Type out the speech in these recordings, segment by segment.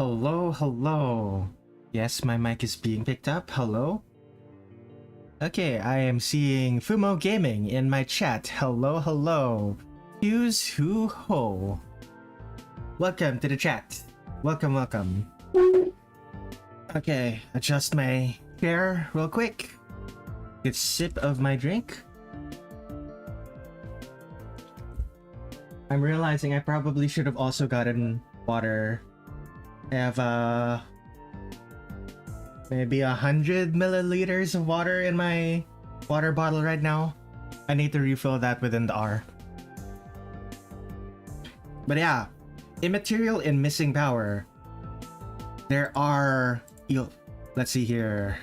Hello, hello. Yes, my mic is being picked up. Hello? Okay, I am seeing Fumo Gaming in my chat. Hello, hello. Touhou. Welcome to the chat. Welcome, welcome. Okay, adjust my chair real quick. Get a sip of my drink. I'm realizing I probably should have also gotten water. I have maybe 100 milliliters of water in my water bottle right now. I need to refill that within the hour. But yeah, Immaterial and Missing Power. There are, let's see here.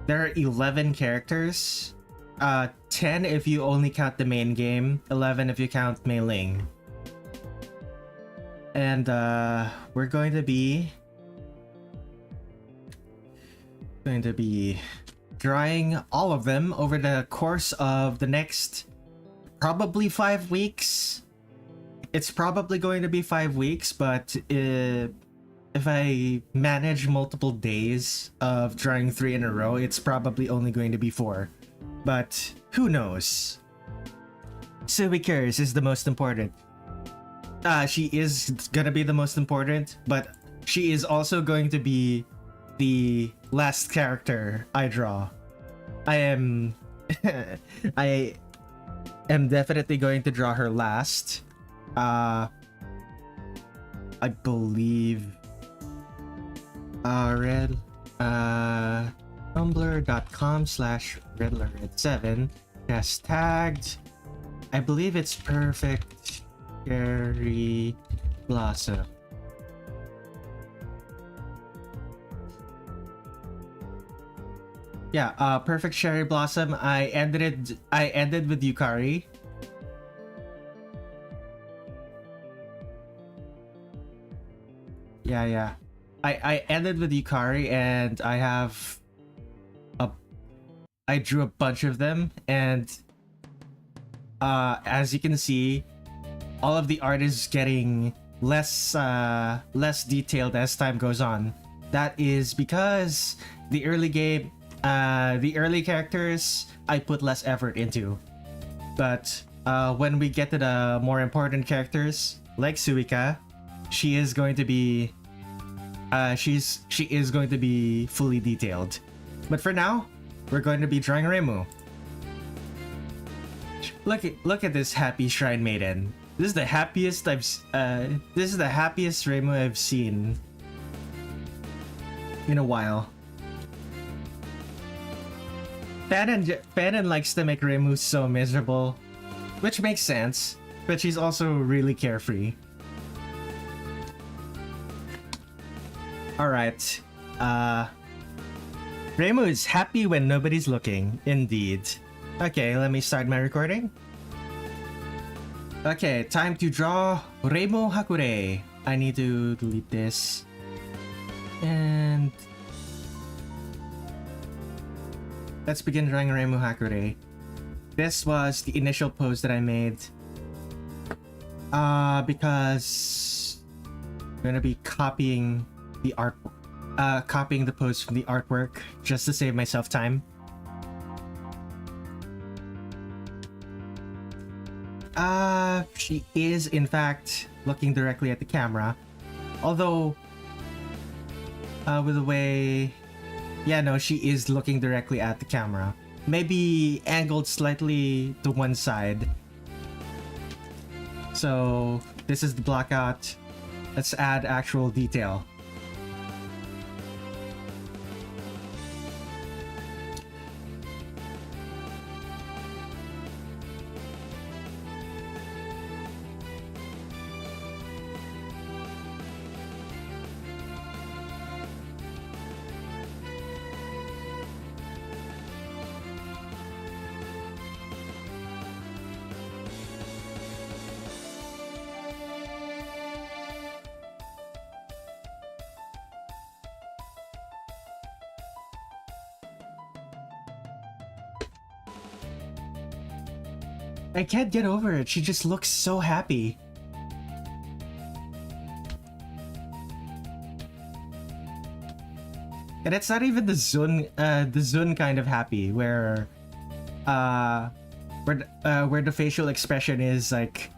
There are 11 characters. 10 if you only count the main game, 11 if you count Meiling. And we're going to be drawing all of them over the course of the next probably 5 weeks. It's probably going to be 5 weeks, but if I manage multiple days of drawing 3 in a row, it's probably only going to be 4. But who knows? Suika is the most important. She is gonna be the most important, but she is also going to be the last character I draw. I am definitely going to draw her last. I believe tumblr.com/Redler Red7 has tagged, I believe it's Perfect Cherry Blossom. Yeah, Perfect Cherry Blossom. I ended with Yukari. Yeah. I ended with Yukari, and I drew a bunch of them, and as you can see, all of the art is getting less detailed as time goes on. That is because the early game, the early characters I put less effort into, but when we get to the more important characters like Suika, she is going to be fully detailed. But for now, we're going to be drawing Reimu. Look at this happy shrine maiden. This is the happiest Reimu I've seen in a while. Fanon likes to make Reimu so miserable, which makes sense, but she's also really carefree. Alright, Reimu is happy when nobody's looking, indeed. Okay, let me start my recording. Okay, time to draw Reimu Hakurei. I need to delete this. And let's begin drawing Reimu Hakurei. This was the initial pose that I made. Because I'm gonna be copying the pose from the artwork just to save myself time. She is in fact looking directly at the camera, although with the way, yeah, no, she is looking directly at the camera, maybe angled slightly to one side. So this is the block out. Let's add actual detail. I can't get over it. She just looks so happy. And it's not even the Zun kind of happy where the facial expression is like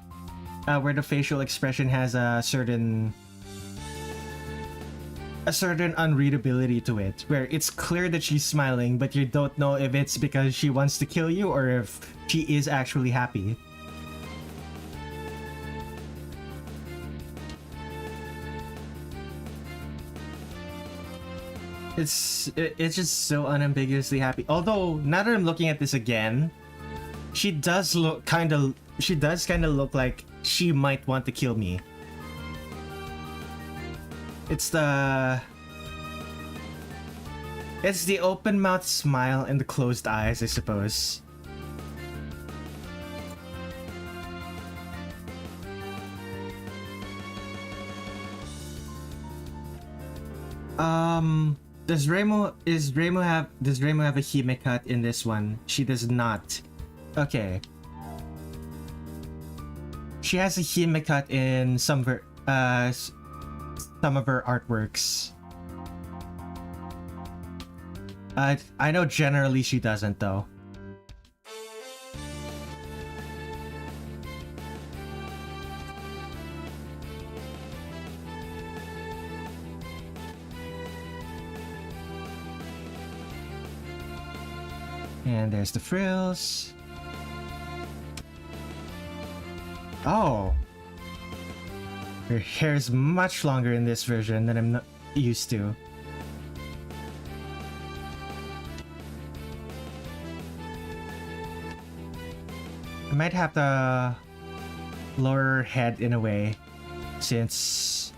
where the facial expression has a certain unreadability to it, where it's clear that she's smiling, but you don't know if it's because she wants to kill you or if she is actually happy. It's just so unambiguously happy. Although now that I'm looking at this again, she does kind of look like she might want to kill me. It's the open mouth smile and the closed eyes, I suppose. Does Reimu have a hime cut in this one? She does not. Okay. She has a hime cut in some of her artworks. I know generally she doesn't though. And there's the frills. Oh. Her hair's much longer in this version than I'm not used to. I might have to lower her head in a way, since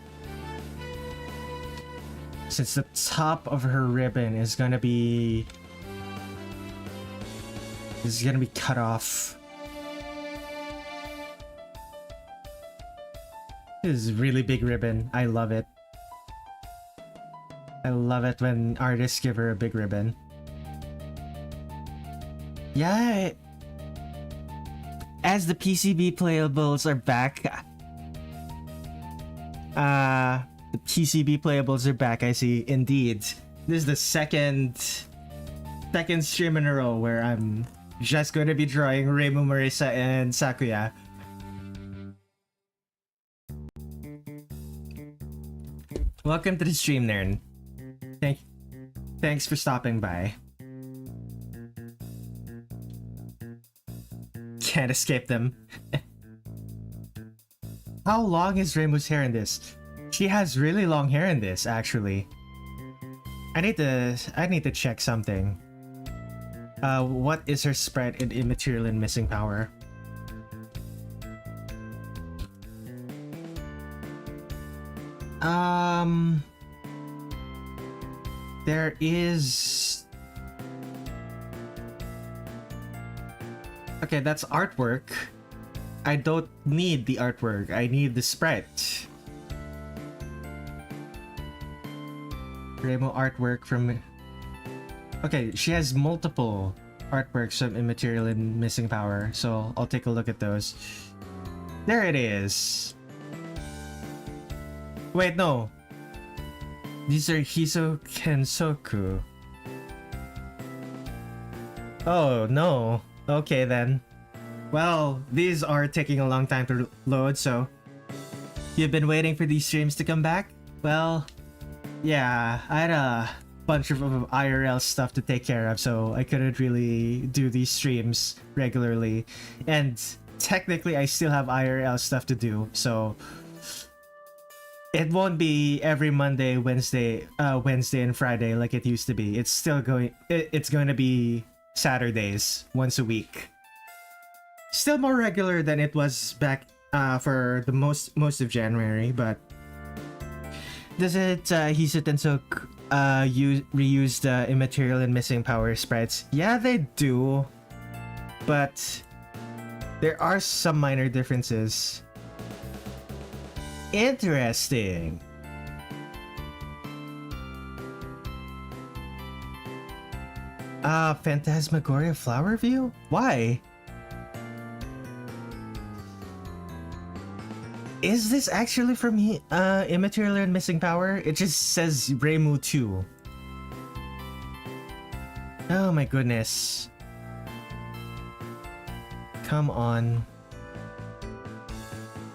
the top of her ribbon is gonna be cut off. This is a really big ribbon. I love it. I love it when artists give her a big ribbon. Yeah. As the PCB playables are back. The PCB playables are back, I see. Indeed. This is the second stream in a row where I'm just going to be drawing Reimu, Marisa, and Sakuya. Welcome to the stream, Nern. Thanks for stopping by. Can't escape them. How long is Reimu's hair in this? She has really long hair in this, actually. I need to check something. What is her spread in Immaterial and Missing Power? There is... Okay, that's artwork. I don't need the artwork, I need the spread. Reimu artwork from... Okay, she has multiple artworks from Immaterial and Missing Power, so I'll take a look at those. There it is. Wait, no. These are Hiso Kensoku. Oh, no. Okay, then. Well, these are taking a long time to load, so... You've been waiting for these streams to come back? Well, yeah, I had a bunch of IRL stuff to take care of, so I couldn't really do these streams regularly. And technically, I still have IRL stuff to do, so... It won't be every Monday, Wednesday, and Friday like it used to be. It's still going... It's going to be Saturdays, once a week. Still more regular than it was back for the most of January, but... Does it Hiso Tensok reuse the Immaterial and Missing Power sprites? Yeah, they do. But there are some minor differences. Interesting. Phantasmagoria Flower View? Why? Is this actually from Immaterial and Missing Power? It just says Reimu 2. Oh my goodness. Come on.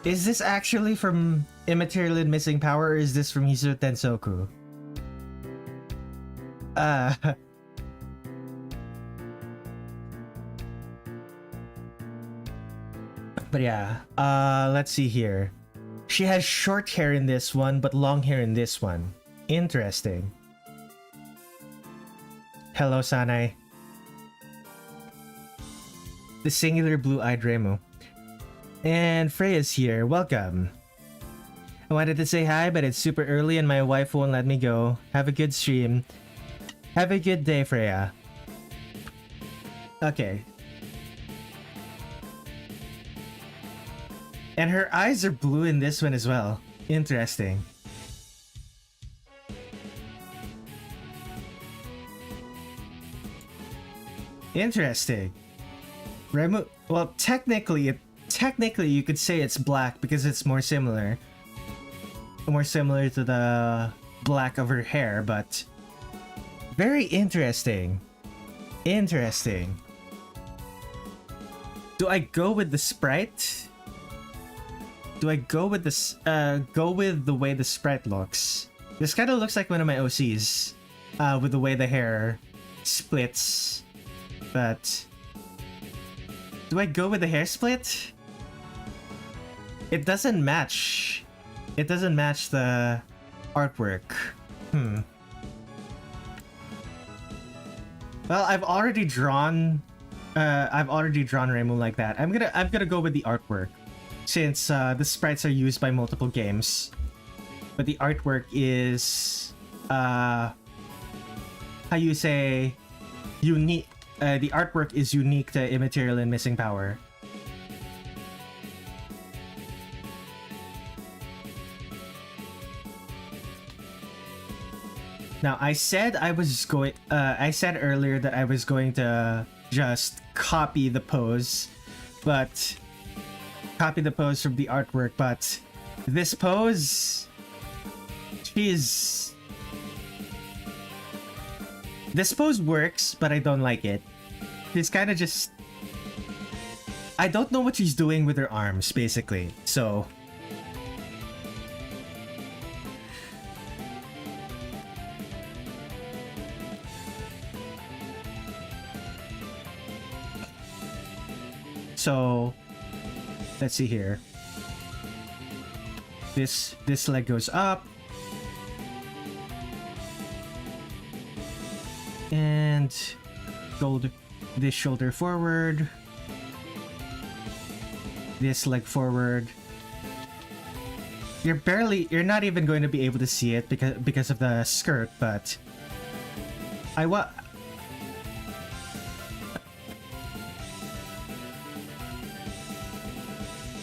Is this actually from Immaterial and Missing Power, or is this from Hisu Tensoku? But yeah, let's see here. She has short hair in this one, but long hair in this one. Interesting. Hello, Sanai. The singular blue-eyed Reimu. And Freya's here. Welcome. I wanted to say hi, but it's super early and my wife won't let me go. Have a good stream. Have a good day, Freya. Okay. And her eyes are blue in this one as well. Interesting. Interesting. Reimu, well, technically you could say it's black because it's more similar to the black of her hair, but very interesting. Interesting. Do I go with the sprite? Do I go with this? Go with the way the sprite looks. This kind of looks like one of my OCs, with the way the hair splits. But do I go with the hair split? It doesn't match. It doesn't match the artwork. Well, I've already drawn Reimu like that. I'm gonna go with the artwork, since the sprites are used by multiple games, but the artwork is how you say unique. The artwork is unique to Immaterial and Missing Power. Now, I said earlier that I was going to just copy the pose from the artwork, but this pose, this pose works, but I don't like it. It's kind of just, I don't know what she's doing with her arms, basically. So let's see here. This leg goes up, and this shoulder forward, this leg forward. You're not even going to be able to see it because of the skirt, but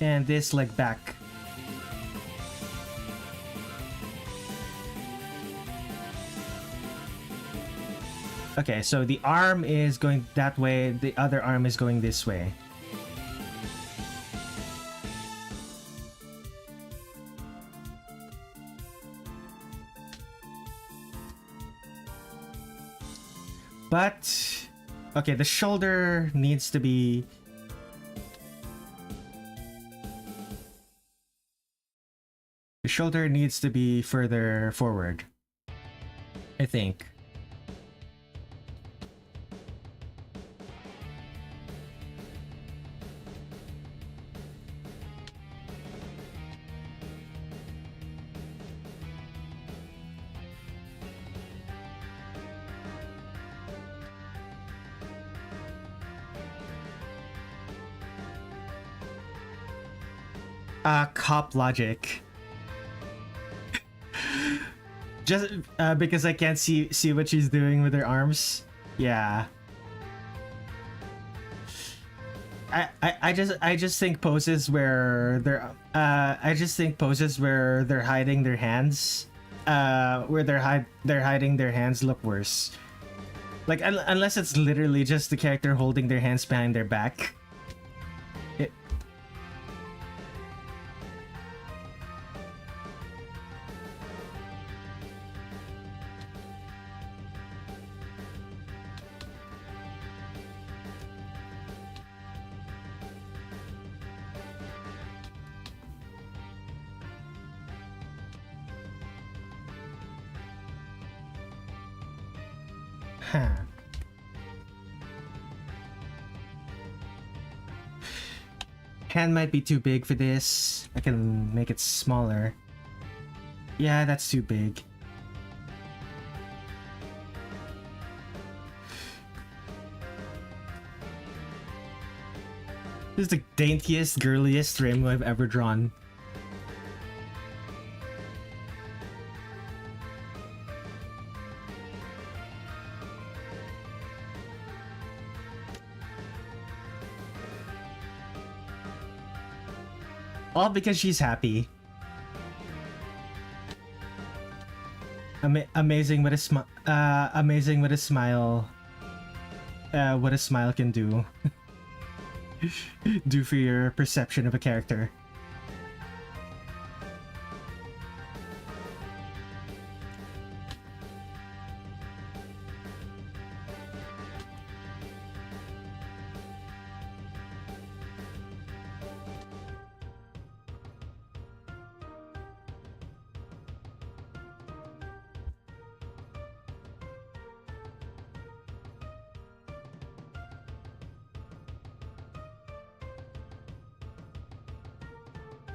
and this leg back. Okay, so the arm is going that way, the other arm is going this way. But okay, the shoulder needs to be further forward, I think. Cop logic. Just because I can't see what she's doing with her arms. Yeah. I just think poses where they're hiding their hands, where they're hiding their hands look worse. Like unless it's literally just the character holding their hands behind their back. Hand might be too big for this. I can make it smaller. Yeah, that's too big. This is the daintiest, girliest Reimu I've ever drawn. All because she's happy. Amazing what a amazing what a smile. What a smile can do. Do for your perception of a character.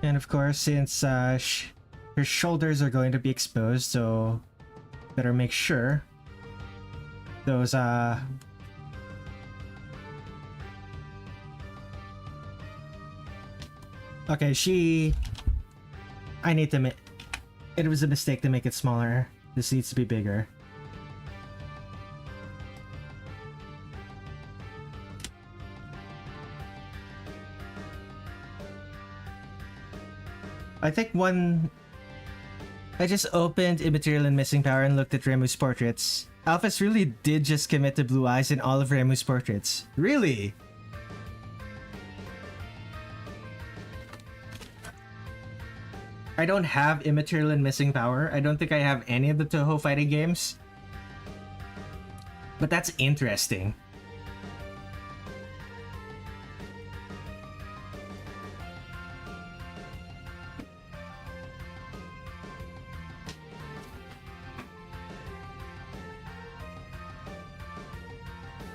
And of course, since her shoulders are going to be exposed, so better make sure those okay, I need to make it was a mistake to make it smaller. This needs to be bigger. I think I just opened Immaterial and Missing Power and looked at Reimu's portraits. Alphys really did just commit to blue eyes in all of Reimu's portraits. Really? I don't have Immaterial and Missing Power. I don't think I have any of the Touhou fighting games. But that's interesting.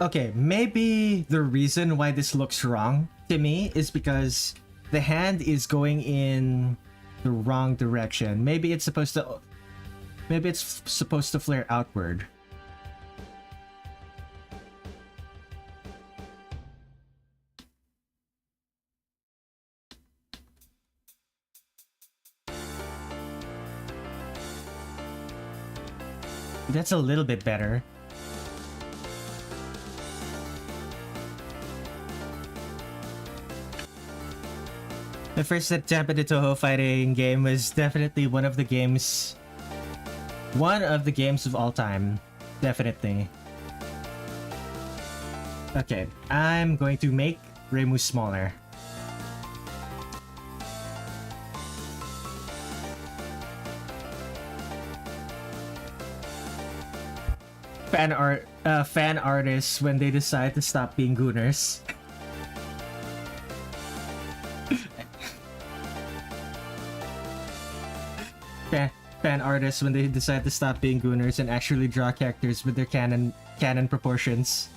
Okay, maybe the reason why this looks wrong to me is because the hand is going in the wrong direction. Maybe it's supposed to flare outward. That's a little bit better. The first attempt at the Touhou fighting game was definitely one of the games of all time. Definitely. Okay, I'm going to make Reimu smaller. Fan artists when they decide to stop being gooners. Fan artists when they decide to stop being gooners and actually draw characters with their canon proportions.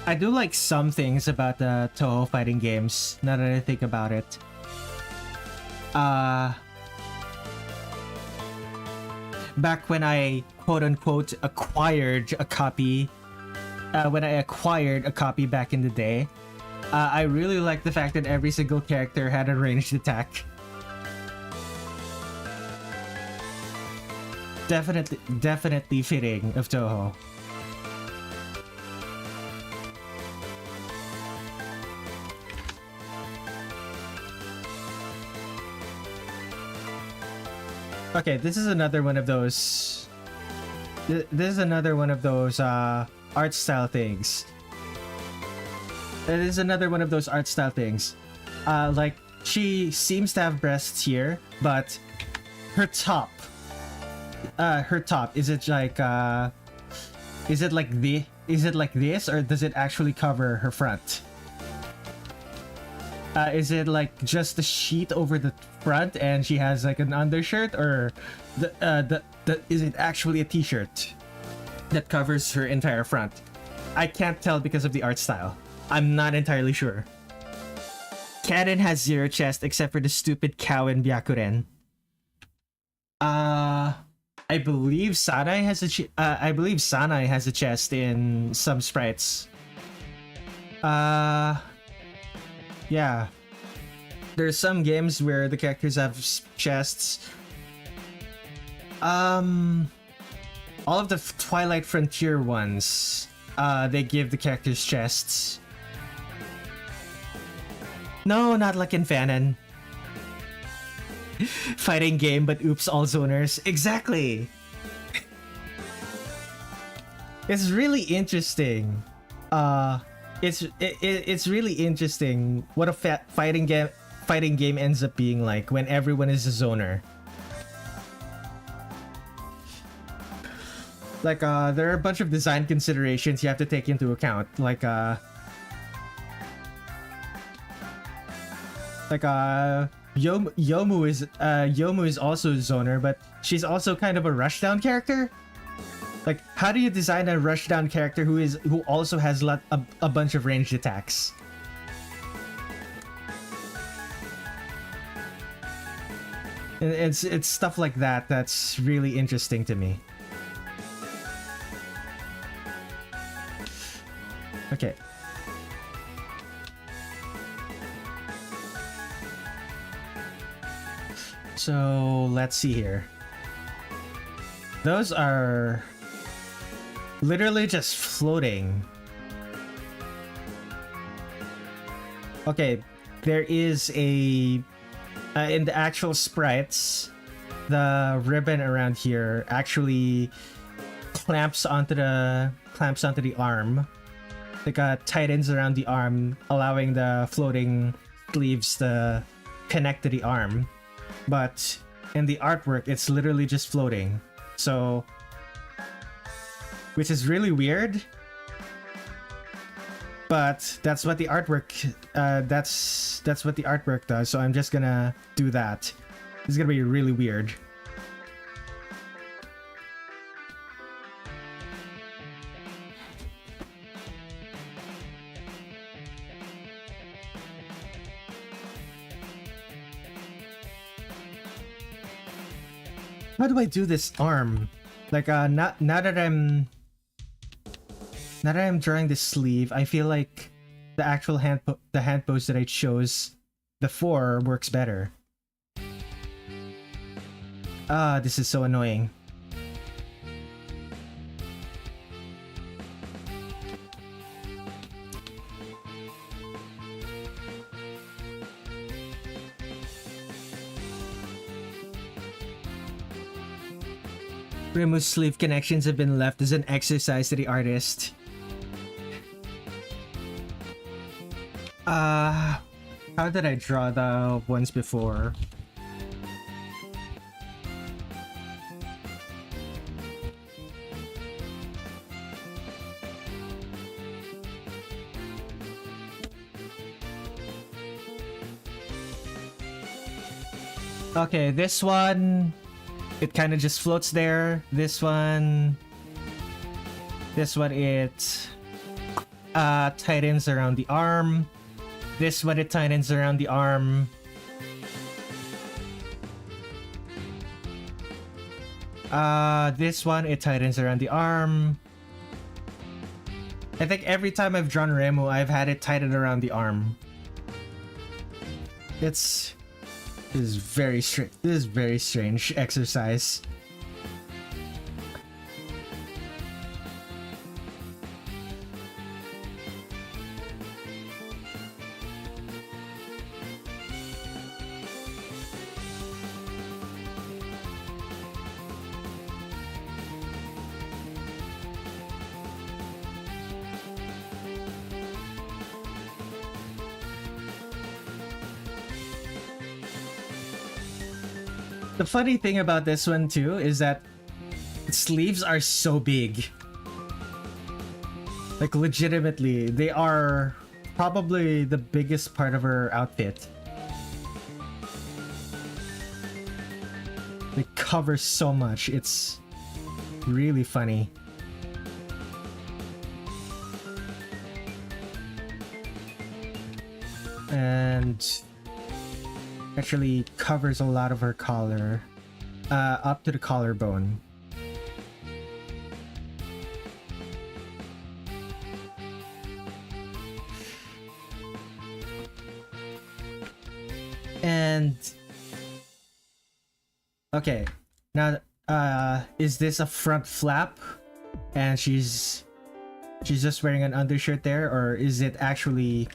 I do like some things about the Touhou fighting games, now that I think about it. Back when I quote-unquote acquired a copy, back in the day, I really liked the fact that every single character had a ranged attack. Definitely fitting of Touhou. Okay, this is another one of those. This is another one of those art style things. It is another one of those art style things. Like, she seems to have breasts here, but her top, is it like this, or does it actually cover her front? Is it like just the sheet over the front and she has like an undershirt, or is it actually a t-shirt that covers her entire front? I can't tell because of the art style. I'm not entirely sure. Canon has zero chest except for the stupid cow in Byakuren. I believe Sanai has a chest in some sprites. Yeah. There's some games where the characters have chests. All of the Twilight Frontier ones, they give the characters chests. No, not like in Fanon. Fighting game, but oops, all zoners. Exactly. It's really interesting. It's really interesting what a fighting game ends up being like when everyone is a zoner. Like, there are a bunch of design considerations you have to take into account. Like, Yomu is also a zoner, but she's also kind of a rushdown character. Like, how do you design a rushdown character who also has a bunch of ranged attacks? And it's stuff like that that's really interesting to me. Okay. So let's see here. Those are literally just floating. Okay, there is a in the actual sprites, the ribbon around here actually clamps onto the arm. Like, tightens around the arm, allowing the floating sleeves to connect to the arm. But in the artwork, it's literally just floating. So, which is really weird. But that's what the artwork that's what the artwork does. So I'm just gonna do that. It's gonna be really weird. How do I do this arm? Like, now that I'm drawing the sleeve, I feel like the actual hand pose that I chose before works better. This is so annoying. Reimu's sleeve connections have been left as an exercise to the artist. How did I draw the ones before? Okay, this one, it kind of just floats there. This one, it tightens around the arm. This one, it tightens around the arm. This one, it tightens around the arm. I think every time I've drawn Reimu, I've had it tighten around the arm. This is very strange. This is very strange exercise. The funny thing about this one too is that its sleeves are so big. Like legitimately, they are probably the biggest part of her outfit. They cover so much, it's really funny. And actually covers a lot of her collar, up to the collarbone. And okay, now is this a front flap and she's just wearing an undershirt there, or is it actually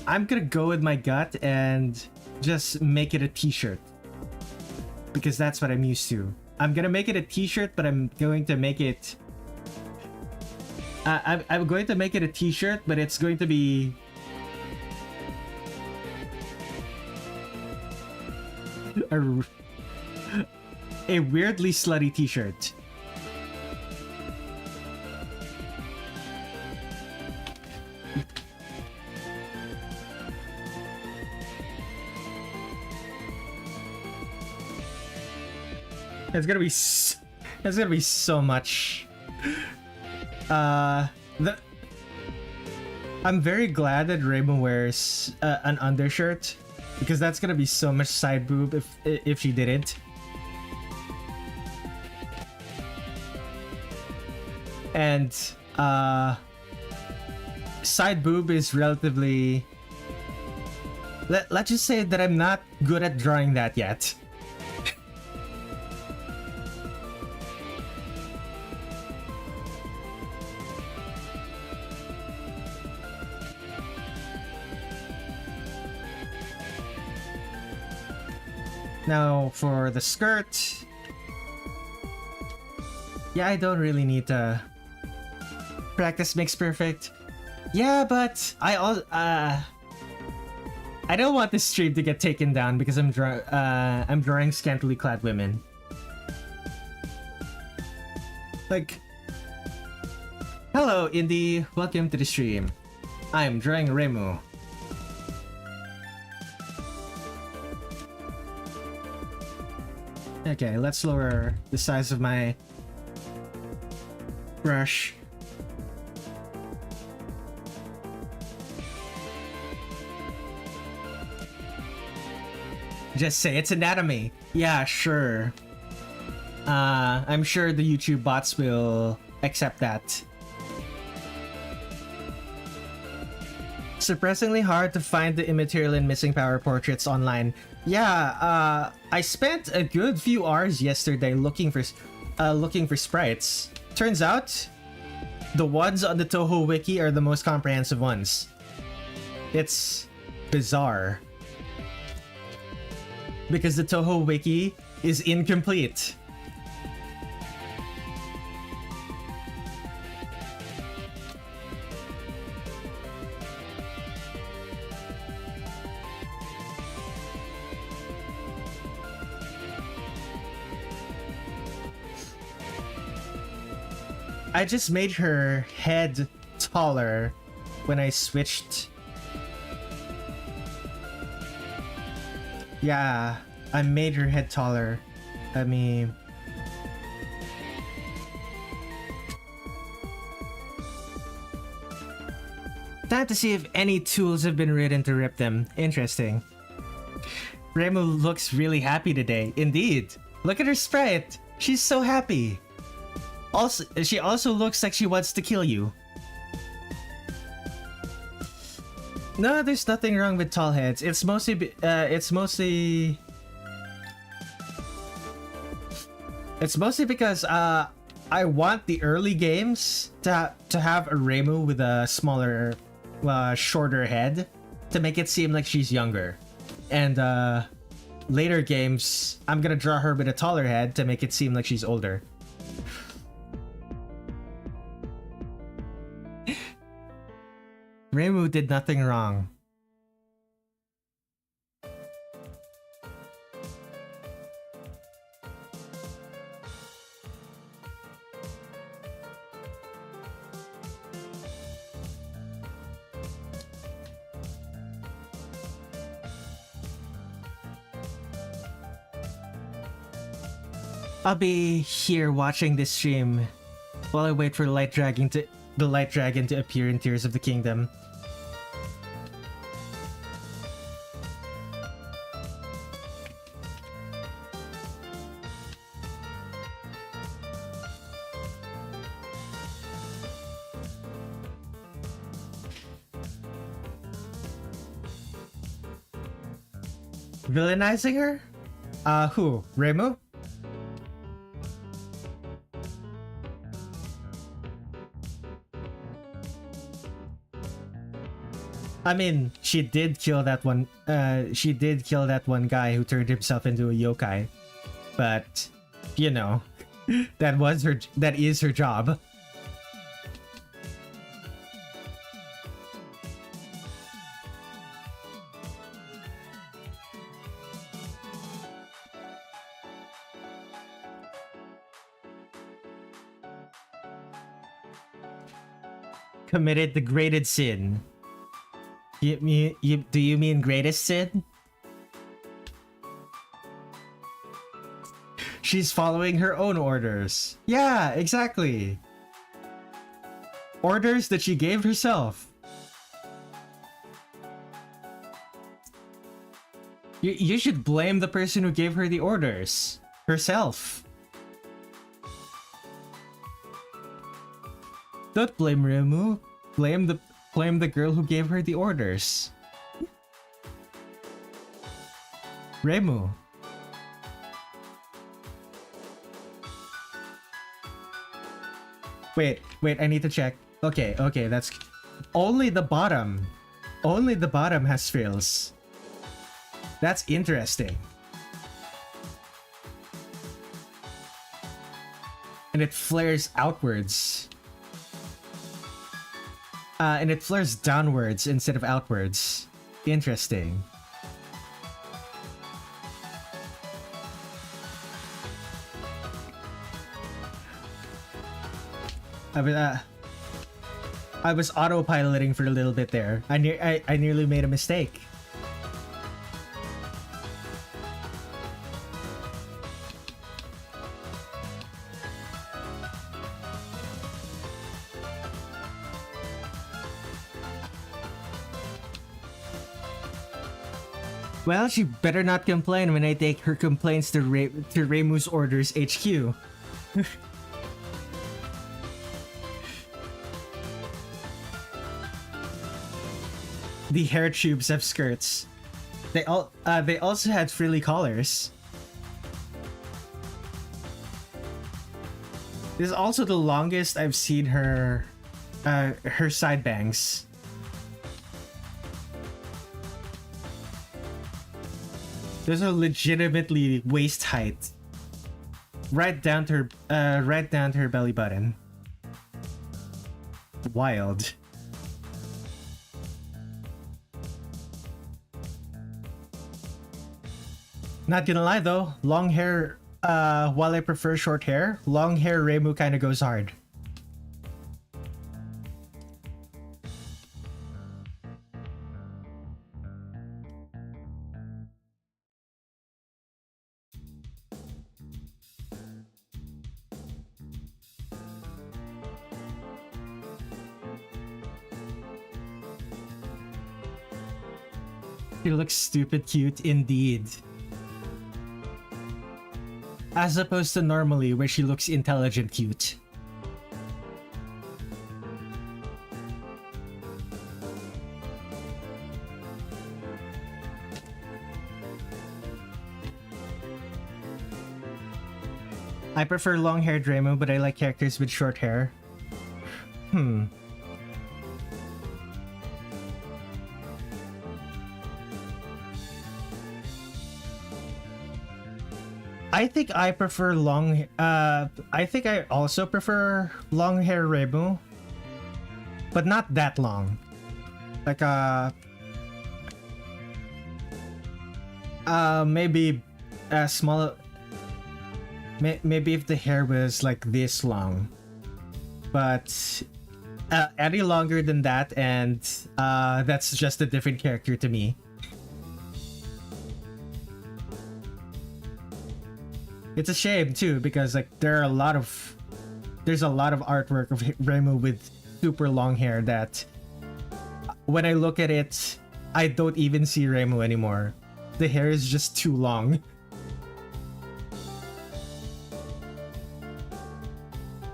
I'm gonna go with my gut and just make it a t-shirt, because that's what I'm used to. I'm gonna make it a t-shirt, but I'm going to make it I'm going to make it a t-shirt, but it's going to be a weirdly slutty t-shirt. It's gonna be so much. I'm very glad that Reimu wears an undershirt, because that's gonna be so much side boob if she didn't. And side boob is relatively. Let's just say that I'm not good at drawing that yet. Now for the skirt, yeah, I don't really need to practice makes perfect. Yeah, but I don't want this stream to get taken down because I'm drawing scantily clad women. Like, hello Indy, welcome to the stream. I'm drawing Reimu. Okay, let's lower the size of my brush. Just say it's anatomy. Yeah, sure. I'm sure the YouTube bots will accept that. Surprisingly hard to find the Immaterial and Missing Power portraits online. Yeah, I spent a good few hours yesterday looking for sprites. Turns out, the ones on the Touhou wiki are the most comprehensive ones. It's bizarre, because the Touhou wiki is incomplete. I just made her head taller when I switched. Yeah, I made her head taller. I mean, time to see if any tools have been written to rip them. Interesting. Reimu looks really happy today. Indeed. Look at her sprite. She's so happy. Also, she also looks like she wants to kill you. No, there's nothing wrong with tall heads. It's mostly because I want the early games to have a Reimu with a smaller, shorter head to make it seem like she's younger, and later games I'm gonna draw her with a taller head to make it seem like she's older. Reimu did nothing wrong. I'll be here watching this stream while I wait for the light dragon to appear in Tears of the Kingdom. Villainizing her? Who? Reimu? I mean, she did kill that one. She did kill that one guy who turned himself into a yokai, but you know, that is her job. Committed the greatest sin. Do you mean greatest sin? She's following her own orders. Yeah, exactly. Orders that she gave herself. You should blame the person who gave her the orders. Herself. Don't blame Reimu. Blame the girl who gave her the orders. Reimu. Wait, I need to check. Okay, that's... Only the bottom has frills. That's interesting. And it flares outwards. And it flares downwards instead of outwards. Interesting. I was autopiloting for a little bit there. I nearly made a mistake. Well, she better not complain when I take her complaints to Reimu's Orders HQ. The hair tubes have skirts. They also had frilly collars. This is also the longest I've seen her side bangs. Those are legitimately waist height, right down to her belly button. Wild. Not gonna lie though, long hair. While I prefer short hair, long hair Reimu kind of goes hard. She looks stupid cute indeed. As opposed to normally where she looks intelligent cute. I prefer long-haired Reimu, but I like characters with short hair. I think I prefer I think I also prefer long hair Reimu, but not that long. Like maybe a small. Maybe if the hair was like this long, but any longer than that, and that's just a different character to me. It's a shame too because like there's a lot of artwork of Reimu with super long hair that when I look at it, I don't even see Reimu anymore. The hair is just too long.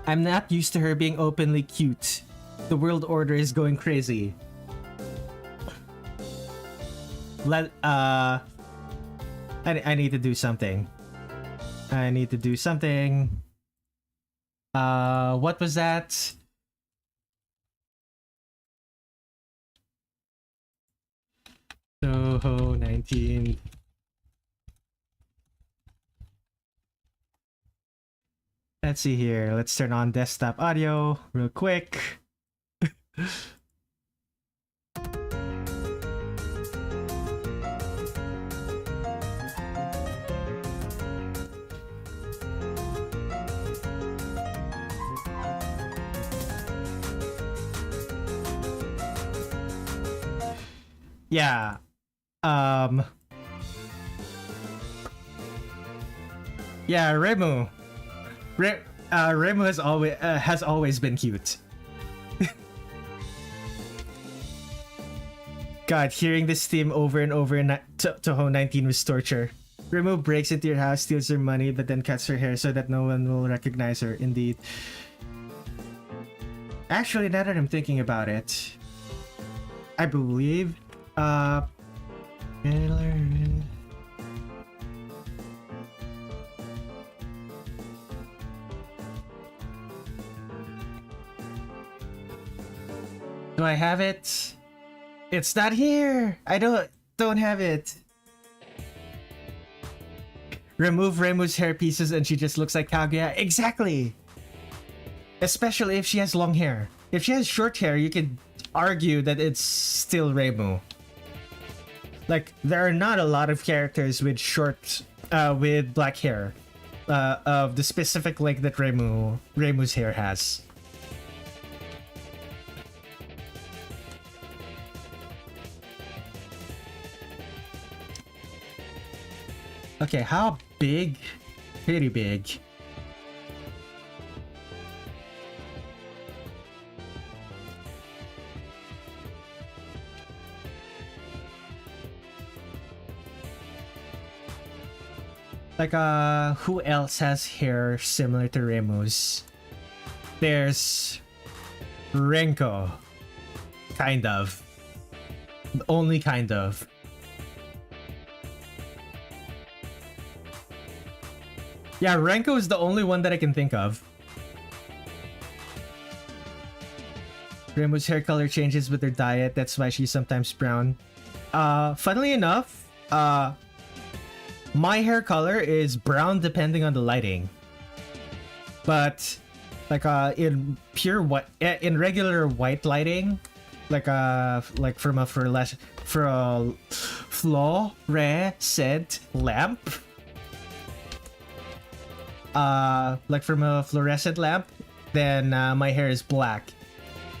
I'm not used to her being openly cute. The world order is going crazy. I need to do something. What was that? Touhou 19. Let's see here. Let's turn on desktop audio real quick. Yeah. Yeah, Reimu. Reimu has always been cute. God, hearing this theme over and over in Touhou 19 was torture. Reimu breaks into your house, steals your money, but then cuts her hair so that no one will recognize her. Indeed. Actually, now that I'm thinking about it, I believe do I have it? It's not here. I don't have it. Remove Reimu's hair pieces and she just looks like Kaguya. Exactly. Especially if she has long hair. If she has short hair, you could argue that it's still Reimu. Like, there are not a lot of characters with with black hair of the specific length that Reimu's hair has. Okay, how big? Pretty big. Like, who else has hair similar to Reimu's? There's Renko. Kind of. Only kind of. Yeah, Renko is the only one that I can think of. Reimu's hair color changes with her diet, that's why she's sometimes brown. Funnily enough, my hair color is brown depending on the lighting. But like in pure white, in regular white lighting, like from a fluorescent lamp, like from a fluorescent lamp, then my hair is black.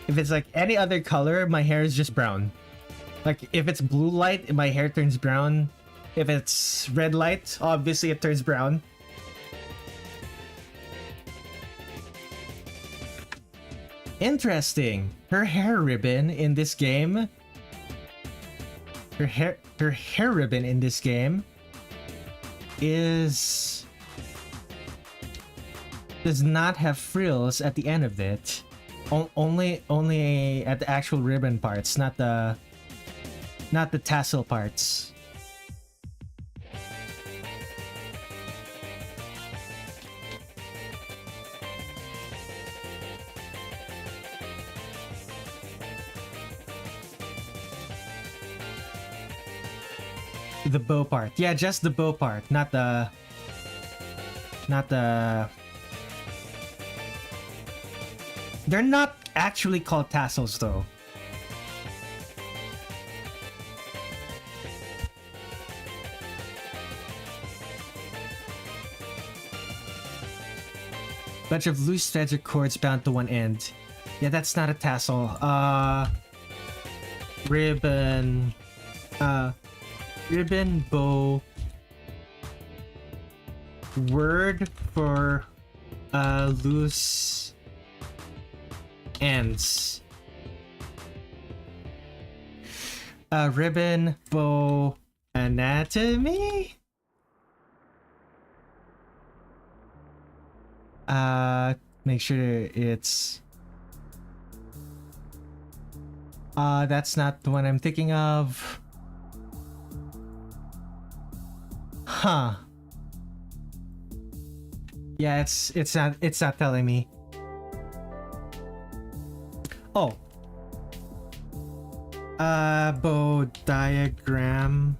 If it's like any other color, my hair is just brown. Like if it's blue light, my hair turns brown. If it's red light, obviously it turns brown. Interesting. Her hair ribbon in this game. Her hair ribbon in this game does not have frills at the end of it. Only at the actual ribbon parts, not the tassel parts. The bow part. Yeah, just the bow part, not the... They're not actually called tassels though. Bunch of loose threads or cords bound to one end. Yeah, that's not a tassel. Ribbon. Ribbon, bow. word for loose ends. Ribbon, bow, anatomy? Make sure it's... that's not the one I'm thinking of. Huh. Yeah, it's not telling me. Oh. Bow diagram.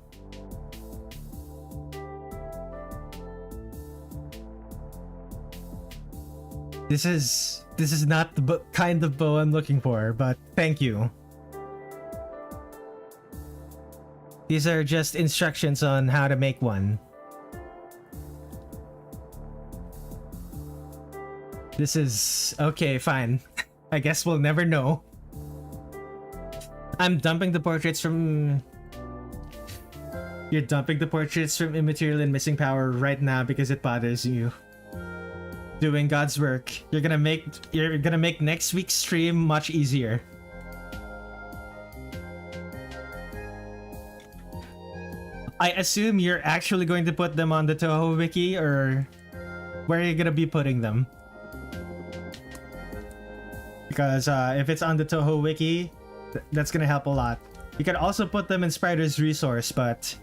This is not the kind of bow I'm looking for, but thank you. These are just instructions on how to make one. This is... okay, fine. I guess we'll never know. I'm dumping the portraits from... You're dumping the portraits from Immaterial and Missing Power right now because it bothers you. Doing God's work. You're gonna make next week's stream much easier. I assume you're actually going to put them on the Touhou wiki, or where are you gonna be putting them? Because if it's on the Touhou wiki, that's gonna help a lot. You can also put them in Spider's resource, but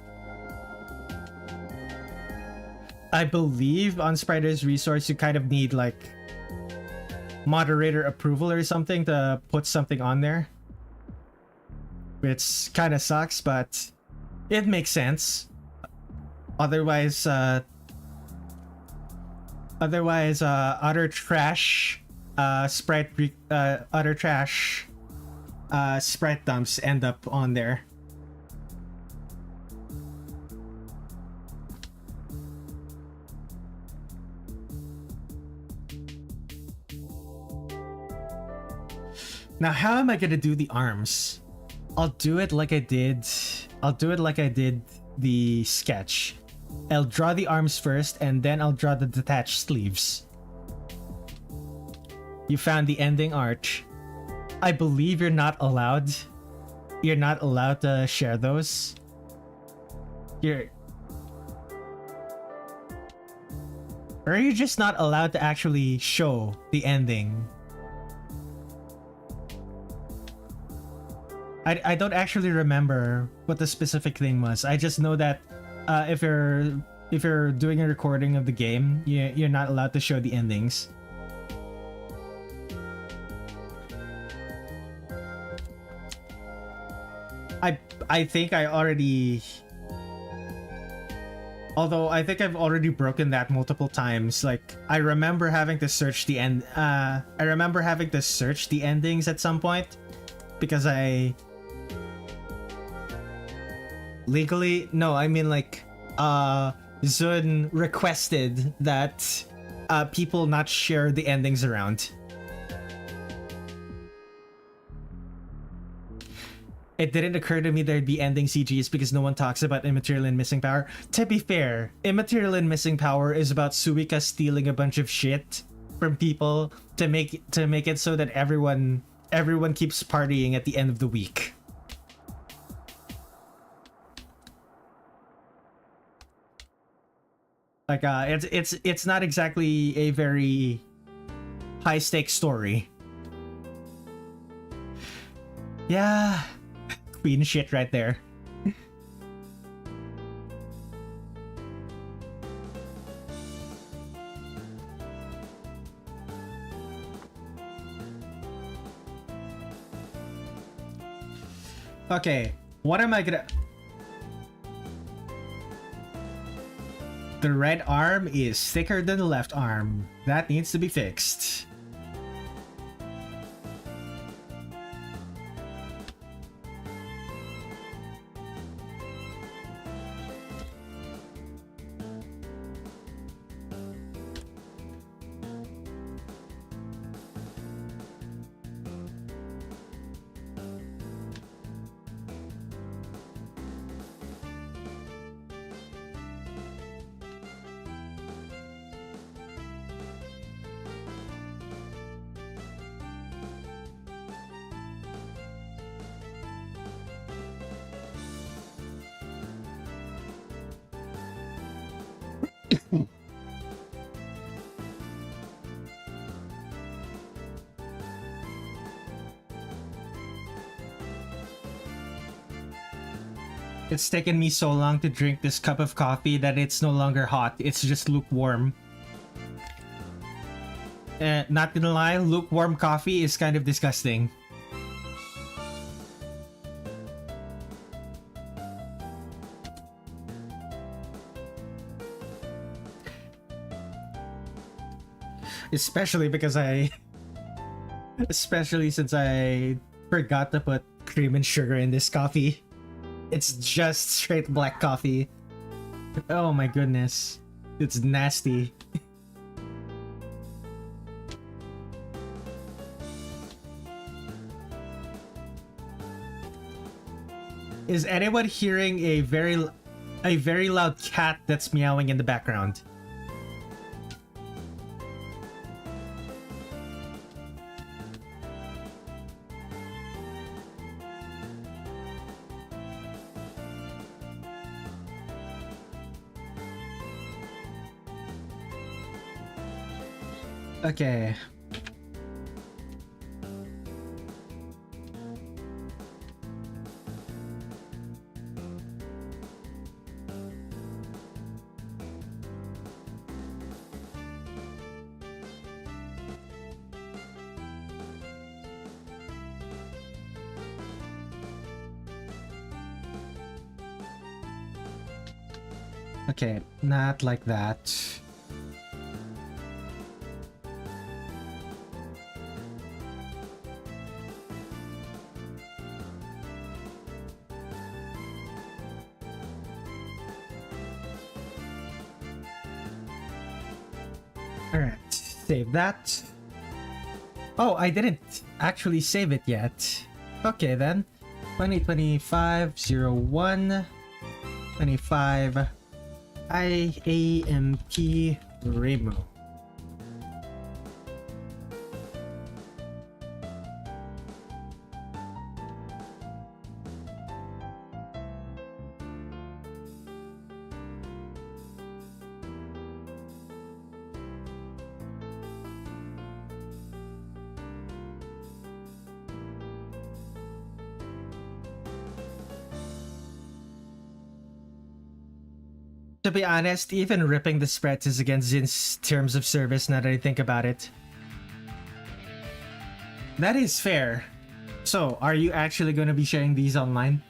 I believe on Spider's resource you kind of need like moderator approval or something to put something on there, which kind of sucks, but it makes sense. Otherwise, utter trash sprite dumps end up on there. Now, how am I gonna do the arms? I'll do it like I did the sketch. I'll draw the arms first, and then I'll draw the detached sleeves. You found the ending art. I believe you're not allowed to share those. Or are you just not allowed to actually show the ending? I don't actually remember what the specific thing was. I just know that if you're doing a recording of the game, you're not allowed to show the endings. I think I already... Although I think I've already broken that multiple times. Like, I remember having to search the endings at some point because I... Legally? No, I mean like, Zun requested that people not share the endings around. It didn't occur to me there'd be ending CGs because no one talks about Immaterial and Missing Power. To be fair, Immaterial and Missing Power is about Suika stealing a bunch of shit from people to make it so that everyone keeps partying at the end of the week. Like it's not exactly a very high stakes story. Yeah, queen shit right there. Okay, what am I gonna... The right arm is thicker than the left arm. That needs to be fixed. It's taken me so long to drink this cup of coffee that it's no longer hot, it's just lukewarm. Not gonna lie, lukewarm coffee is kind of disgusting. Especially since I forgot to put cream and sugar in this coffee. It's just straight black coffee. Oh my goodness. It's nasty. Is anyone hearing a very loud cat that's meowing in the background? Okay. Okay, not like that. Alright, save that. Oh, I didn't actually save it yet. Okay then. 2025-01 25 IaMP Reimu. To be honest, even ripping the spreads is against Zin's terms of service now that I think about it. That is fair. So, are you actually going to be sharing these online?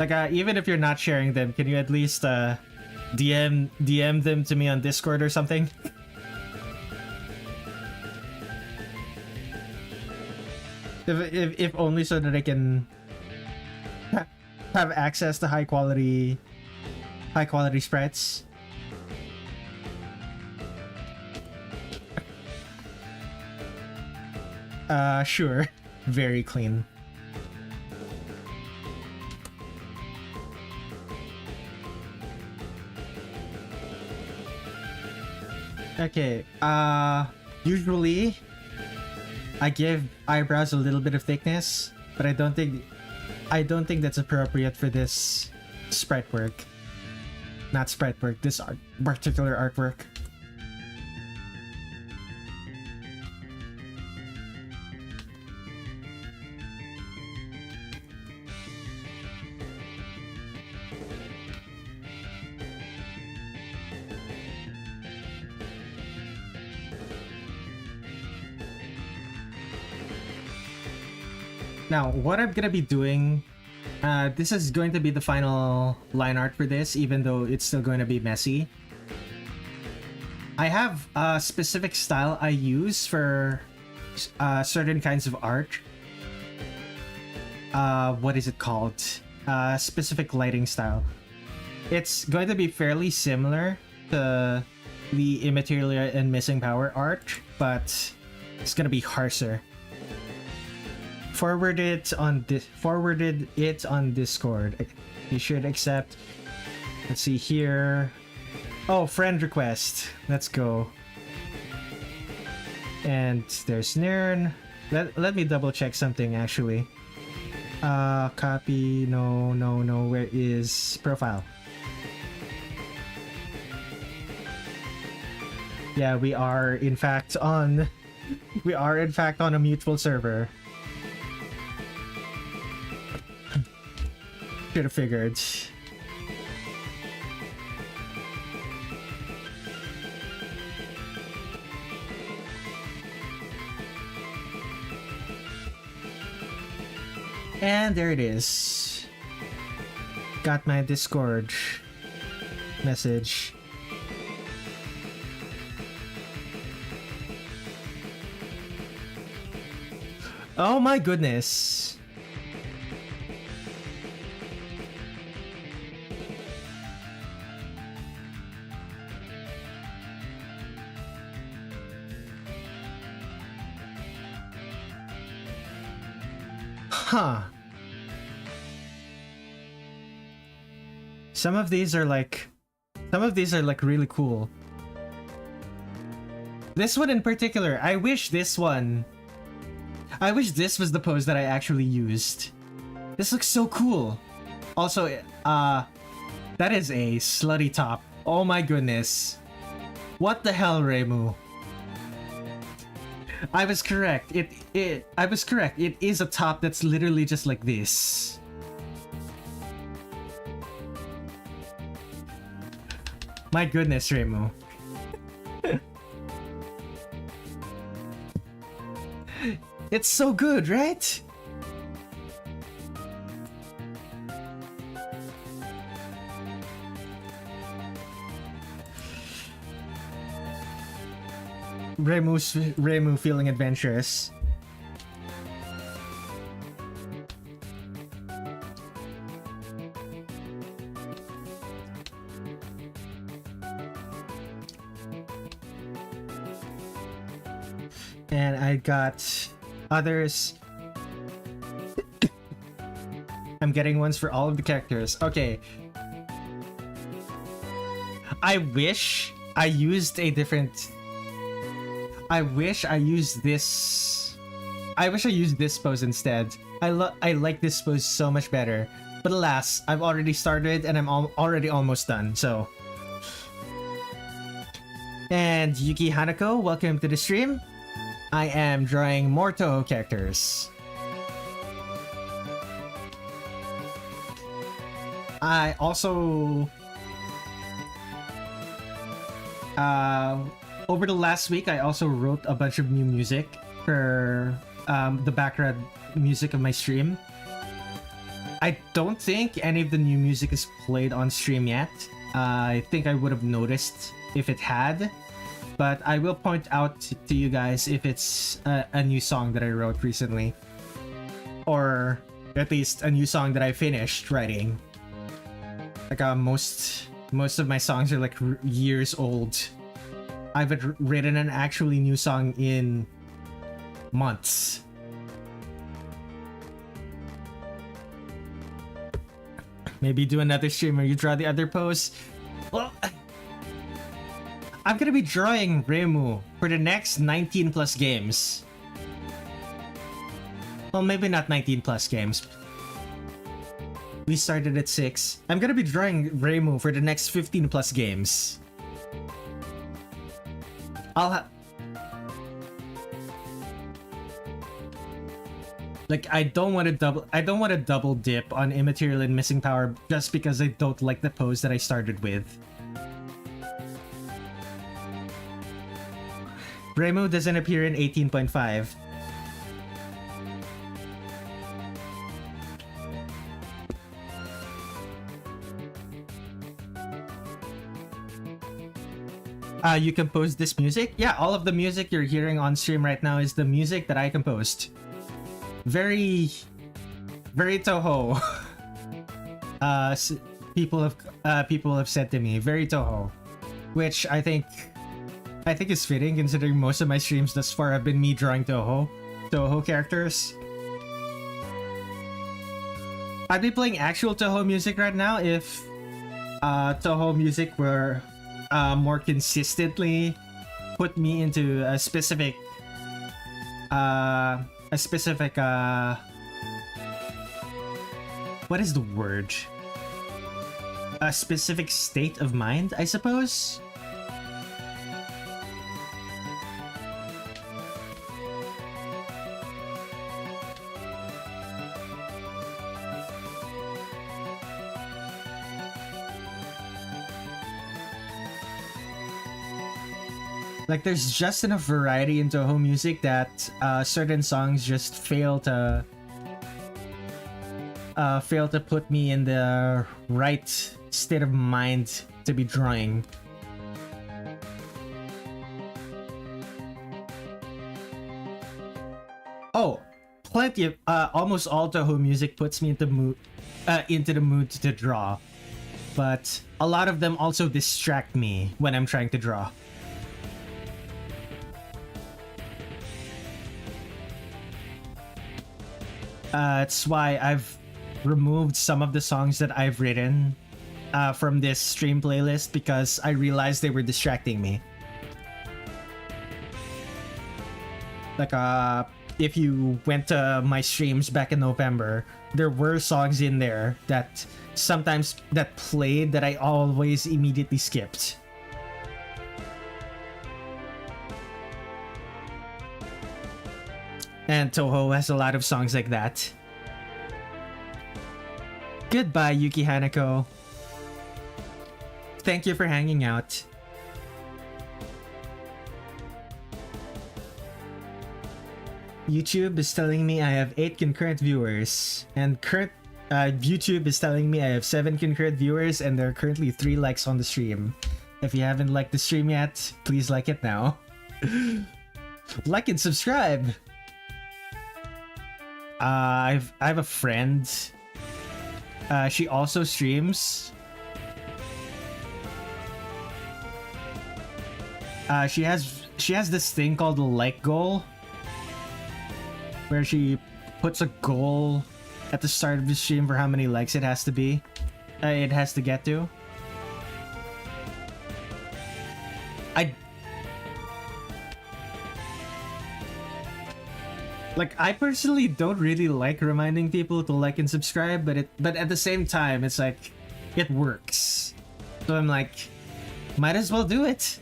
Like, even if you're not sharing them, can you at least DM them to me on Discord or something? if only so that I can have access to high quality spreads. Sure. Very clean. Okay, usually I give eyebrows a little bit of thickness, but I don't think that's appropriate for this sprite work. Not sprite work, this particular artwork. Now, what I'm gonna be doing, this is going to be the final line art for this, even though it's still going to be messy. I have a specific style I use for certain kinds of art. What is it called? Specific lighting style. It's going to be fairly similar to the Immaterial and Missing Power art, but it's gonna be harsher. Forwarded it on Discord. You should accept. Let's see here. Oh, friend request. Let's go. And there's Nern. Let me double check something actually. Copy. No. Where is profile? Yeah, we are in fact on a mutual server. Should have figured. And there it is. Got my Discord message. Oh my goodness. Huh. Some of these are like really cool. This one in particular, I wish this was the pose that I actually used. This looks so cool. Also, that is a slutty top. Oh my goodness. What the hell, Reimu? I was correct. I was correct. It is a top that's literally just like this. My goodness, Reimu. It's so good, right? Reimu feeling adventurous. And I got others. I'm getting ones for all of the characters. Okay. I wish I used a different... I wish I used this pose instead. I like this pose so much better. But alas, I've already started and I'm already almost done, so... And Yuki Hanako, welcome to the stream. I am drawing more Touhou characters. I also... over the last week, I also wrote a bunch of new music for the background music of my stream. I don't think any of the new music is played on stream yet. I think I would have noticed if it had. But I will point out to you guys if it's a new song that I wrote recently. Or at least a new song that I finished writing. Like most of my songs are like years old. I've written an actually new song in months. Maybe do another stream where you draw the other pose. Well, I'm gonna be drawing Reimu for the next 19 plus games. Well, maybe not 19 plus games. We started at 6. I'm gonna be drawing Reimu for the next 15 plus games. Like, I don't want to double dip on Immaterial and Missing Power just because I don't like the pose that I started with. Reimu doesn't appear in 18.5. You composed this music? Yeah, all of the music you're hearing on stream right now is the music that I composed. Very Touhou. People have said to me, very Touhou, which I think is fitting considering most of my streams thus far have been me drawing Touhou characters. I'd be playing actual Touhou music right now if Touhou music were more consistently put me into a specific what is the word? A specific state of mind, I suppose? Like, there's just enough variety in Touhou music that certain songs just fail to put me in the right state of mind to be drawing. Oh, plenty of almost all Touhou music puts me into the mood to draw, but a lot of them also distract me when I'm trying to draw. It's why I've removed some of the songs that I've written from this stream playlist because I realized they were distracting me. Like, if you went to my streams back in November, there were songs in there that sometimes that played that I always immediately skipped. And Touhou has a lot of songs like that. Goodbye, Yuki Hanako. Thank you for hanging out. YouTube is telling me I have 8 concurrent viewers, and YouTube is telling me I have 7 concurrent viewers, and there are currently 3 likes on the stream. If you haven't liked the stream yet, please like it now. Like and subscribe. I have a friend. She also streams. She has this thing called the like goal, where she puts a goal at the start of the stream for how many likes it has to be. It has to get to. I personally don't really like reminding people to like and subscribe, but at the same time, it's like, it works. So I'm like, might as well do it.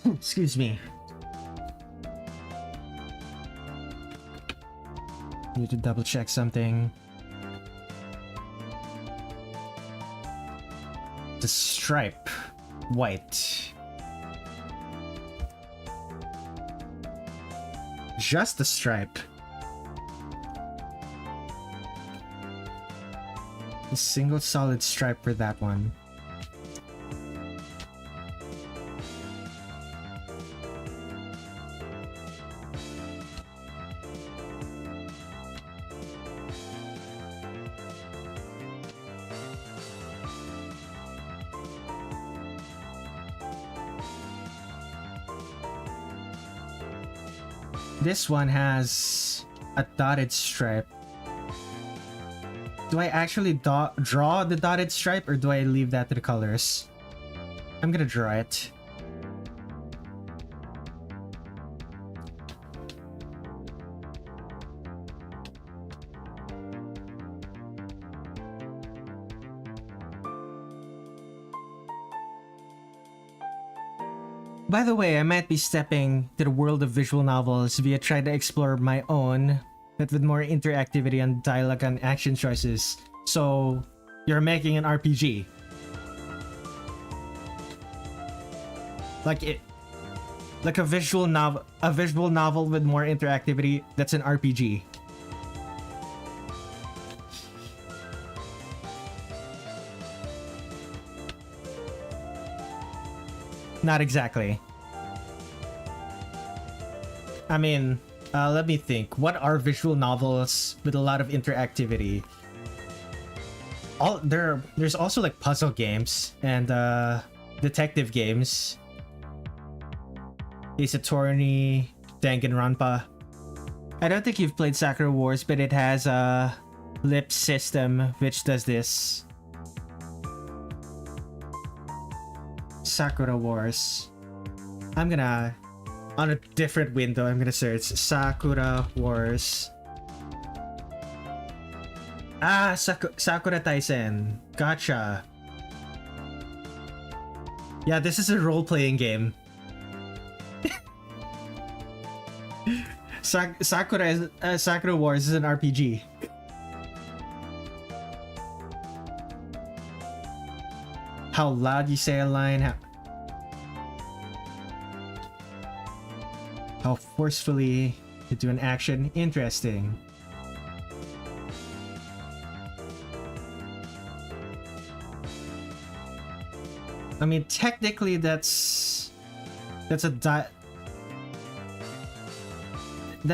Excuse me. Need to double check something. The stripe. White. Just the stripe. A single solid stripe for that one. This one has a dotted stripe. Do I actually draw the dotted stripe, or do I leave that to the colors? I'm gonna draw it. By the way, I might be stepping to the world of visual novels via trying to explore my own, but with more interactivity and dialogue and action choices. So, you're making an RPG. Like a visual novel with more interactivity. That's an RPG. Not exactly. I mean, let me think. What are visual novels with a lot of interactivity? There's also like puzzle games and detective games. Ace Attorney, Danganronpa. I don't think you've played Sakura Wars, but it has a lip system which does this. Sakura Wars. I'm gonna, on a different window, I'm gonna search Sakura Wars. Ah, Sakura Taisen. Gotcha. Yeah, this is a role-playing game. Sakura Wars is an RPG. How loud you say a line, how forcefully you do an action. Interesting. I mean, technically that's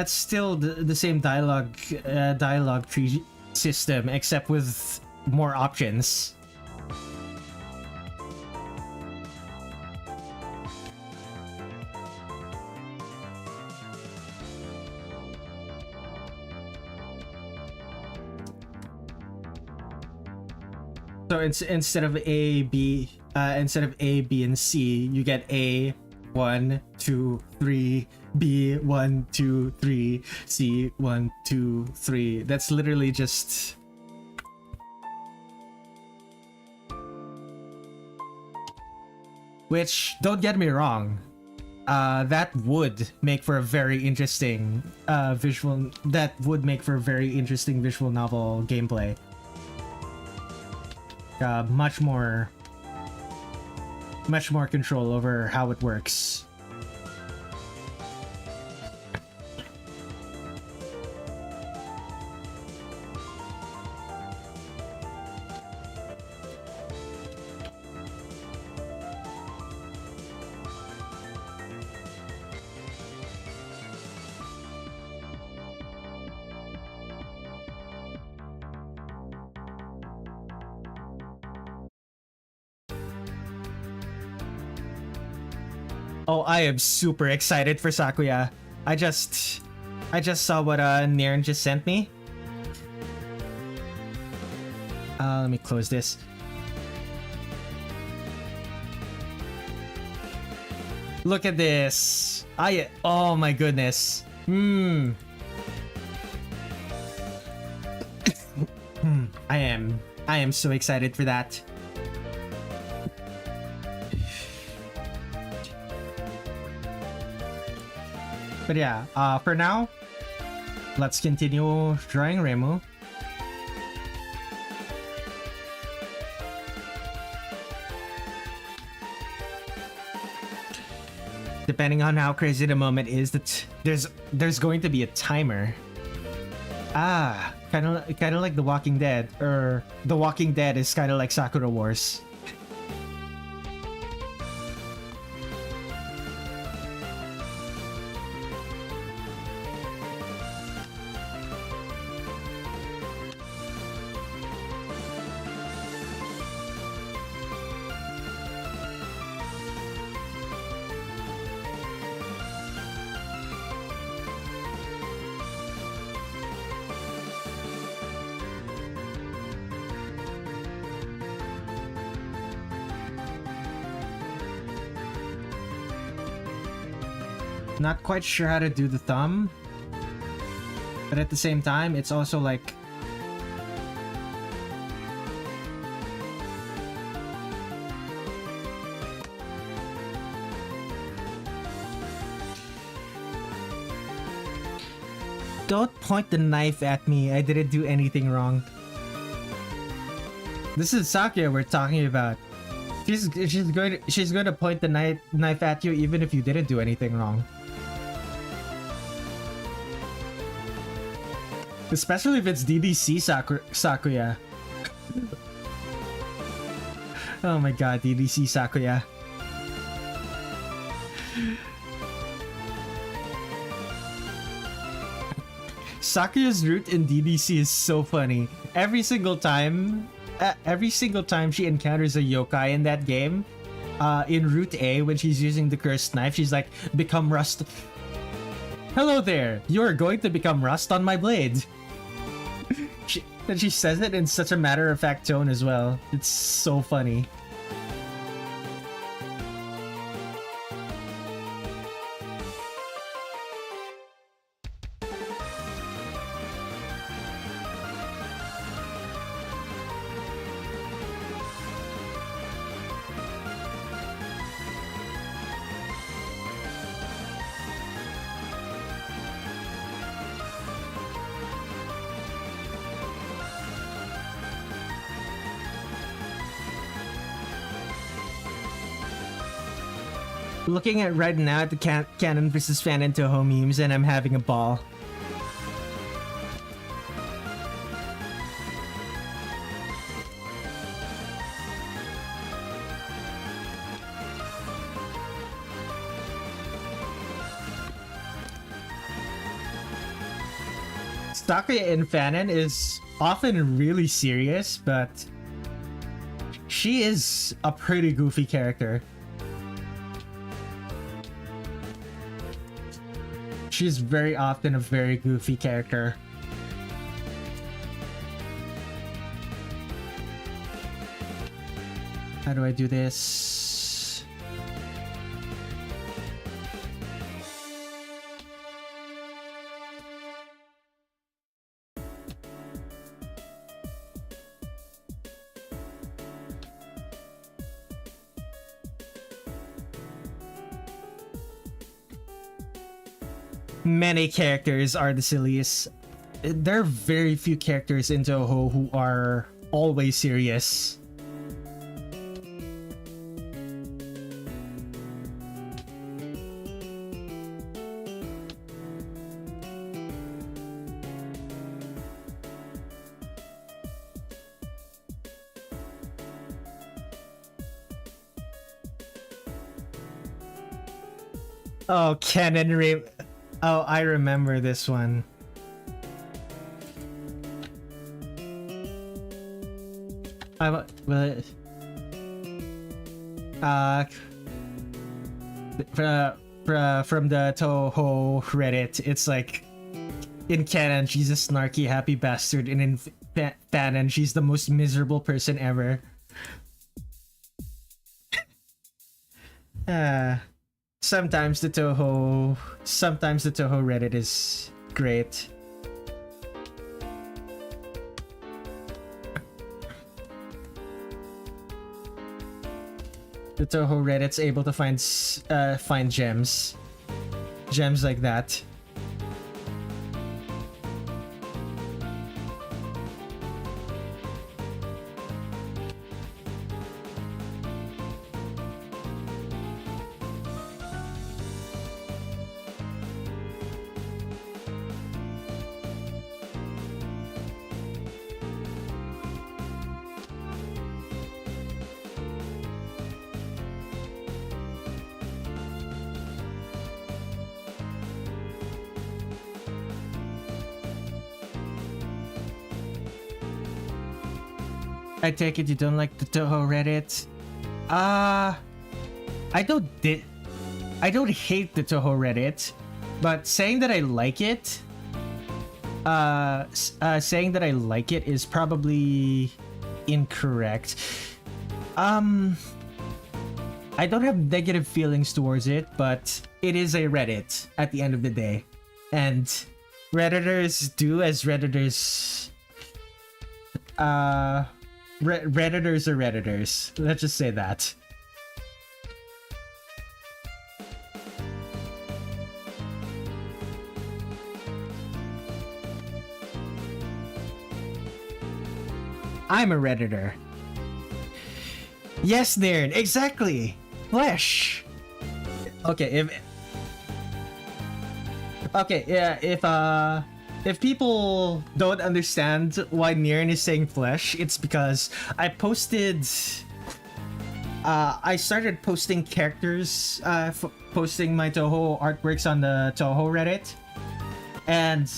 still the same dialogue tree system, except with more options. So instead of A, B, and C, you get A, 1, 2, 3, B, 1, 2, 3, C, 1, 2, 3. That's literally just... Which, don't get me wrong, that would make for a very interesting visual novel gameplay. Much more control over how it works. Oh, I am super excited for Sakuya. I just saw what Nairn just sent me. Let me close this. Look at this. Oh my goodness. I am so excited for that. But yeah, for now, let's continue drawing Reimu. Depending on how crazy the moment is, there's going to be a timer. Ah, kind of like The Walking Dead, or The Walking Dead is kind of like Sakura Wars. Not quite sure how to do the thumb, but at the same time, it's also like... Don't point the knife at me, I didn't do anything wrong. This is Sakuya we're talking about. She's going to point the knife at you even if you didn't do anything wrong. Especially if it's DDC Sakuya. Oh my god, DDC Sakuya. Sakuya's route in DDC is so funny. Every single time she encounters a yokai in that game, in Route A, when she's using the cursed knife, she's like, become rust. Hello there, you're going to become rust on my blade. And she says it in such a matter-of-fact tone as well. It's so funny. Looking at right now at the canon versus fan and Touhou memes, and I'm having a ball. Sakuya in fanon is often really serious, but she is a pretty goofy character. She's very often a very goofy character. How do I do this? Many characters are the silliest. There are very few characters in Touhou who are always serious. Oh, Canon Ray. Oh, I remember this one. From the Touhou Reddit, it's like, in canon she's a snarky happy bastard, and in fanon she's the most miserable person ever. Sometimes the Touhou Reddit is great. The Touhou Reddit's able to find gems like that. I take it you don't like the Touhou Reddit? I don't hate the Touhou Reddit, but saying that I like it, is probably incorrect. I don't have negative feelings towards it, but it is a Reddit at the end of the day, and Redditors do as Redditors. Redditors are Redditors. Let's just say that. I'm a Redditor. Yes, Nairn, exactly. Flesh. Okay, if people don't understand why Nairn is saying flesh, it's because I started posting characters, posting my Touhou artworks on the Touhou Reddit, and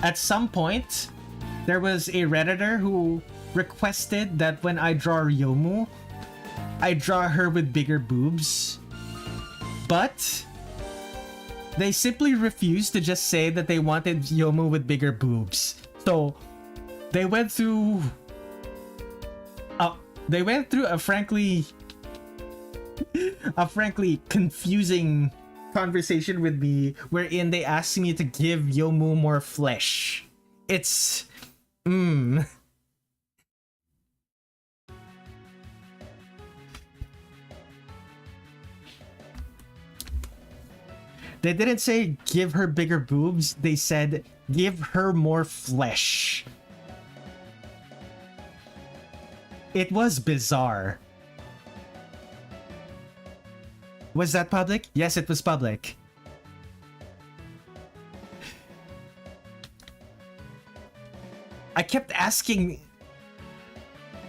at some point, there was a Redditor who requested that when I draw Ryomu, I draw her with bigger boobs. But they simply refused to just say that they wanted Yomu with bigger boobs. So they went through a frankly confusing conversation with me wherein they asked me to give Yomu more flesh. It's They didn't say give her bigger boobs, they said give her more flesh. It was bizarre. Was that public? Yes, it was public. I kept asking,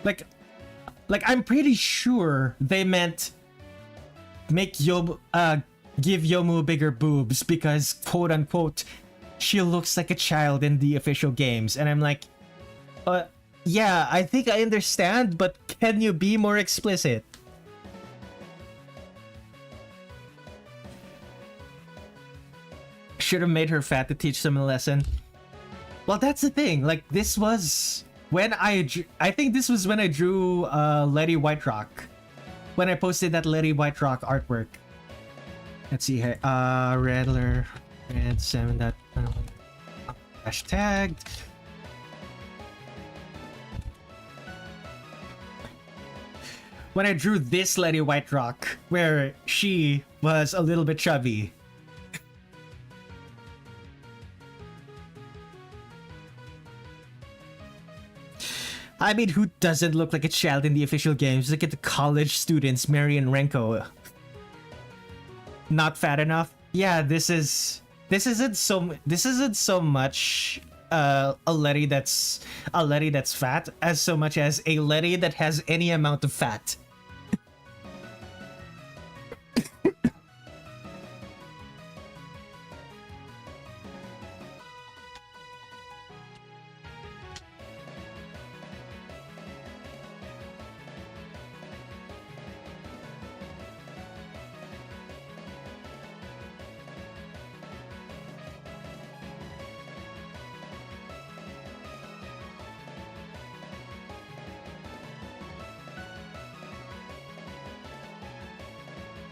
like I'm pretty sure they meant make give Yomu bigger boobs because, quote unquote, she looks like a child in the official games. And I'm like, yeah, I think I understand, but can you be more explicit? Should have made her fat to teach them a lesson. Well, that's the thing. Like, this was when I think this was when I drew Letty Whiterock. When I posted that Letty Whiterock artwork. Let's see here. Redler Red7. Hashtag. When I drew this Letty Whiterock, where she was a little bit chubby. I mean, who doesn't look like a child in the official games? Look at the college students, Mary and Renko. Not fat enough? Yeah, this isn't so much a Letty that's fat as so much as a Letty that has any amount of fat.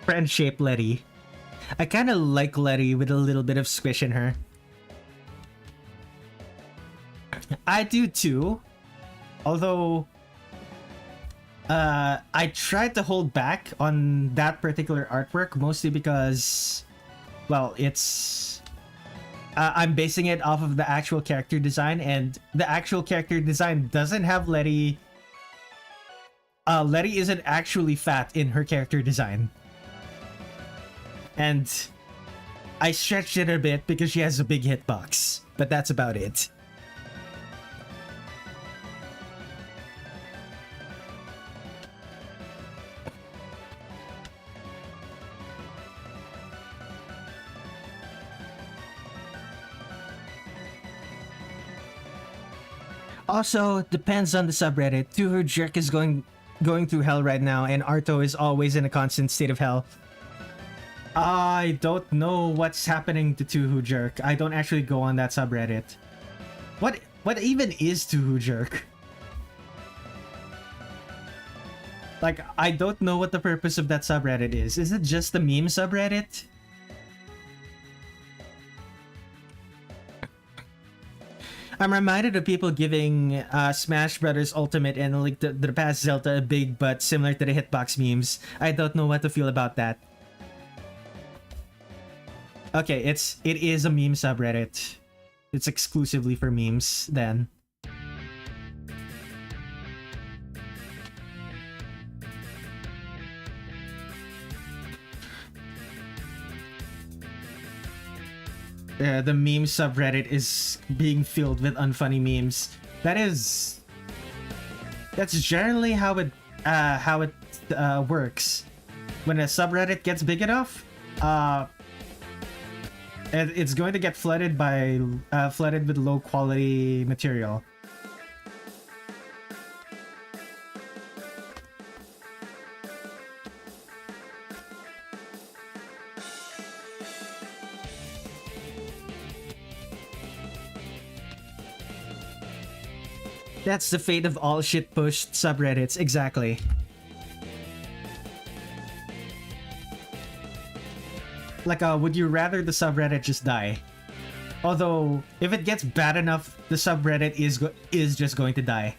Friend-shaped Letty. I kind of like Letty with a little bit of squish in her. I do too. Although, I tried to hold back on that particular artwork mostly because, well, it's... I'm basing it off of the actual character design, and the actual character design doesn't have Letty... Letty isn't actually fat in her character design. And I stretched it a bit because she has a big hitbox, but that's about it. Also, depends on the subreddit. Touhou Jerk is going through hell right now, and Arto is always in a constant state of hell. I don't know what's happening to Touhou Jerk. I don't actually go on that subreddit. What even is Touhou Jerk? Like, I don't know what the purpose of that subreddit is. Is it just the meme subreddit? I'm reminded of people giving Smash Brothers Ultimate and like the past Zelda a big butt similar to the hitbox memes. I don't know what to feel about that. Okay, it is a meme subreddit. It's exclusively for memes then. The meme subreddit is being filled with unfunny memes. That's generally how it works. When a subreddit gets big enough, And it's going to get flooded by flooded with low quality material. That's the fate of all shit-pushed subreddits, exactly. Like, would you rather the subreddit just die? Although, if it gets bad enough, the subreddit is just going to die.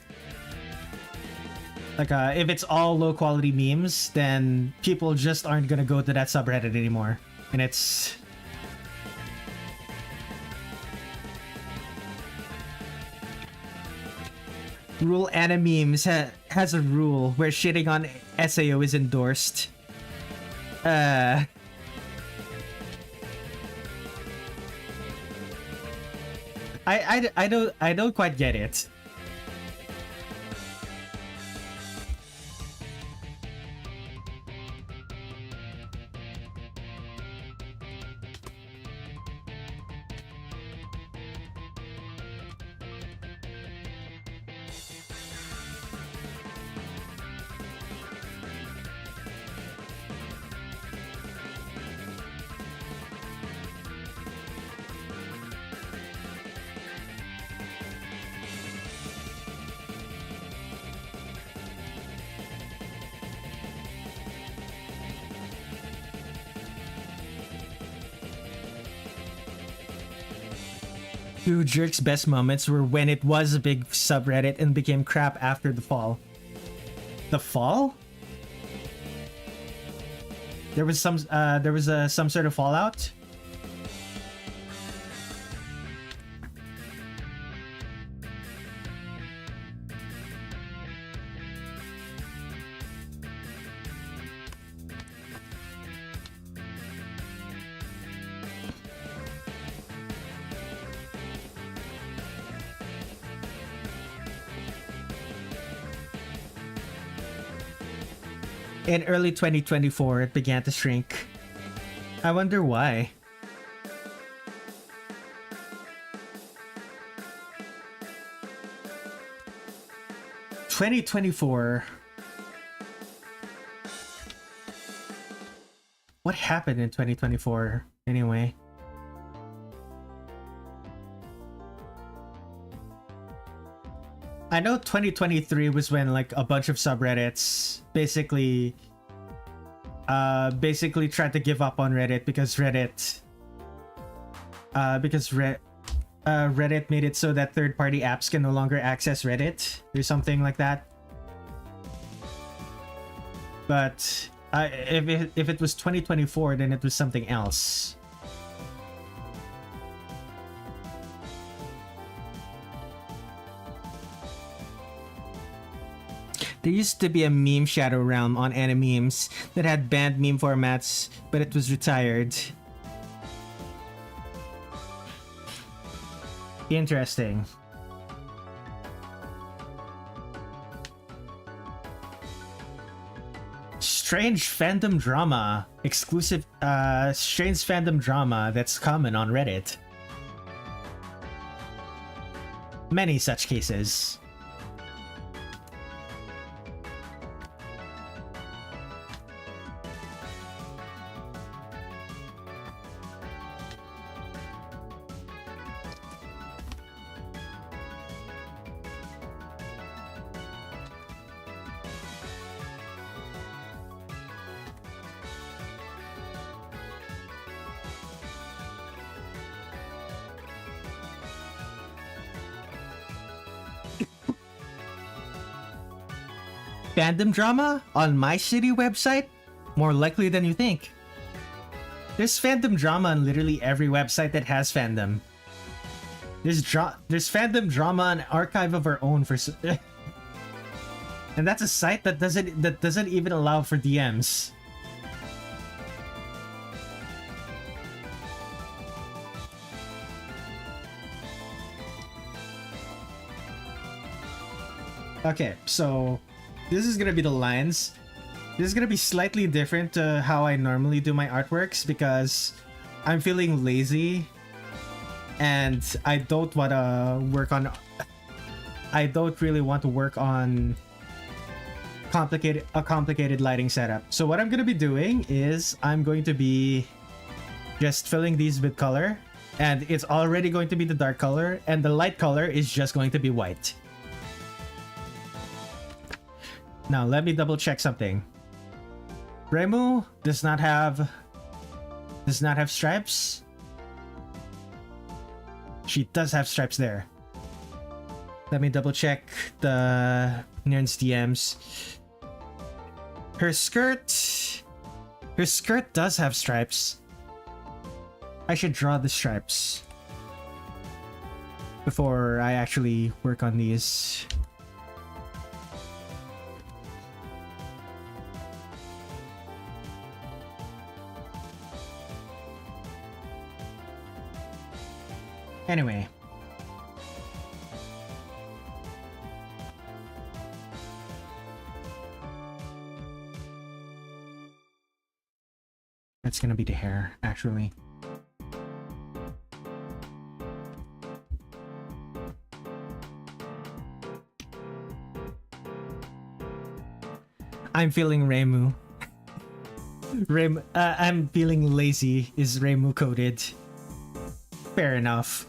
Like, if it's all low-quality memes, then people just aren't gonna go to that subreddit anymore. And it's... Rule Animemes has a rule where shitting on SAO is endorsed. I don't quite get it. Dude, Jerk's best moments were when it was a big subreddit and became crap after the fall. The fall? There was some sort of fallout? In early 2024, it began to shrink. I wonder why. "2024. What happened in 2024 anyway? I know 2023 was when like a bunch of subreddits basically tried to give up on Reddit because Reddit made it so that third-party apps can no longer access Reddit or something like that. But if it was 2024, then it was something else. There used to be a meme shadow realm on AniMemes that had banned meme formats, but it was retired. Interesting. Strange fandom drama. Exclusive, strange fandom drama that's common on Reddit. Many such cases. Fandom drama on my city website? More likely than you think. There's fandom drama on literally every website that has fandom. There's fandom drama on Archive of Our Own for and that's a site that doesn't even allow for DMs. Okay, so this is gonna be the lines. This is gonna be slightly different to how I normally do my artworks because I'm feeling lazy, and I don't want to work on. I don't really want to work on a complicated lighting setup. So what I'm gonna be doing is I'm going to be just filling these with color, and it's already going to be the dark color, and the light color is just going to be white. Now let me double check something. Reimu does not have stripes. She does have stripes there. Let me double check the Nern's DMs. Her skirt does have stripes. I should draw the stripes before I actually work on these. Anyway. That's gonna be the hair, actually. I'm feeling Reimu. I'm feeling lazy is Reimu coded. Fair enough.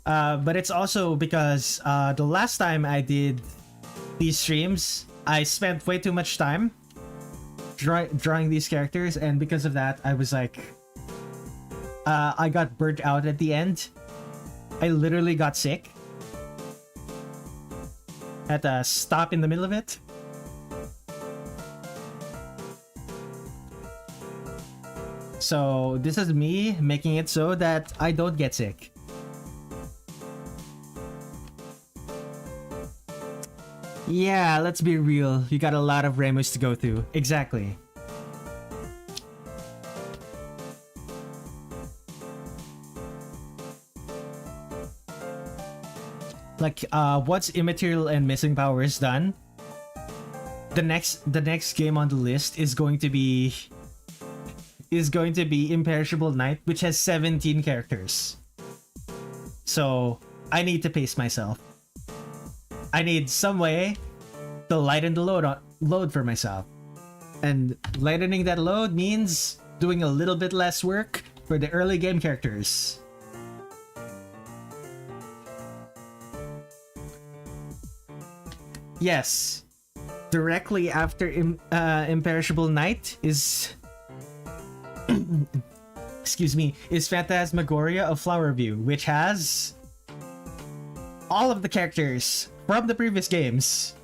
But it's also because the last time I did these streams, I spent way too much time drawing these characters, and because of that, I was like, I got burnt out at the end. I literally got sick. Had to stop in the middle of it. So this is me making it so that I don't get sick. Yeah, let's be real. You got a lot of Reimus to go through. Exactly. Like, once Immaterial and Missing Power is done, the next game on the list is going to be Imperishable Night, which has 17 characters. So I need to pace myself. I need some way to lighten the load for myself. And lightening that load means doing a little bit less work for the early game characters. Yes. Directly after Imperishable Night is excuse me, is Phantasmagoria of Flower View, which has all of the characters from the previous games.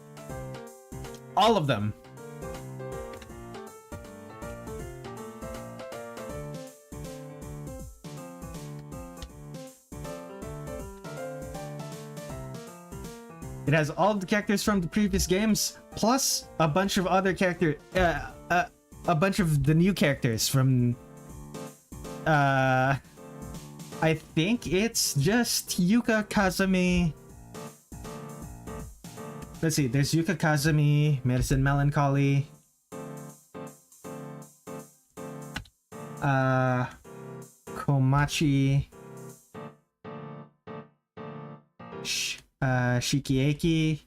All of them. It has all of the characters from the previous games, plus a bunch of other a bunch of the new characters from I think it's just Yuka Kazami. Let's see, there's Yuka Kazami, Medicine Melancholy, Komachi, Shikieki.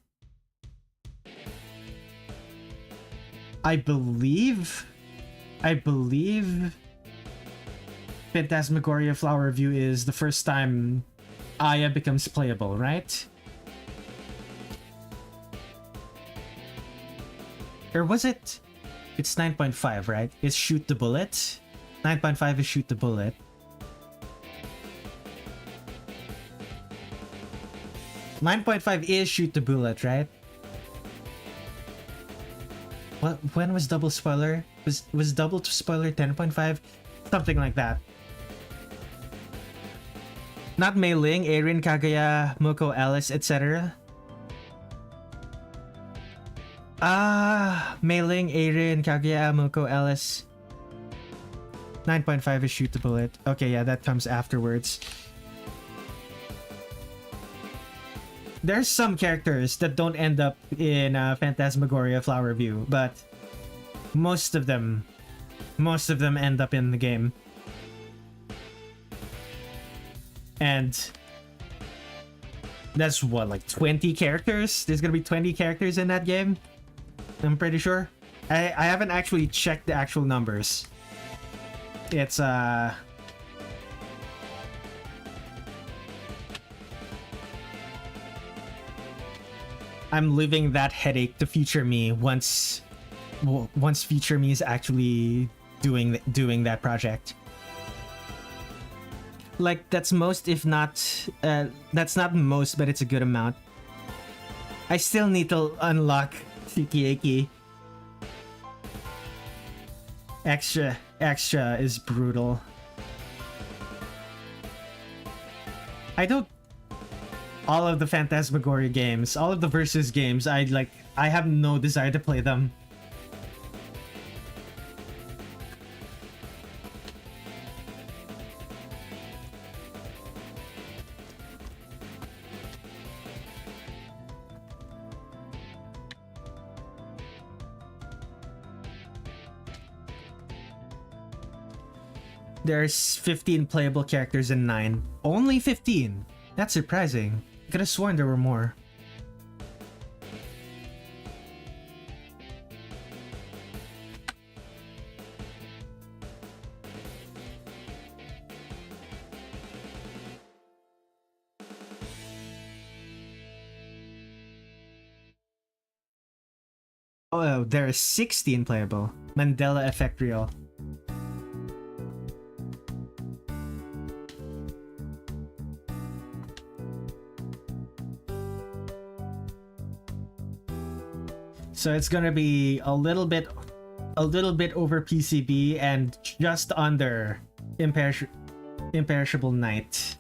I believe Phantasmagoria Flower View is the first time Aya becomes playable, right? Or was it? It's 9.5, right? It's Shoot the Bullet. 9.5 is Shoot the Bullet. Is Shoot the Bullet, right? What? When was Double Spoiler? Was Double Spoiler 10.5? Something like that. Not Meiling, Erin, Kaguya, Moko, Alice, etc. Meiling, Erin, Kaguya, Moko, Alice. 9.5 is Shoot the Bullet. Okay, yeah, that comes afterwards. There's some characters that don't end up in Phantasmagoria Flower View, but most of them most of them end up in the game. And that's what, like 20 characters? There's gonna be 20 characters in that game? I'm pretty sure. I haven't actually checked the actual numbers. It's I'm leaving that headache to future me once future me is actually doing that project. Like, that's most, if not that's not most, but it's a good amount. I still need to unlock Sukiyaki. Extra is brutal. I don't... All of the Phantasmagoria games, all of the versus games, I have no desire to play them. There's 15 playable characters in 9. Only 15? That's surprising. I could have sworn there were more. Oh, there are 16 playable. Mandela Effect Reel. So it's gonna be a little bit over PCB and just under Imperishable Night.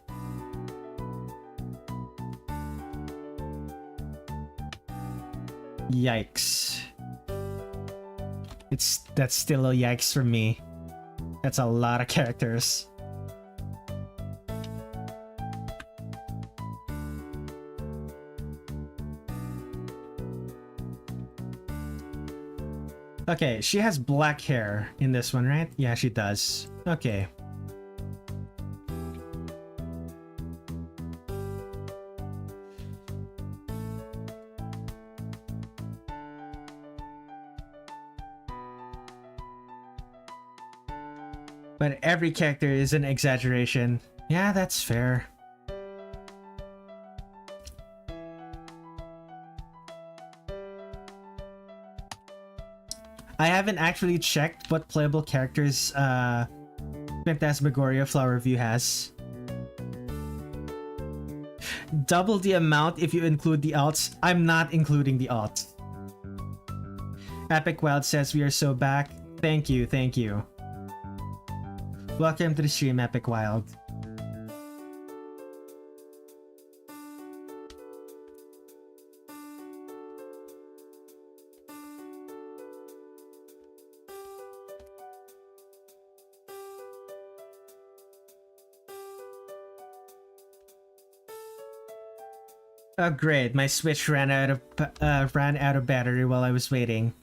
Yikes. That's still a yikes for me. That's a lot of characters. Okay, she has black hair in this one, right? Yeah, she does. Okay. But every character is an exaggeration. Yeah, that's fair. I haven't actually checked what playable characters Phantasmagoria Flower View has. Double the amount if you include the alts. I'm not including the alts. Epic Wild says we are so back. Thank you, thank you. Welcome to the stream, Epic Wild. Oh great, my Switch ran out of battery while I was waiting.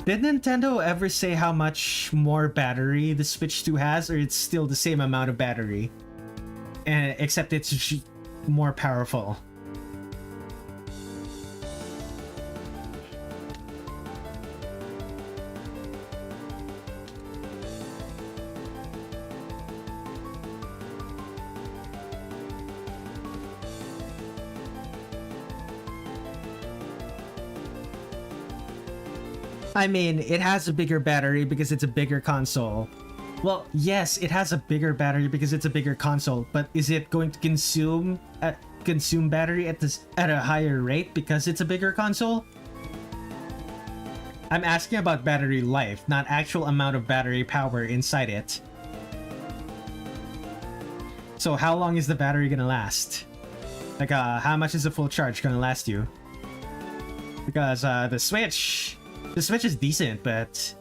Did Nintendo ever say how much more battery the Switch 2 has, or it's still the same amount of battery? And except it's more powerful. I mean, it has a bigger battery because it's a bigger console. Well, yes, it has a bigger battery because it's a bigger console, but is it going to consume battery at a higher rate because it's a bigger console? I'm asking about battery life, not actual amount of battery power inside it. So how long is the battery gonna last? Like, how much is a full charge gonna last you? Because the Switch is decent, but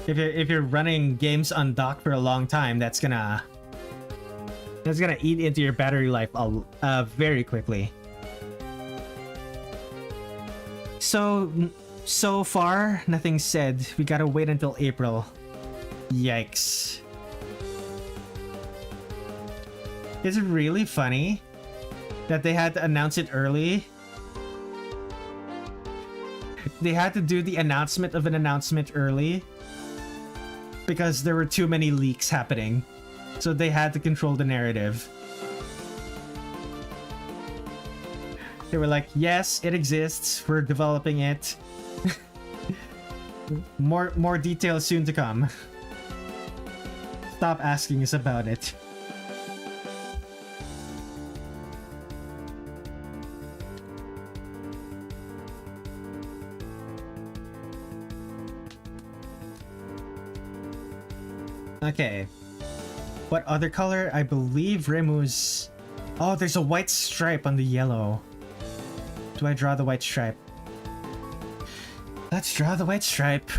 if you're running games on dock for a long time, that's gonna It's gonna eat into your battery life very quickly. So far, nothing said. We gotta wait until April. Yikes. Is it really funny that they had to announce it early? They had to do the announcement of an announcement early because there were too many leaks happening. So they had to control the narrative. They were like, yes, it exists. We're developing it. More details soon to come. Stop asking us about it. Okay. What other color? I believe Reimu's... Oh, there's a white stripe on the yellow. Do I draw the white stripe? Let's draw the white stripe.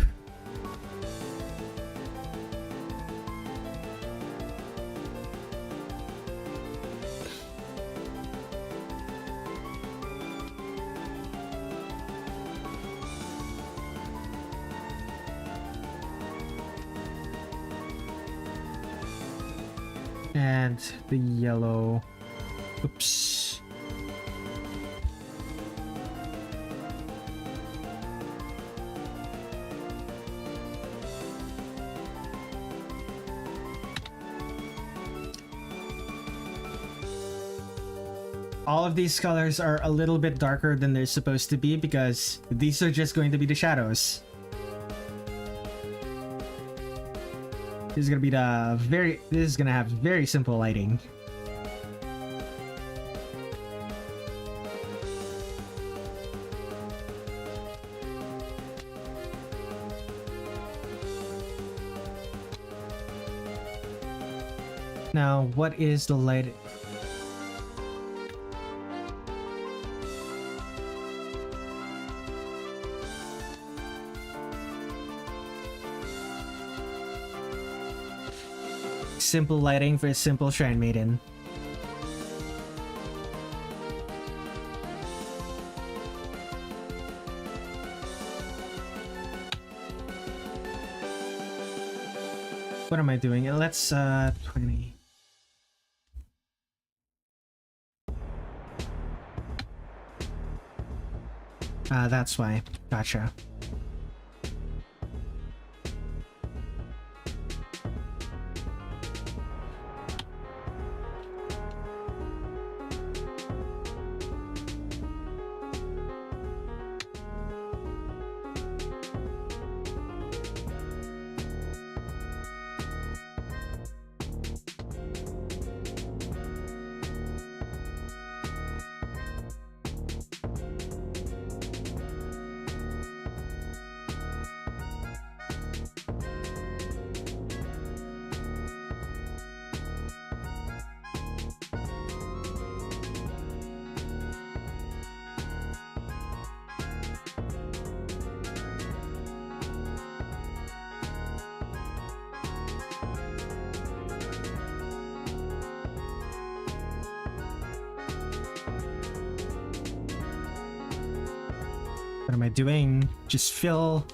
And the yellow. Oops. All of these colors are a little bit darker than they're supposed to be because these are just going to be the shadows. This is gonna be this is gonna have very simple lighting. Now, what is the light? Simple lighting for a simple Shrine Maiden. What am I doing? Let's 20. That's why. Gotcha. What am I doing? Just fill.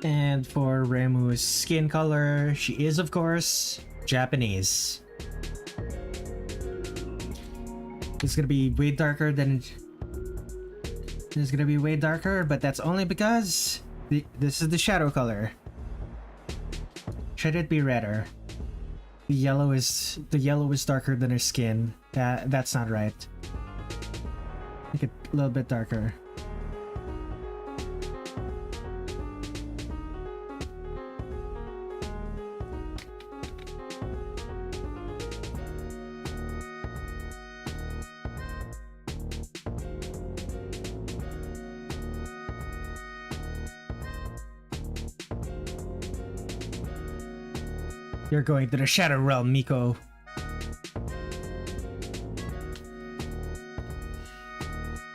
And for Reimu's skin color, she is of course Japanese. It's gonna be way darker than... It's gonna be way darker, but that's only because this is the shadow color. Should it be redder? The yellow is darker than her skin. That's not right. Make it a little bit darker. You're going to the Shadow Realm, Miko.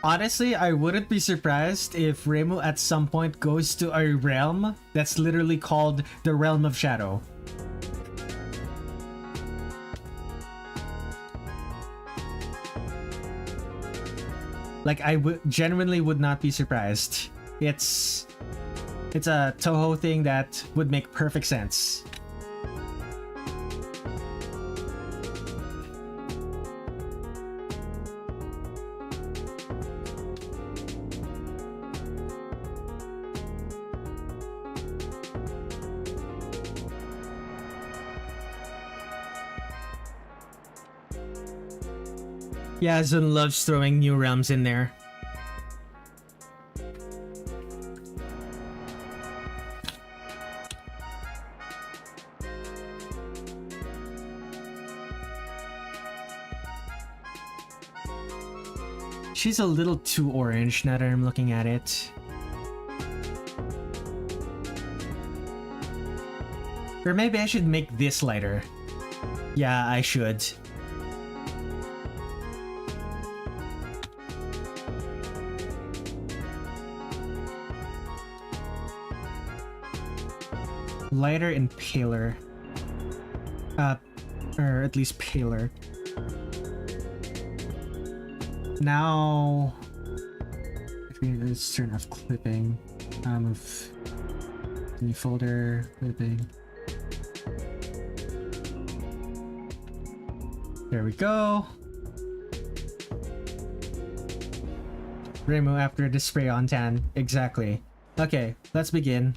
Honestly, I wouldn't be surprised if Reimu at some point goes to a realm that's literally called the Realm of Shadow. Like, I genuinely would not be surprised. It's a Touhou thing that would make perfect sense. Yeah, Zun loves throwing new realms in there. She's a little too orange now that I'm looking at it. Or maybe I should make this lighter. Yeah, I should. Lighter and paler. Or at least paler. Now, let's turn off clipping. Move new folder, clipping. There we go. Reimu after the spray on tan. Exactly. Okay, let's begin.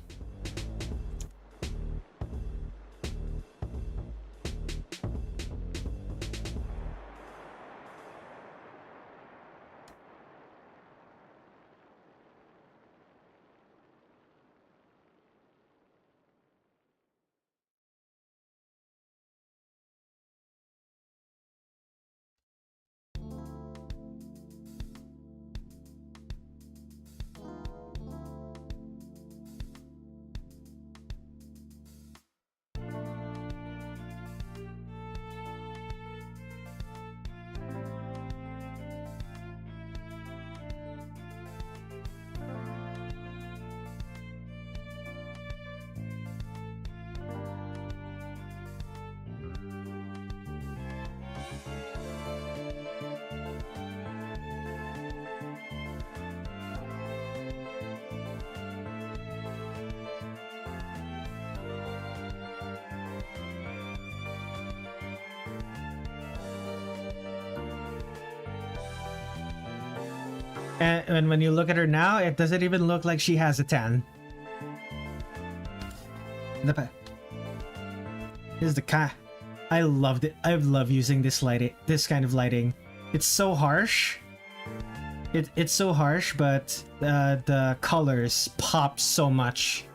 And when you look at her now, it doesn't even look like she has a tan. Here's the car. I loved it. I love using this lighting, this kind of lighting. It's so harsh. It's so harsh, but the colors pop so much.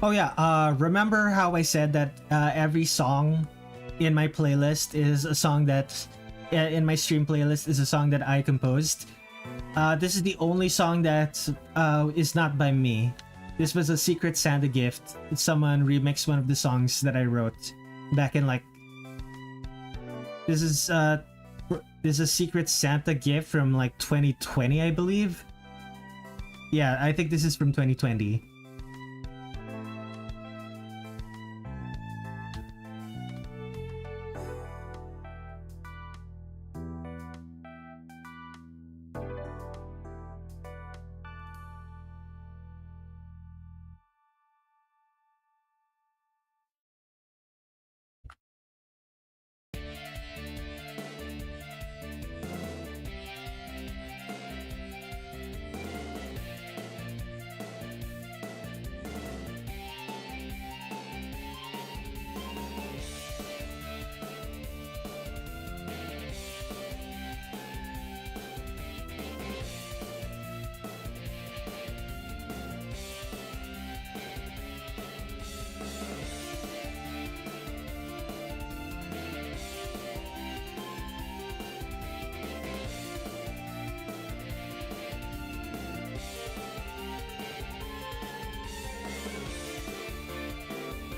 Oh yeah, remember how I said that every song in my playlist is a song that in my stream playlist is a song that I composed. This is the only song that is not by me. This was a Secret Santa gift. Someone remixed one of the songs that I wrote back in like. This is a Secret Santa gift from like 2020, I believe. Yeah, I think this is from 2020.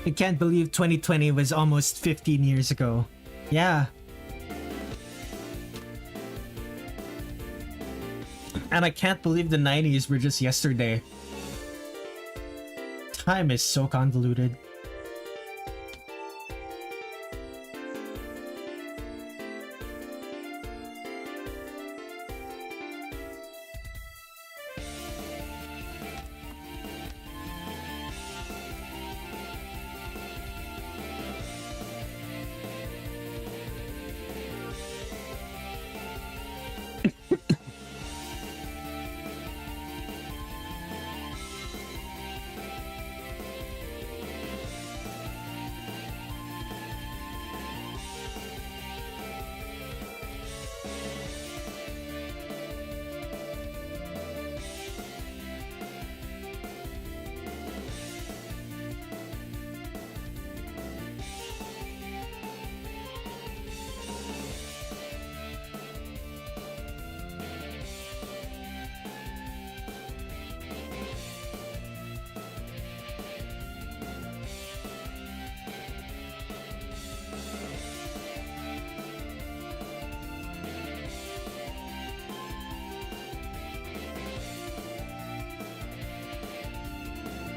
I can't believe 2020 was almost 15 years ago. Yeah. And I can't believe the 90s were just yesterday. Time is so convoluted.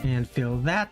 And feel that.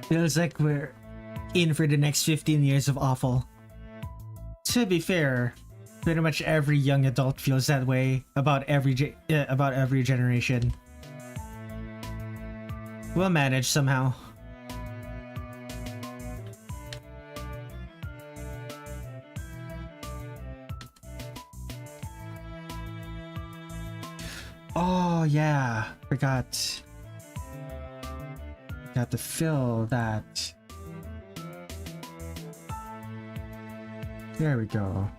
Feels like we're in for the next 15 years of awful. To be fair, pretty much every young adult feels that way about every generation. We'll manage somehow. Oh yeah, forgot. Got to fill that. There we go.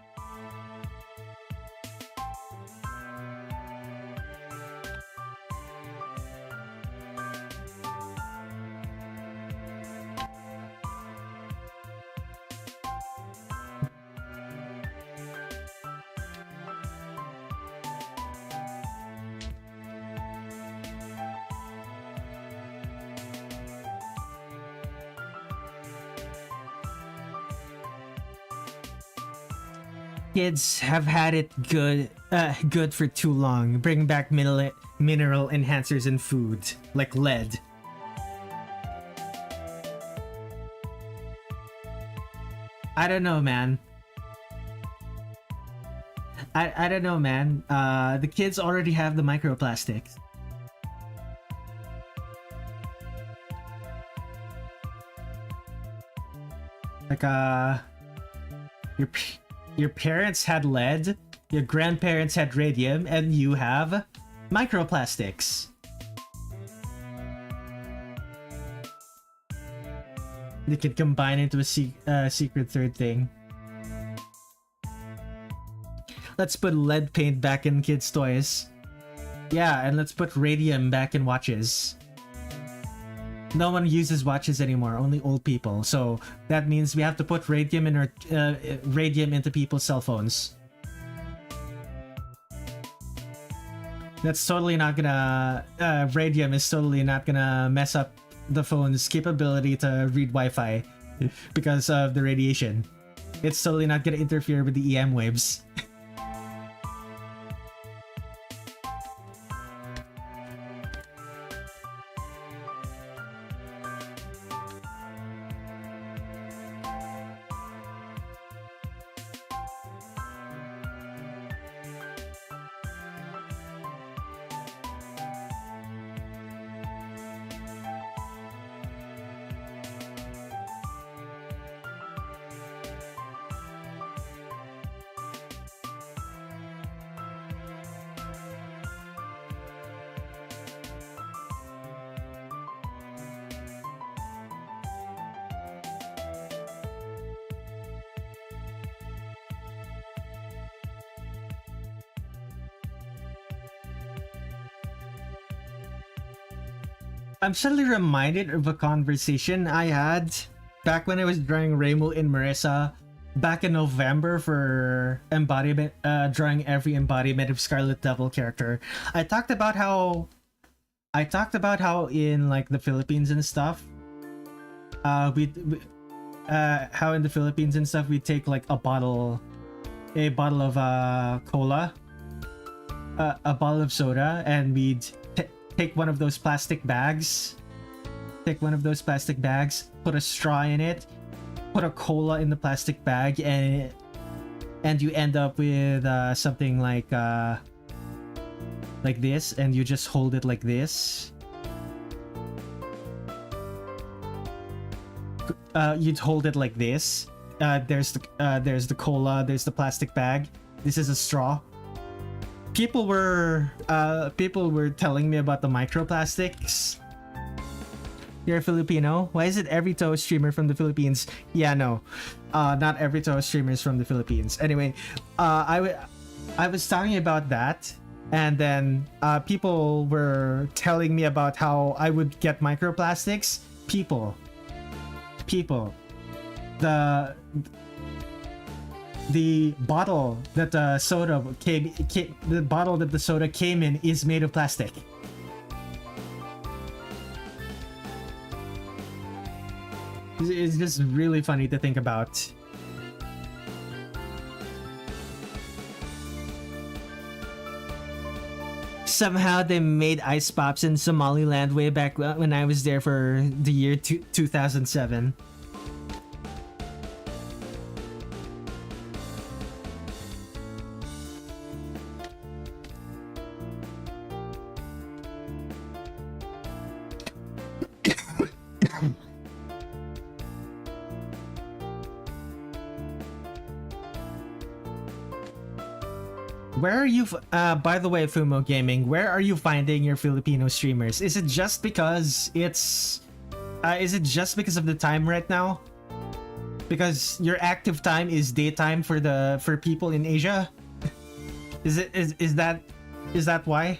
Kids have had it good for too long. Bring back mineral enhancers in food, like lead. I don't know, man. I don't know, man. The kids already have the microplastics. Like your parents had lead, your grandparents had radium, and you have microplastics. They could combine into a secret third thing. Let's put lead paint back in kids' toys. Yeah, and let's put radium back in watches. No one uses watches anymore, only old people. So that means we have to put radium in our radium into people's cell phones. That's totally not gonna. Radium is totally not gonna mess up the phone's capability to read Wi-Fi because of the radiation. It's totally not gonna interfere with the EM waves. I'm suddenly reminded of a conversation I had back when I was drawing Reimu and Marisa back in November for embodiment, drawing every embodiment of Scarlet Devil character. I talked about how in like the Philippines and stuff, how in the Philippines and stuff we take like a bottle of cola, a bottle of soda, and we'd take one of those plastic bags, put a straw in it, put a cola in the plastic bag, and you end up with something like this, and you just hold it like this. You'd hold it like this. There's the cola, there's the plastic bag. This is a straw. People were telling me about the microplastics. You're a Filipino? Why is it every Touhou streamer from the Philippines? Yeah, no, not every Touhou streamer is from the Philippines. Anyway, I was talking about that, and then people were telling me about how I would get microplastics. People, the bottle that the soda came in is made of plastic. It's just really funny to think about. Somehow they made ice pops in Somaliland way back when I was there for the year 2007. Where are you? By the way, Fumo Gaming, where are you finding your Filipino streamers? Is it just because it's? Is it just because of the time right now? Because your active time is daytime for people in Asia. Is that why?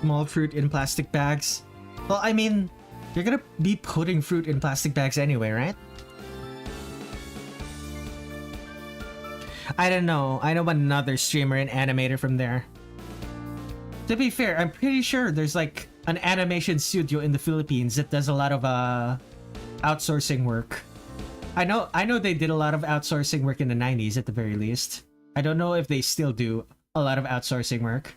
Small fruit in plastic bags. Well, I mean, you're gonna be putting fruit in plastic bags anyway, right? I don't know. I know another streamer and animator from there. To be fair, I'm pretty sure there's like an animation studio in the Philippines that does a lot of outsourcing work. I know they did a lot of outsourcing work in the 90s at the very least. I don't know if they still do a lot of outsourcing work.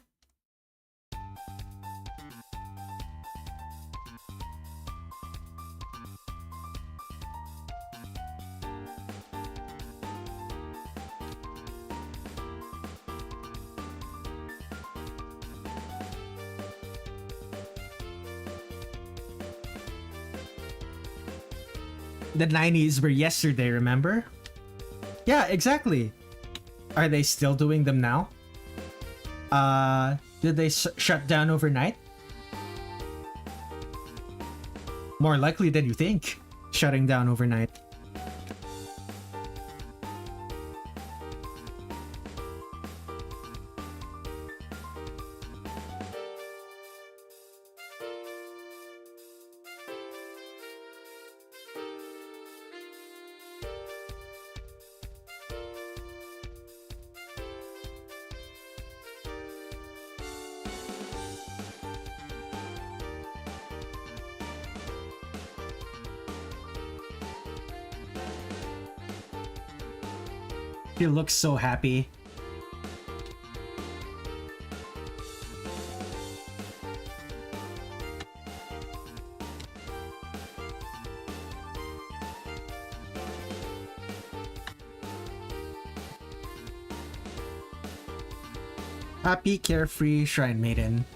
The 90s were yesterday, remember? Yeah, exactly. Are they still doing them now? Did they shut down overnight? More likely than you think, shutting down overnight. He looks so happy. Happy, carefree Shrine Maiden.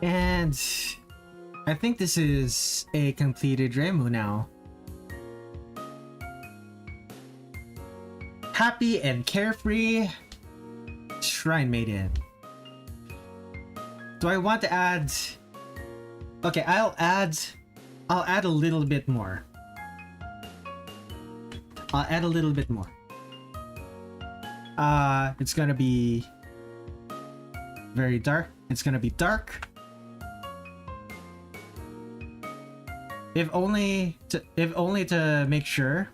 And I think this is a completed Reimu now. Happy and carefree Shrine Maiden. Do I want to add... Okay, I'll add a little bit more. I'll add a little bit more. It's gonna be very dark. It's gonna be dark. If only to make sure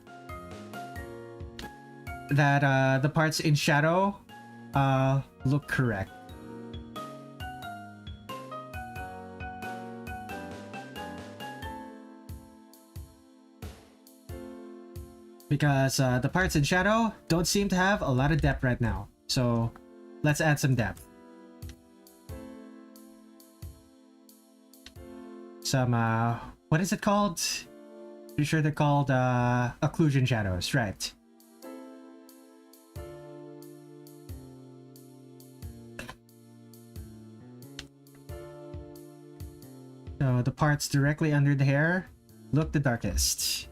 that the parts in shadow look correct. Because the parts in shadow don't seem to have a lot of depth right now. So let's add some depth. Some what is it called? Pretty sure they're called occlusion shadows, right? So the parts directly under the hair look the darkest.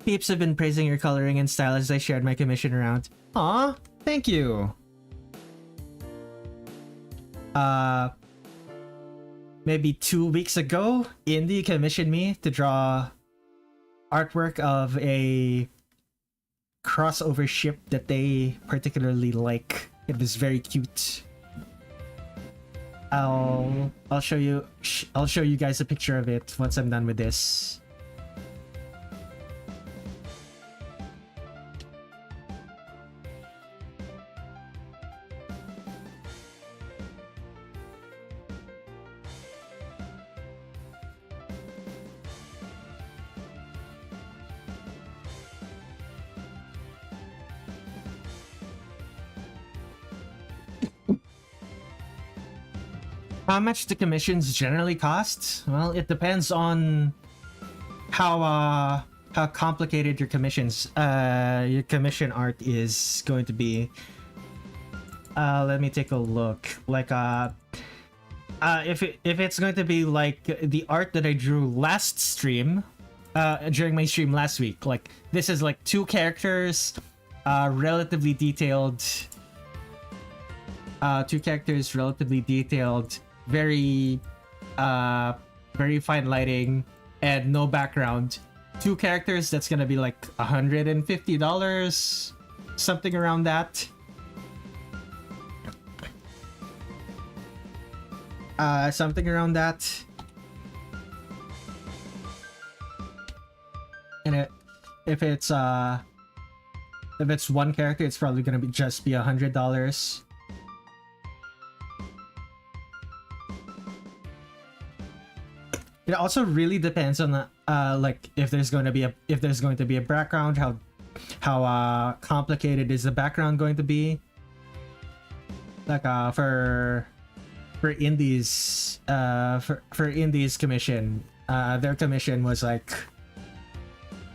Peeps have been praising your coloring and style as I shared my commission around. Aw, thank you. Maybe 2 weeks ago, Indie commissioned me to draw artwork of a crossover ship that they particularly like. It was very cute. I'll show you guys a picture of it once I'm done with this. How much do commissions generally cost? Well, it depends on how complicated your commission art is going to be. Let me take a look. Like if it's going to be like the art that I drew last stream, during my stream last week, like this is like 2 characters, relatively detailed. 2 characters, relatively detailed. Very fine lighting and no background. 2 characters, that's gonna be like $150, something around that. Something around that. And if it's 1 character, it's probably gonna be just be $100. It also really depends on like if there's going to be a background, how complicated is the background going to be. Like for Indie's commission, their commission was like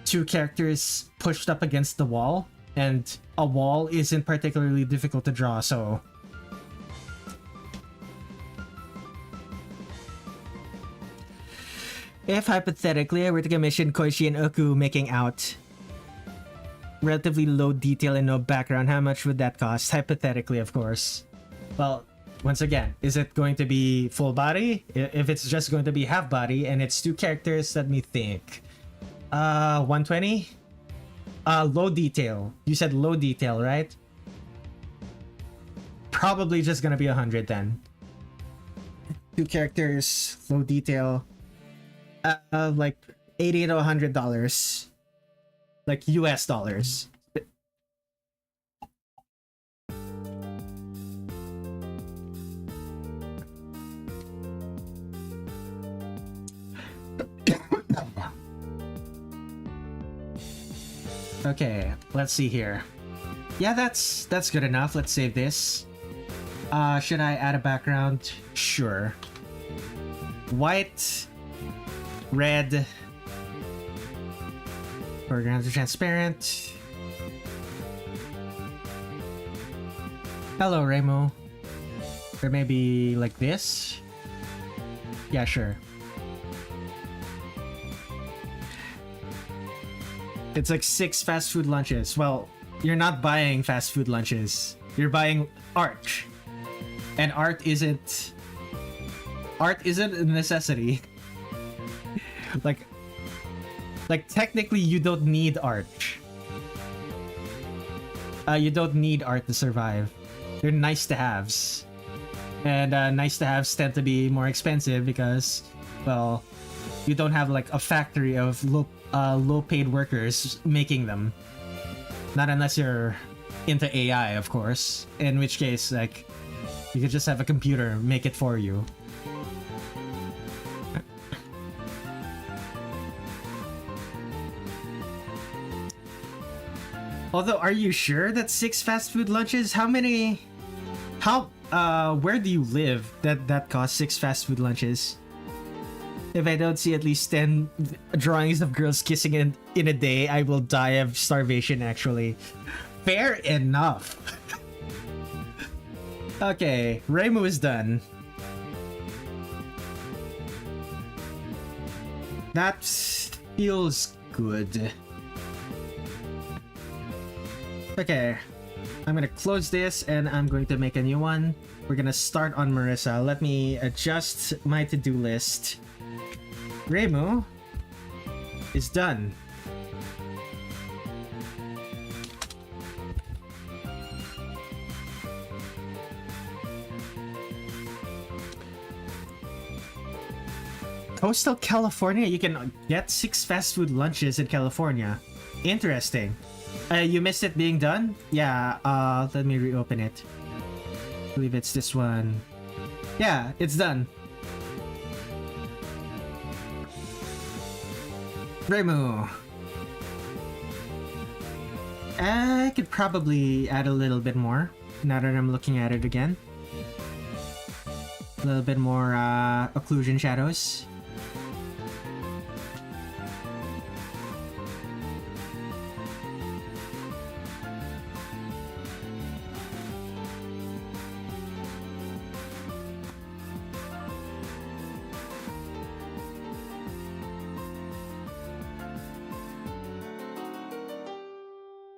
2 characters pushed up against the wall, and a wall isn't particularly difficult to draw, so. If hypothetically I were to commission Koichi and Oku making out, relatively low detail and no background, how much would that cost? Hypothetically, of course. Well, once again, is it going to be full body? If it's just going to be half body and it's 2 characters, let me think. 120? Low detail. You said low detail, right? Probably just gonna be 100 then. 2 characters, low detail. Like $80 to $100, like US dollars. Okay, let's see here. Yeah, that's good enough. Let's save this. Should I add a background? Sure. White. Red. Foregrounds are transparent. Hello, Reimu. Or maybe like this? Yeah, sure. It's like 6 fast food lunches. Well, you're not buying fast food lunches. You're buying art. And art isn't a necessity. like technically you don't need art. You don't need art to survive. They're nice to haves. And nice to haves tend to be more expensive because, well, you don't have like a factory of low paid workers making them. Not unless you're into AI, of course. In which case, like, you could just have a computer make it for you. Although, are you sure that's 6 fast food lunches? How many... where do you live that costs 6 fast food lunches? If I don't see at least 10 drawings of girls kissing in a day, I will die of starvation, actually. Fair enough. Okay, Reimu is done. That feels good. Okay, I'm gonna close this and I'm going to make a new one. We're gonna start on Marisa. Let me adjust my to-do list. Reimu is done. Coastal California? You can get 6 fast food lunches in California. Interesting. You missed it being done? Yeah, let me reopen it. I believe it's this one. Yeah, it's done. Reimu. I could probably add a little bit more now that I'm looking at it again. A little bit more occlusion shadows.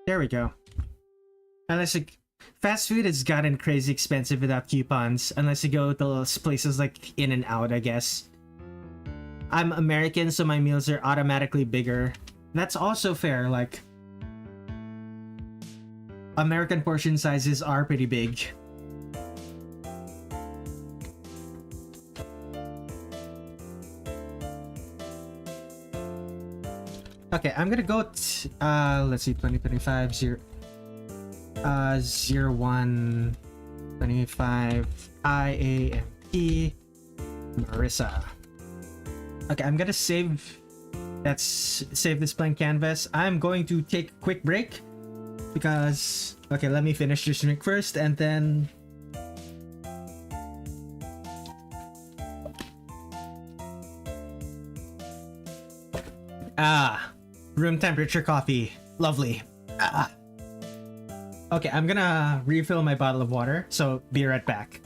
There we go. Unless fast food has gotten crazy expensive without coupons, unless you go to places like In and Out, I guess. I'm American, so my meals are automatically bigger. That's also fair, like... American portion sizes are pretty big. Okay, I'm gonna go let's see, 2025 01 25 IaMP Marisa. Okay, I'm gonna save this blank canvas. I'm going to take a quick break because okay, let me finish this drink first and then room temperature coffee. Lovely. Okay, I'm gonna refill my bottle of water, so be right back.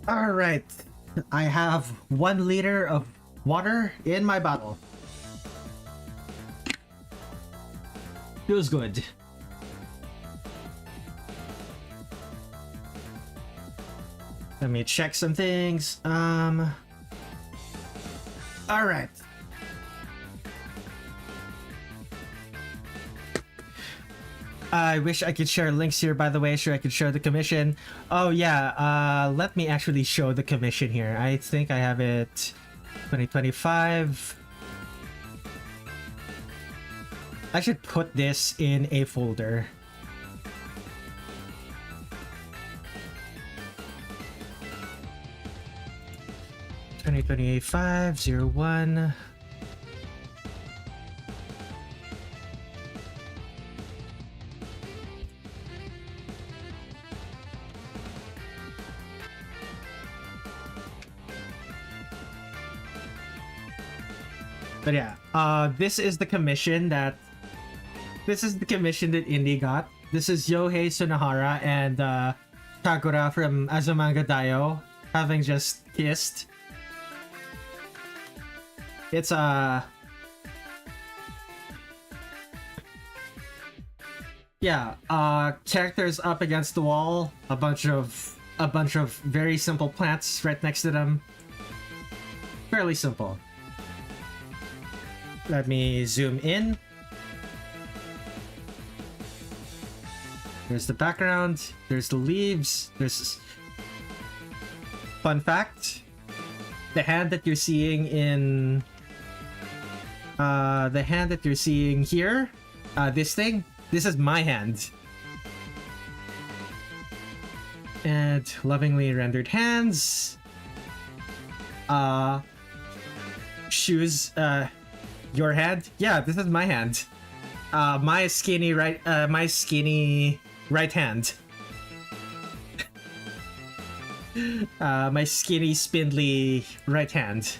All right, I have 1 liter of water in my bottle. Feels good. Let me check some things. All right. I wish I could share links here, by the way. Sure, I could show the commission. Oh, yeah. Let me actually show the commission here. I think I have it 2025. I should put this in a folder. (2025-01). But yeah, this is the commission that Indie got. This is Yohei Sunahara and Takura from Azumanga Daioh having just kissed. It's characters up against the wall, a bunch of very simple plants right next to them. Fairly simple. Let me zoom in. There's the background, there's the leaves, there's... Fun fact, the hand that you're seeing in... the hand that you're seeing here, this is my hand. And lovingly rendered hands. Shoes, your hand? Yeah, this is my hand. My skinny right hand. My skinny, spindly right hand.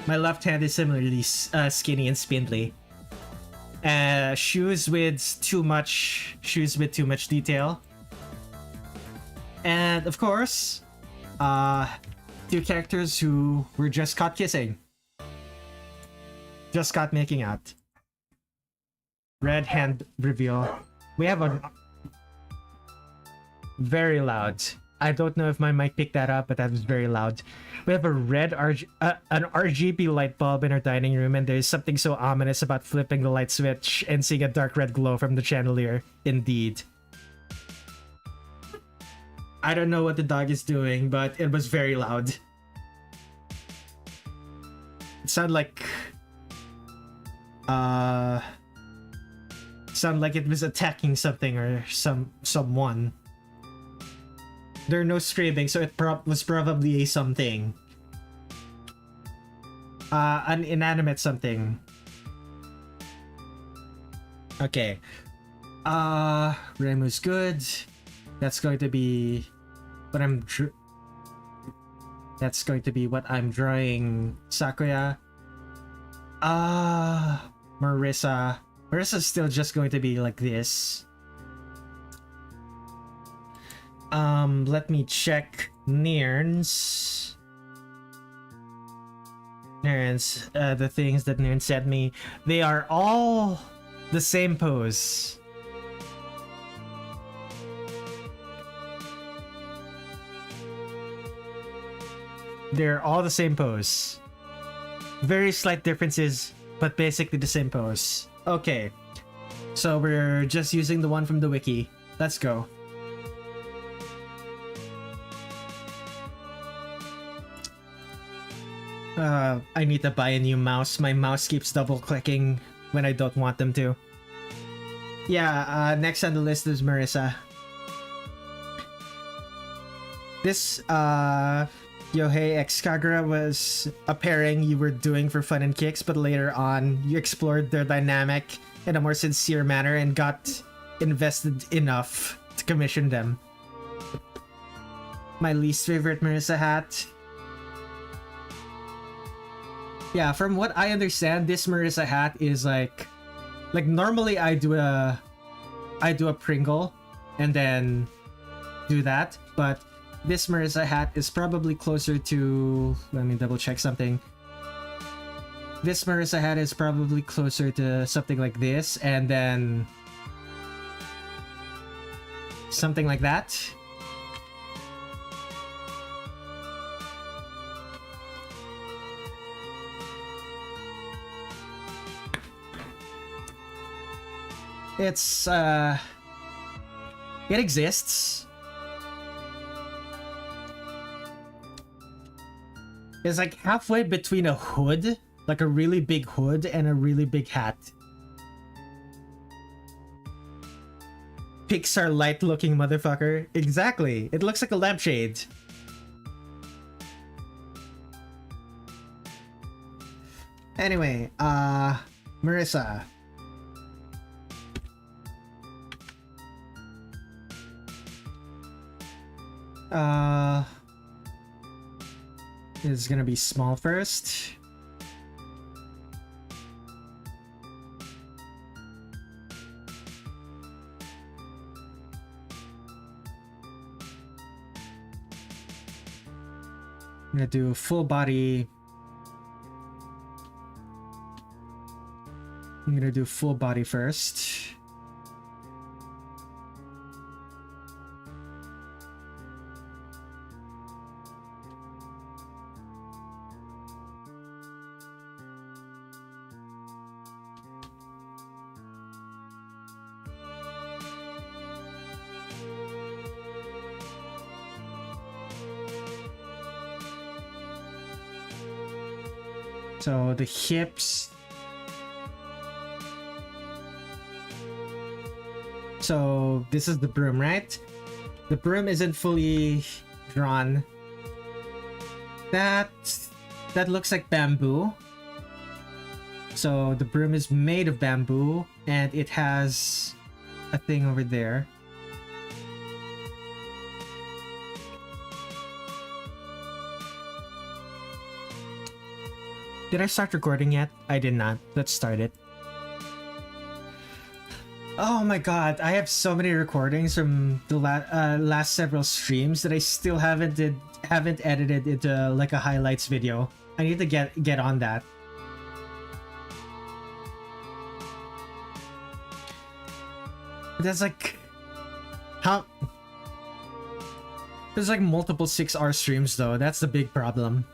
My left hand is similarly skinny and spindly. Shoes with too much detail. And of course, 2 characters who were just caught kissing. Just caught making out. Red hand reveal. We have a very loud. I don't know if my mic picked that up, but that was very loud. We have a red an RGB light bulb in our dining room, and there's something so ominous about flipping the light switch and seeing a dark red glow from the chandelier. Indeed. I don't know what the dog is doing, but it was very loud. It sounded like... sounded like it was attacking something or someone. There are no screaming, so it was probably a something. An inanimate something. Okay. Reimu's good. That's going to be what I'm that's going to be what I'm drawing Sakuya. Marisa's still just going to be like this. Let me check Nirn's. The things that Nirn sent me. They are all the same pose. They're all the same pose. Very slight differences, but basically the same pose. Okay, so we're just using the one from the wiki. Let's go. I need to buy a new mouse. My mouse keeps double clicking when I don't want them to. Yeah, next on the list is Marisa. This, Yohei x Kagura was a pairing you were doing for fun and kicks, but later on, you explored their dynamic in a more sincere manner and got invested enough to commission them. My least favorite Marisa hat. Yeah, from what I understand, this Marisa hat is like normally I do a Pringle and then do that, but this Marisa hat is probably closer to... Let me double check something. This Marisa hat is probably closer to something like this, and then... something like that. It's, it exists. It's like halfway between a hood, like a really big hood, and a really big hat. Pixar light looking motherfucker. Exactly. It looks like a lampshade. Anyway, Marisa. It's gonna be small first. I'm gonna do full body. I'm gonna do full body first. So the hips. So this is the broom, right? The broom isn't fully drawn. That looks like bamboo. So the broom is made of bamboo, and it has a thing over there. Did I start recording yet? I did not. Let's start it. Oh my god, I have so many recordings from the last several streams that I still haven't edited into like a highlights video. I need to get on that. There's like how there's like multiple 6-hour streams though. That's the big problem.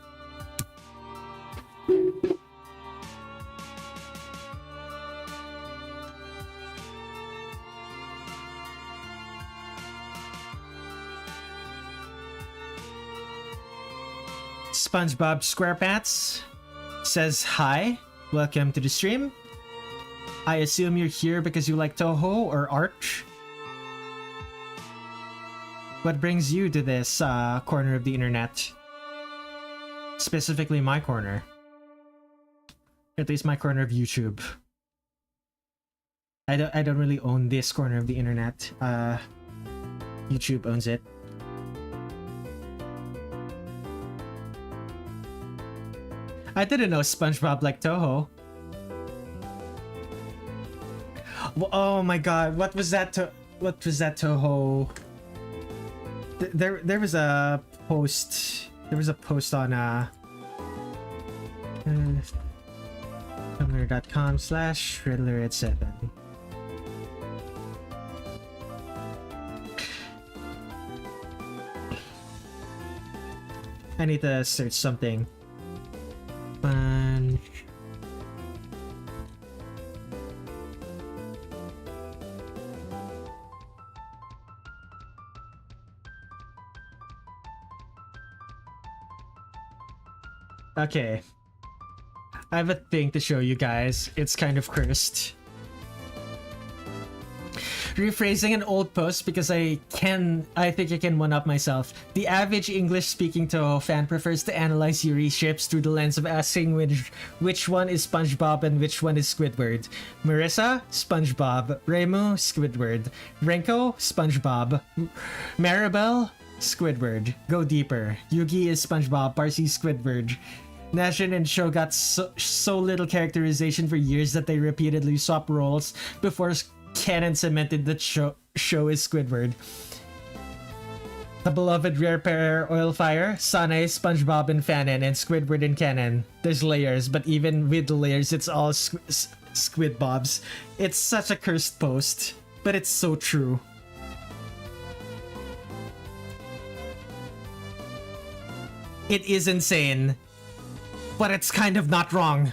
SpongeBob SquarePants says hi, welcome to the stream. I assume you're here because you like Touhou or art. What brings you to this corner of the internet? Specifically my corner. At least my corner of YouTube. I don't really own this corner of the internet. YouTube owns it. I didn't know SpongeBob liked Touhou. Oh my god, what was that Touhou? There was a post. There was a post on tumblr.com/Redler Red7. I need to search something. Fun. Okay. I have a thing to show you guys. It's kind of cursed. Rephrasing an old post because I think I can one-up myself. The average English-speaking Touhou fan prefers to analyze Yuri ships through the lens of asking which one is SpongeBob and which one is Squidward. Marisa, SpongeBob. Reimu, Squidward. Renko, SpongeBob. Maribel, Squidward. Go deeper. Yugi is SpongeBob. Parsi, Squidward. Nashin and Sho got so little characterization for years that they repeatedly swap roles before canon cemented that Sho is Squidward. The beloved rare pair Oilfire, Sane, SpongeBob and Fanon, and Squidward and Canon. There's layers, but even with the layers, it's all Squid Bobs. It's such a cursed post, but it's so true. It is insane, but it's kind of not wrong.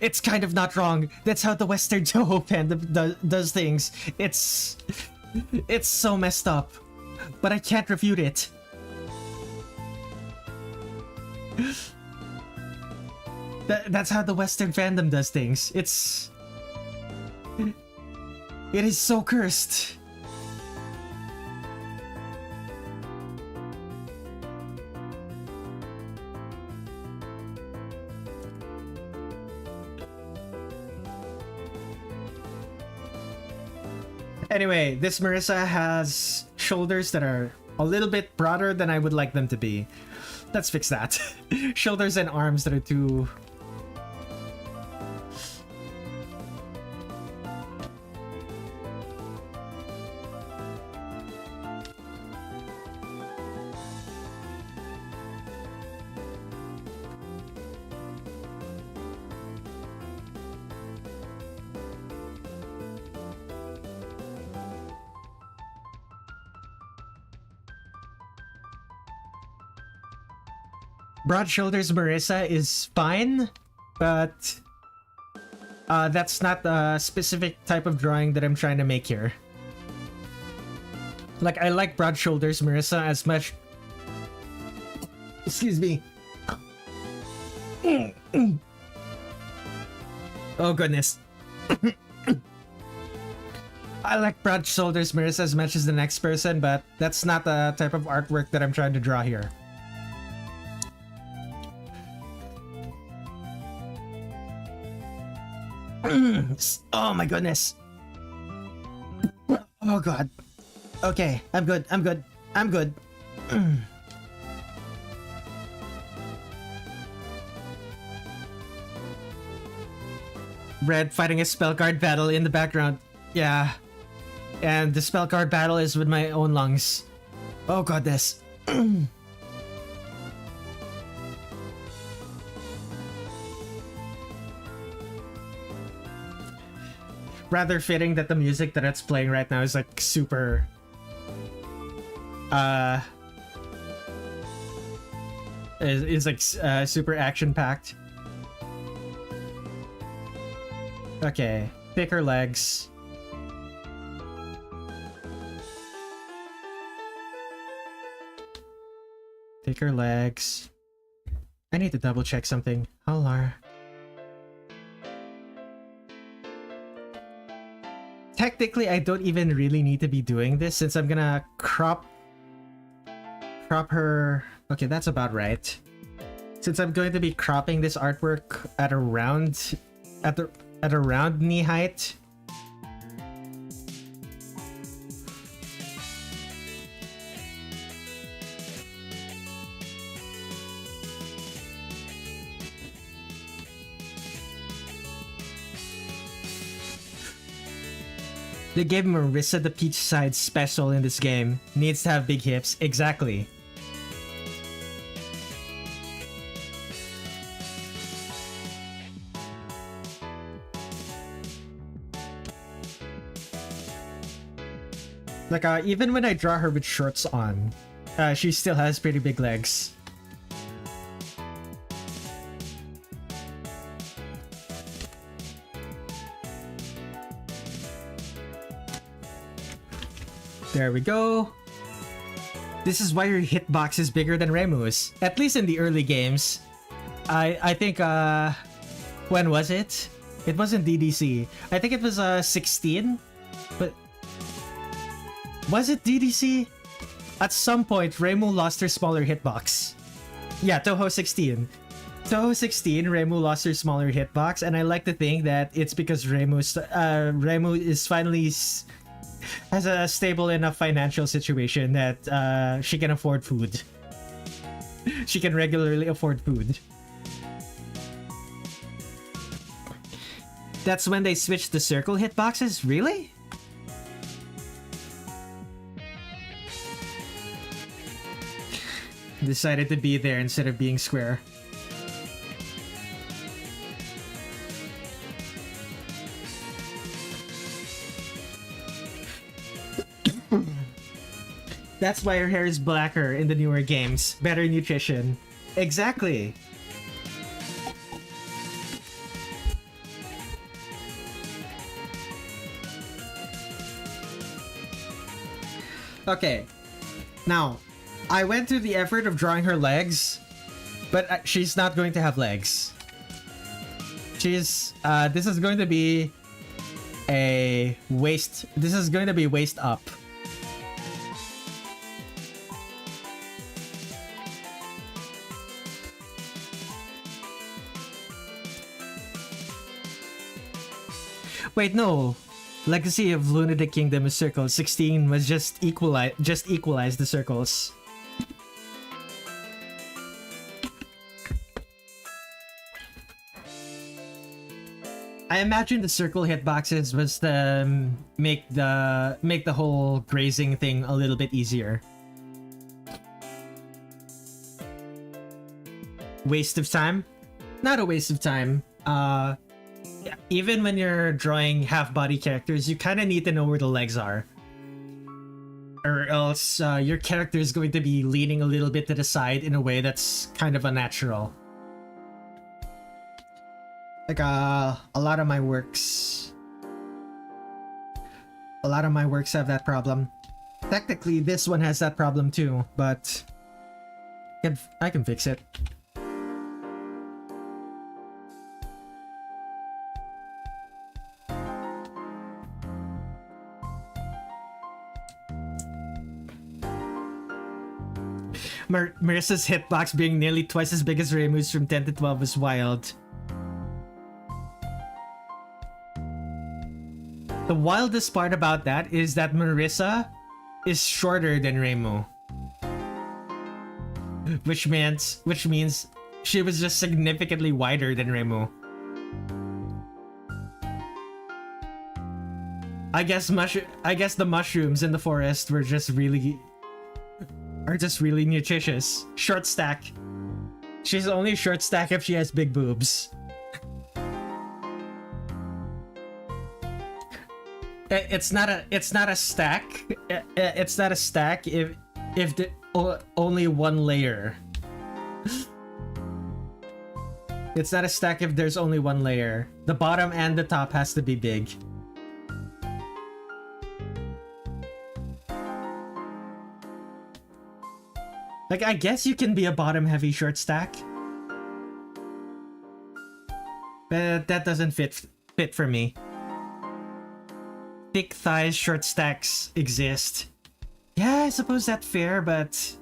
It's kind of not wrong. That's how the Western Touhou fandom does things. It's so messed up, but I can't refute it. That's how the Western fandom does things. It is so cursed. Anyway, this Marisa has shoulders that are a little bit broader than I would like them to be. Let's fix that. Shoulders and arms that are too... Broad shoulders Marisa is fine, but that's not the specific type of drawing that I'm trying to make here. Like, I like broad shoulders Marisa as much... Excuse me. Oh goodness. I like broad shoulders Marisa as much as the next person, but that's not the type of artwork that I'm trying to draw here. Oh my goodness. Oh god. Okay, I'm good. I'm good. Red fighting a spell card battle in the background. Yeah. And the spell card battle is with my own lungs. Oh goodness. Rather fitting that the music that it's playing right now is like super is like super action-packed. Okay, pick her legs. Pick her legs. I need to double check something. Hello. Technically, I don't even really need to be doing this since I'm gonna crop her. Okay, that's about right. Since I'm going to be cropping this artwork at around knee height. They gave Marisa the peach side special in this game. Needs to have big hips. Exactly. Like, even when I draw her with shorts on, she still has pretty big legs. There we go. This is why your hitbox is bigger than Reimu's. At least in the early games. I think, when was it? It wasn't DDC. I think it was 16. But was it DDC? At some point, Reimu lost her smaller hitbox. Yeah, Touhou 16. Touhou 16, Reimu lost her smaller hitbox, and I like to think that it's because Reimu is finally has a stable enough financial situation that she can afford food. She can regularly afford food. That's when they switched to circle hitboxes? Really? decided to be there instead of being square. That's why her hair is blacker in the newer games. Better nutrition. Exactly. Okay. Now, I went through the effort of drawing her legs, but she's not going to have legs. She's, this is going to be a waist, this is going to be waist up. Wait, no. Legacy of Lunatic Kingdom is circles. 16 was just equalize the circles. I imagine the circle hitboxes was to make the whole grazing thing a little bit easier. Waste of time? Not a waste of time. Even when you're drawing half-body characters, you kind of need to know where the legs are. Or else your character is going to be leaning a little bit to the side in a way that's kind of unnatural. Like, a lot of my works have that problem. Technically, this one has that problem too, but I can fix it. Marisa's hitbox being nearly twice as big as Reimu's from 10 to 12 is wild. The wildest part about that is that Marisa is shorter than Reimu. Which means she was just significantly wider than Reimu. I guess the mushrooms in the forest are just really nutritious. Short stack. She's only short stack if she has big boobs. It's not a stack. It's not a stack if only one layer. It's not a stack if there's only one layer. The bottom and the top has to be big. Like, I guess you can be a bottom-heavy short stack. But that doesn't fit for me. Thick thighs short stacks exist. Yeah, I suppose that's fair, but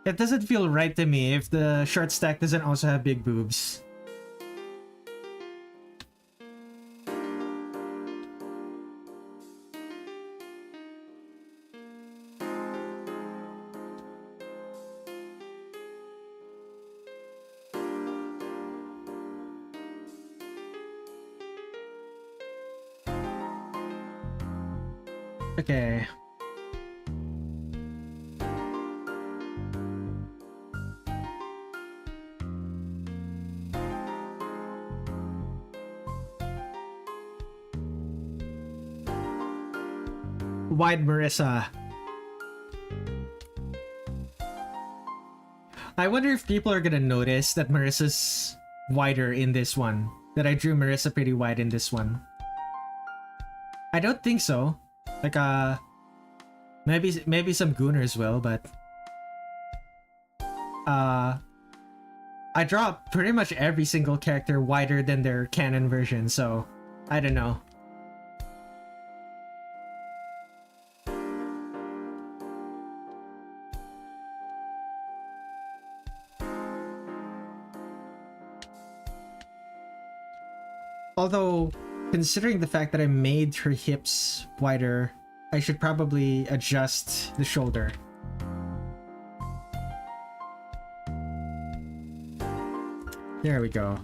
it doesn't feel right to me if the short stack doesn't also have big boobs. Okay. Wide Marisa. I wonder if people are gonna notice that Marisa's wider in this one. That I drew Marisa pretty wide in this one. I don't think so. Like, maybe some gooners will, but I draw pretty much every single character wider than their canon version, so I don't know. Although, considering the fact that I made her hips wider, I should probably adjust the shoulder. There we go.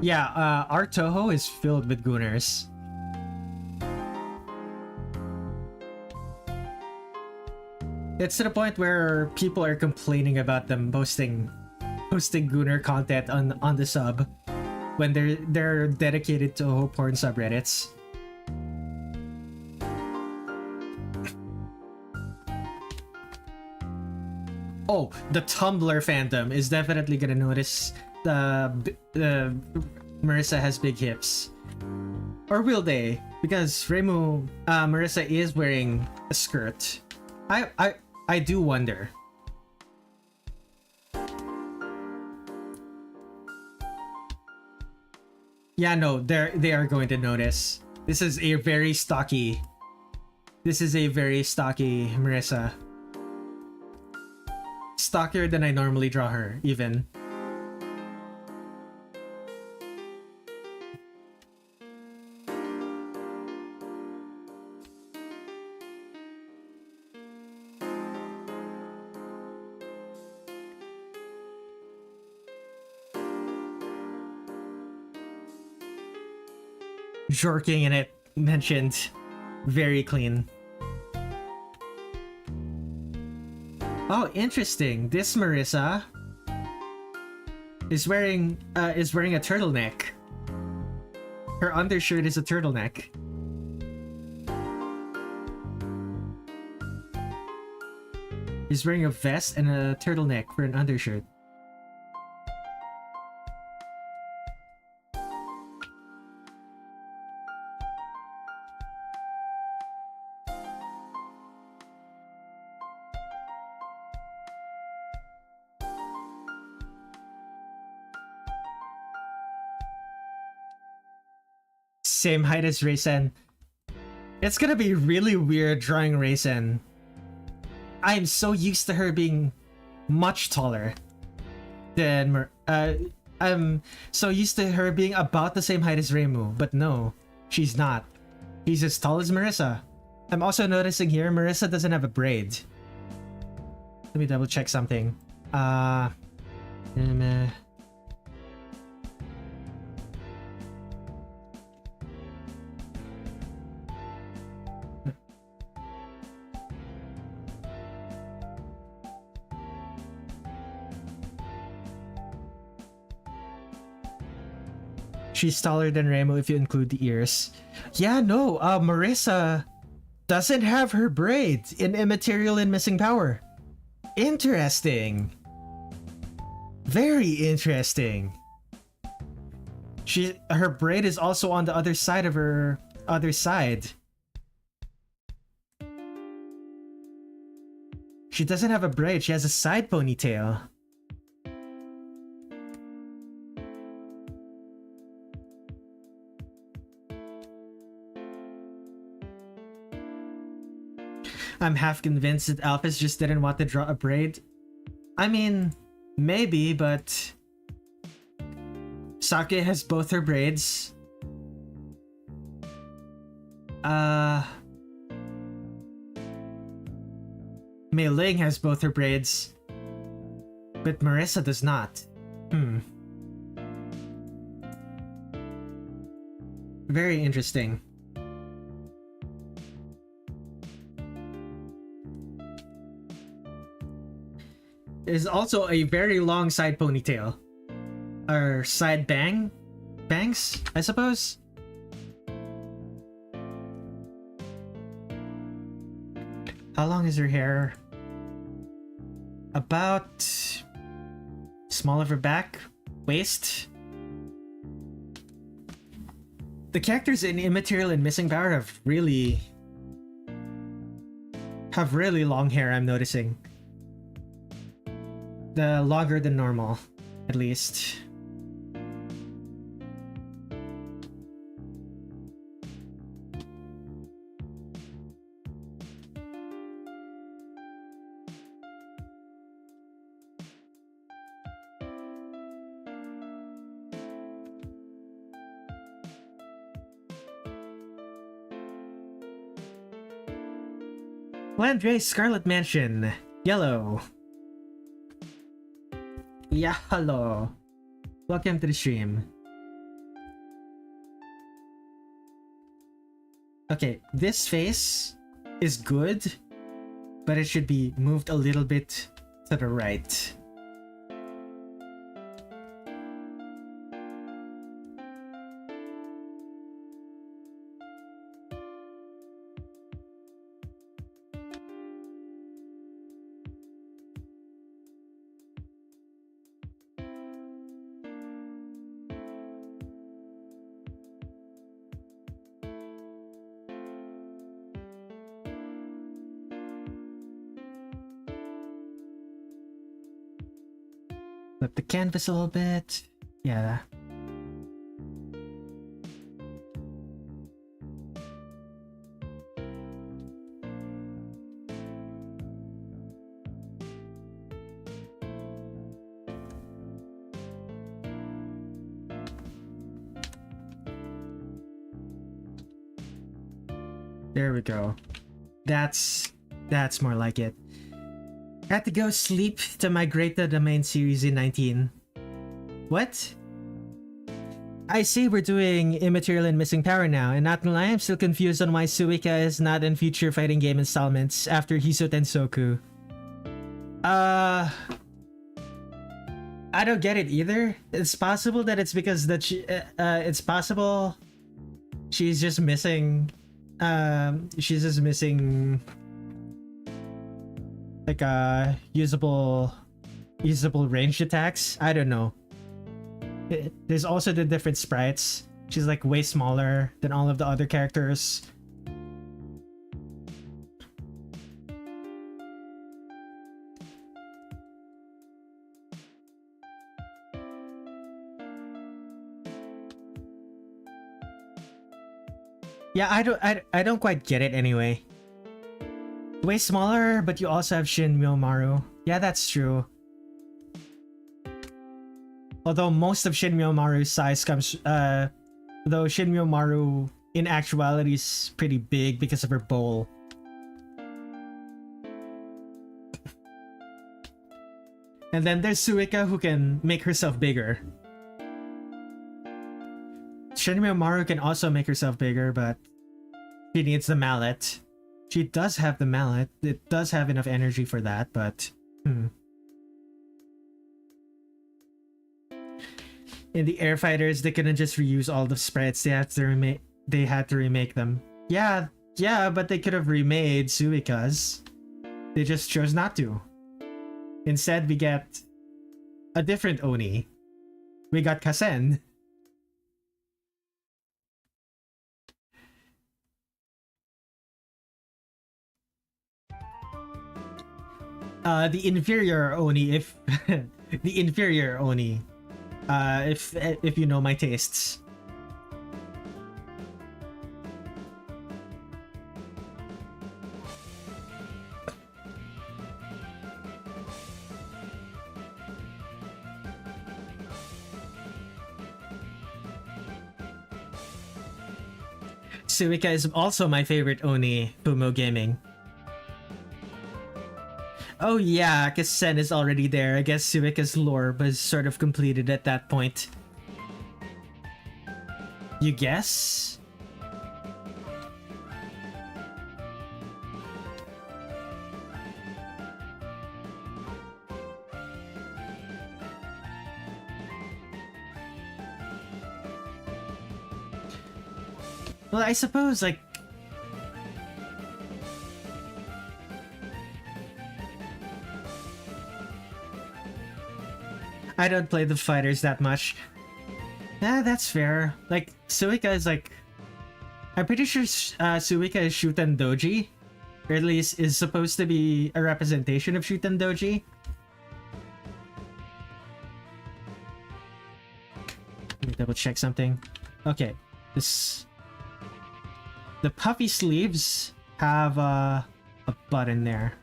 Yeah, our Touhou is filled with gooners. It's to the point where people are complaining about them posting gooner content on the sub when they're dedicated to porn subreddits. Oh, the Tumblr fandom is definitely gonna notice the Marisa has big hips. Or will they? Because Marisa is wearing a skirt. I do wonder. Yeah, no, they are going to notice. This is a very stocky Marisa. Stockier than I normally draw her, even. Jorking in it mentioned. Very clean. Oh, interesting. This Marisa is wearing a turtleneck. Her undershirt is a turtleneck. She's wearing a vest and a turtleneck for an undershirt. Same height as Reisen. It's gonna be really weird drawing Reisen. I'm so used to her being much taller than I'm so used to her being about the same height as Reimu, but no, she's not. She's as tall as Marisa. I'm also noticing here Marisa doesn't have a braid. Let me double check something. She's taller than Reimu if you include the ears. Yeah, no, Marisa doesn't have her braid in Immaterial and Missing Power. Interesting. Very interesting. Her braid is also on the other side of her other side. She doesn't have a braid, she has a side ponytail. I'm half convinced that Alphys just didn't want to draw a braid. I mean, maybe, but Sakuya has both her braids. Meiling has both her braids, but Marisa does not. Very interesting. Is also a very long side ponytail. Or side bangs, I suppose? How long is her hair? About small of her back, waist. The characters in Immaterial and Missing Power have really long hair, I'm noticing. The longer than normal, at least. Landre Scarlet Mansion, yellow. Yeah, hello. Welcome to the stream. Okay, this face is good, but it should be moved a little bit to the right. Flip the canvas a little bit. Yeah. There we go. That's more like it. Had to go sleep to migrate to the main series in 19. What? I see we're doing Immaterial and Missing Power now, and not gonna lie, I'm still confused on why Suika is not in future fighting game installments after Hiso Tensoku. I don't get it either. It's possible that it's because that it's possible she's just missing like usable ranged attacks. I don't know. There's also the different sprites. She's like way smaller than all of the other characters. Yeah, I don't quite get it anyway. Way smaller, but you also have Shin Myomaru. Yeah, that's true. Although most of Shin Myomaru's size comes, though Shin Myomaru in actuality is pretty big because of her bowl. And then there's Suika who can make herself bigger. Shin Myomaru can also make herself bigger, but she needs the mallet. She does have the mallet. It does have enough energy for that, but in the air fighters, they couldn't just reuse all the sprites. They had to remake them. Yeah, but they could have remade Suika's. They just chose not to. Instead, we get a different Oni. We got Kasen. The inferior Oni, if the inferior Oni, if you know my tastes. Suika is also my favorite Oni, Fumo Gaming. Oh yeah, because Sen is already there. I guess Suika's lore was sort of completed at that point. You guess? Well, I suppose, like, I don't play the fighters that much. Yeah, that's fair. Like, Suika is like... I'm pretty sure Suika is Shuten Doji. Or at least is supposed to be a representation of Shuten Doji. Let me double check something. Okay, this... The puffy sleeves have a button there.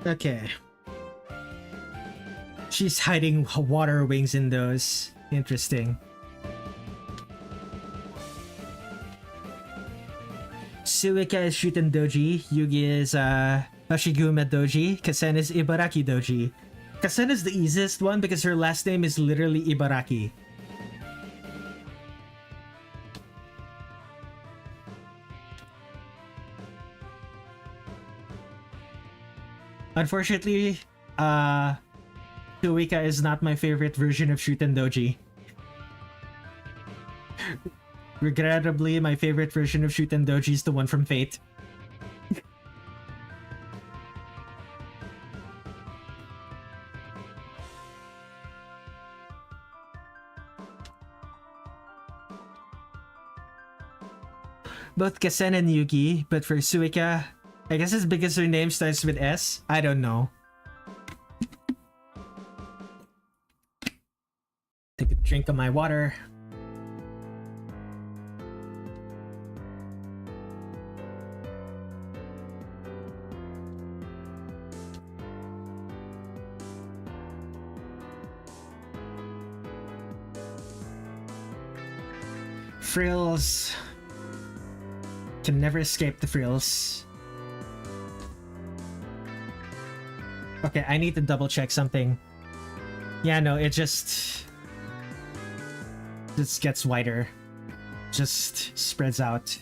Okay. She's hiding water wings in those. Interesting. Suika is Shuten Doji, Yugi is Hashiguma Doji, Kasen is Ibaraki Doji. Kasen is the easiest one because her last name is literally Ibaraki. Unfortunately, Suika is not my favorite version of Shuten Doji. Regrettably, my favorite version of Shuten Doji is the one from Fate. Both Kasen and Yugi, but for Suika, I guess it's because her name starts with S? I don't know. Take a drink of my water. Frills. Can never escape the frills. Okay, I need to double check something. Yeah, no, it just gets wider. Just spreads out.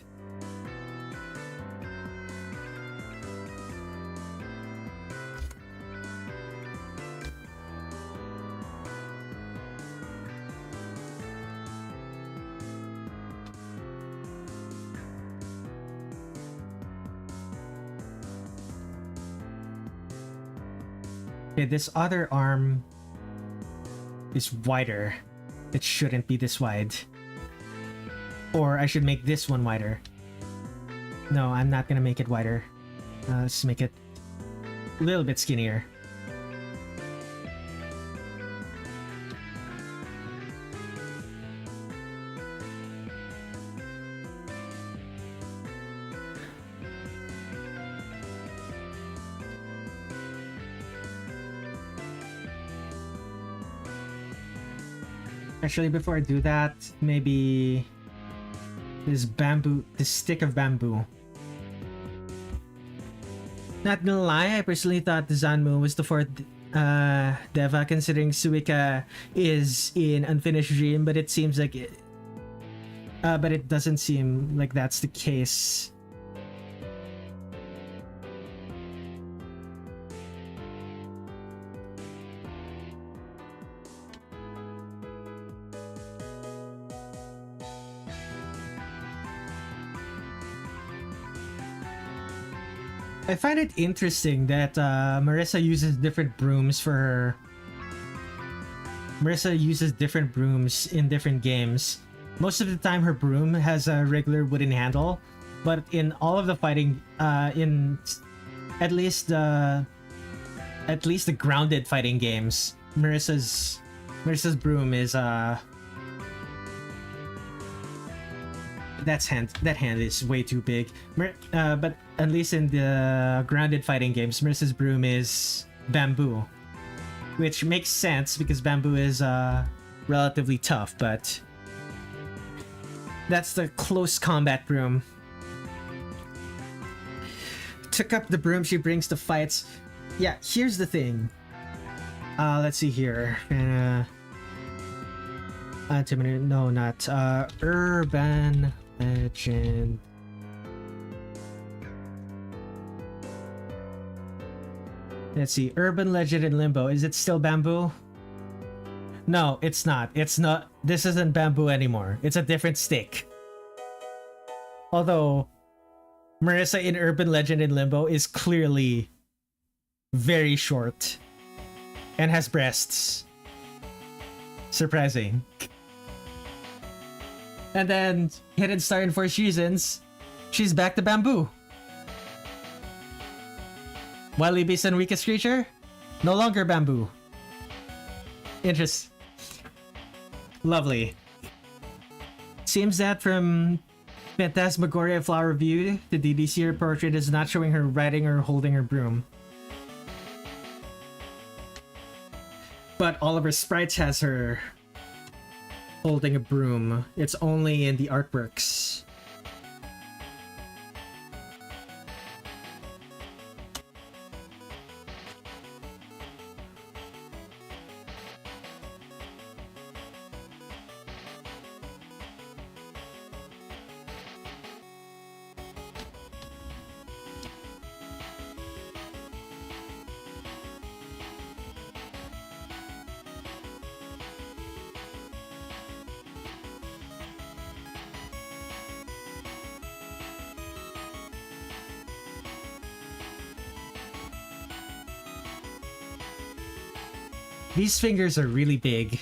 Okay, this other arm is wider. It shouldn't be this wide. Or I should make this one wider. No, I'm not gonna make it wider. Let's make it a little bit skinnier. Actually, before I do that, maybe this stick of bamboo. Not gonna lie, I personally thought the Zanmu was the fourth Deva, considering Suika is in Unfinished Dream, but it seems like it. But it doesn't seem like that's the case. I find it interesting that Marisa uses different brooms for her. Marisa uses different brooms in different games. Most of the time her broom has a regular wooden handle, but in all of the fighting, in at least the grounded fighting games, Marisa's broom is that hand is way too big. But at least in the grounded fighting games, Marisa's broom is bamboo, which makes sense because bamboo is relatively tough, but that's the close combat broom. Took up the broom she brings to fights. Yeah, here's the thing. Let's see here. No, not Urban Legend. Let's see, Urban Legend in Limbo. Is it still bamboo? No, it's not. It's not. This isn't bamboo anymore. It's a different stick. Although, Marisa in Urban Legend in Limbo is clearly very short and has breasts. Surprising. And then, Hidden Star in Four Seasons, she's back to bamboo. Wily Beast and Weakest Creature, no longer bamboo. Lovely. Seems that from Phantasmagoria Flower View, the DDC portrait is not showing her riding or holding her broom. but all of her sprites has her holding a broom. It's only in the artworks. These fingers are really big.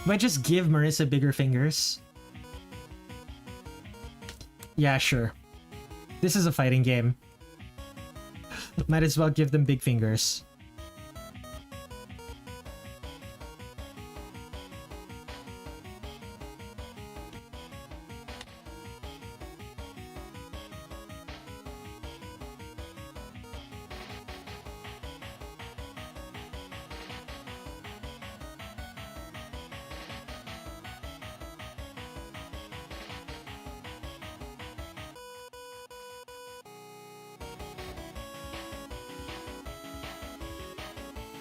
Might just give Marisa bigger fingers. Yeah, sure. This is a fighting game. Might as well give them big fingers.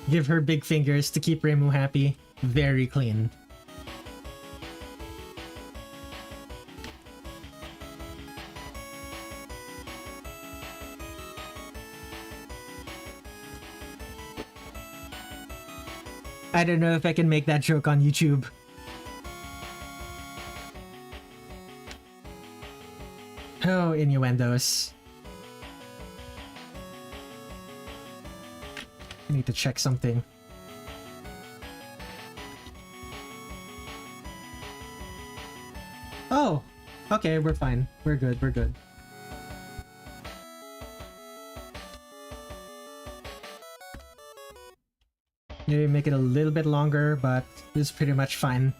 Give her big fingers to keep Reimu happy. Very clean. I don't know if I can make that joke on YouTube. Oh, innuendos. I need to check something. Oh, okay, we're fine. We're good, we're good. Maybe make it a little bit longer, but it's pretty much fine.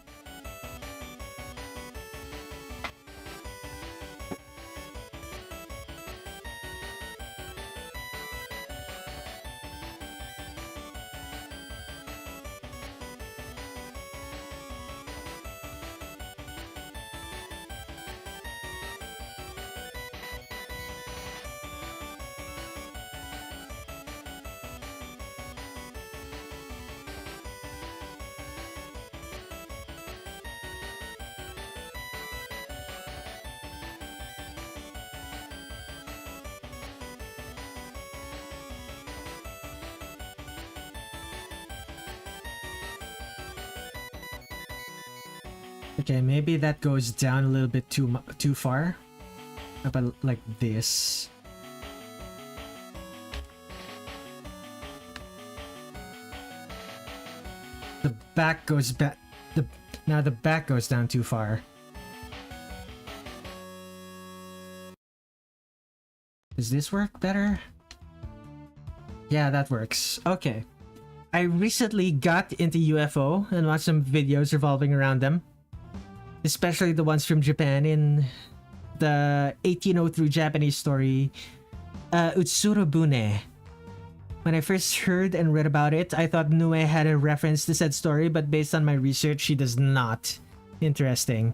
Okay, maybe that goes down a little bit too far. How about like this? The back goes back. Now the back goes down too far. Does this work better? Yeah, that works. Okay. I recently got into UFO and watched some videos revolving around them. Especially the ones from Japan in the 1803 Japanese story, Utsurobune. When I first heard and read about it, I thought Nue had a reference to said story, but based on my research, she does not. Interesting.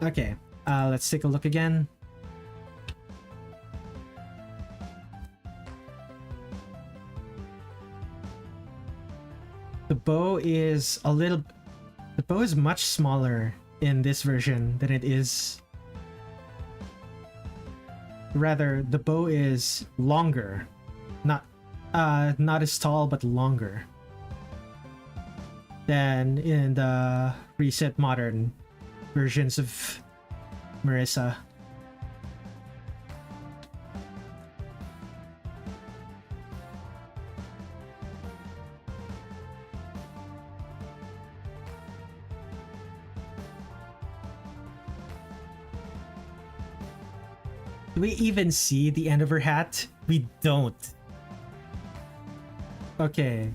Okay, let's take a look again. The bow is much smaller in this version than it is. Rather, the bow is longer. Not as tall, but longer than in the recent modern versions of Marisa. Do we even see the end of her hat? We don't. Okay.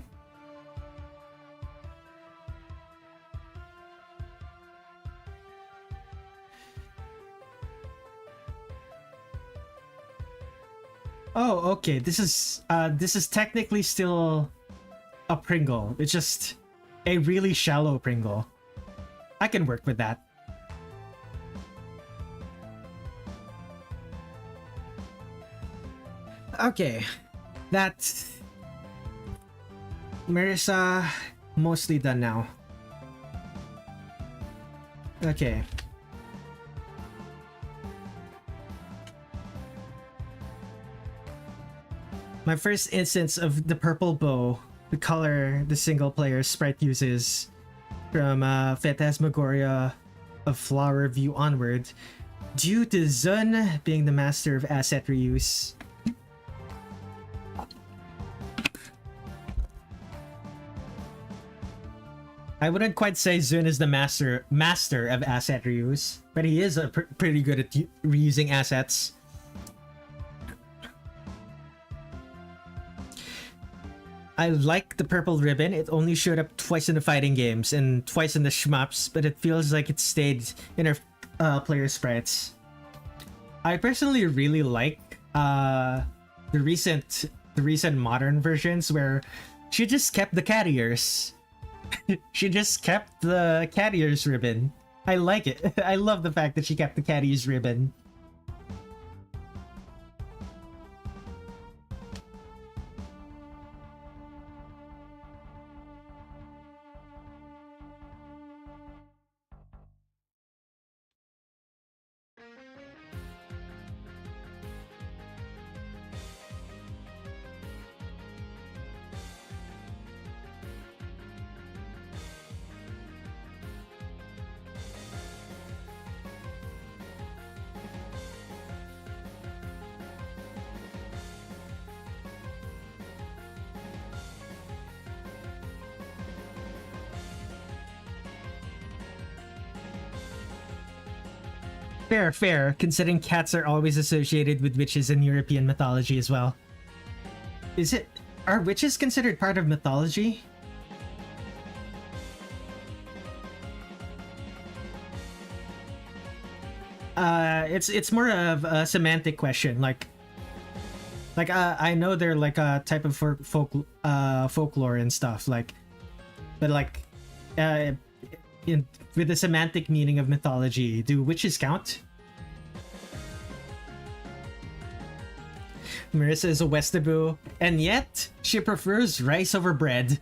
Oh, okay. This is technically still a Pringle. It's just a really shallow Pringle. I can work with that. Okay. That's Marisa mostly done now. Okay. My first instance of the purple bow, the color the single player sprite uses from Phantasmagoria of Flower View onward, due to Zun being the master of asset reuse. I wouldn't quite say Zun is the master of asset reuse, but he is pretty good at reusing assets. I like the purple ribbon. It only showed up twice in the fighting games and twice in the shmups, but it feels like it stayed in our player sprites. I personally really like the recent modern versions where she just kept the cat ears. She just kept the cat ears ribbon. I like it. I love the fact that she kept the cat ears ribbon. Fair, considering cats are always associated with witches in European mythology as well. Are witches considered part of mythology? It's more of a semantic question. Like I know they're like a type of folklore and stuff. But with the semantic meaning of mythology, do witches count? Marisa is a Westaboo, and yet she prefers rice over bread.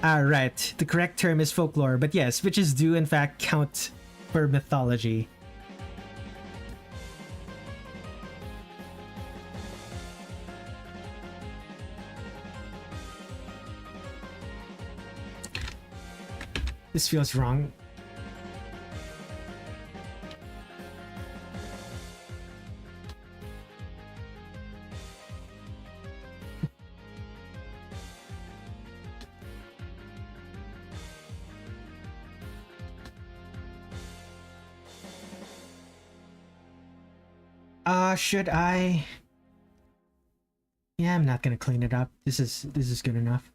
Right, the correct term is folklore, but yes, witches do in fact count for mythology. This feels wrong. Should I? Yeah, I'm not gonna clean it up. This is good enough.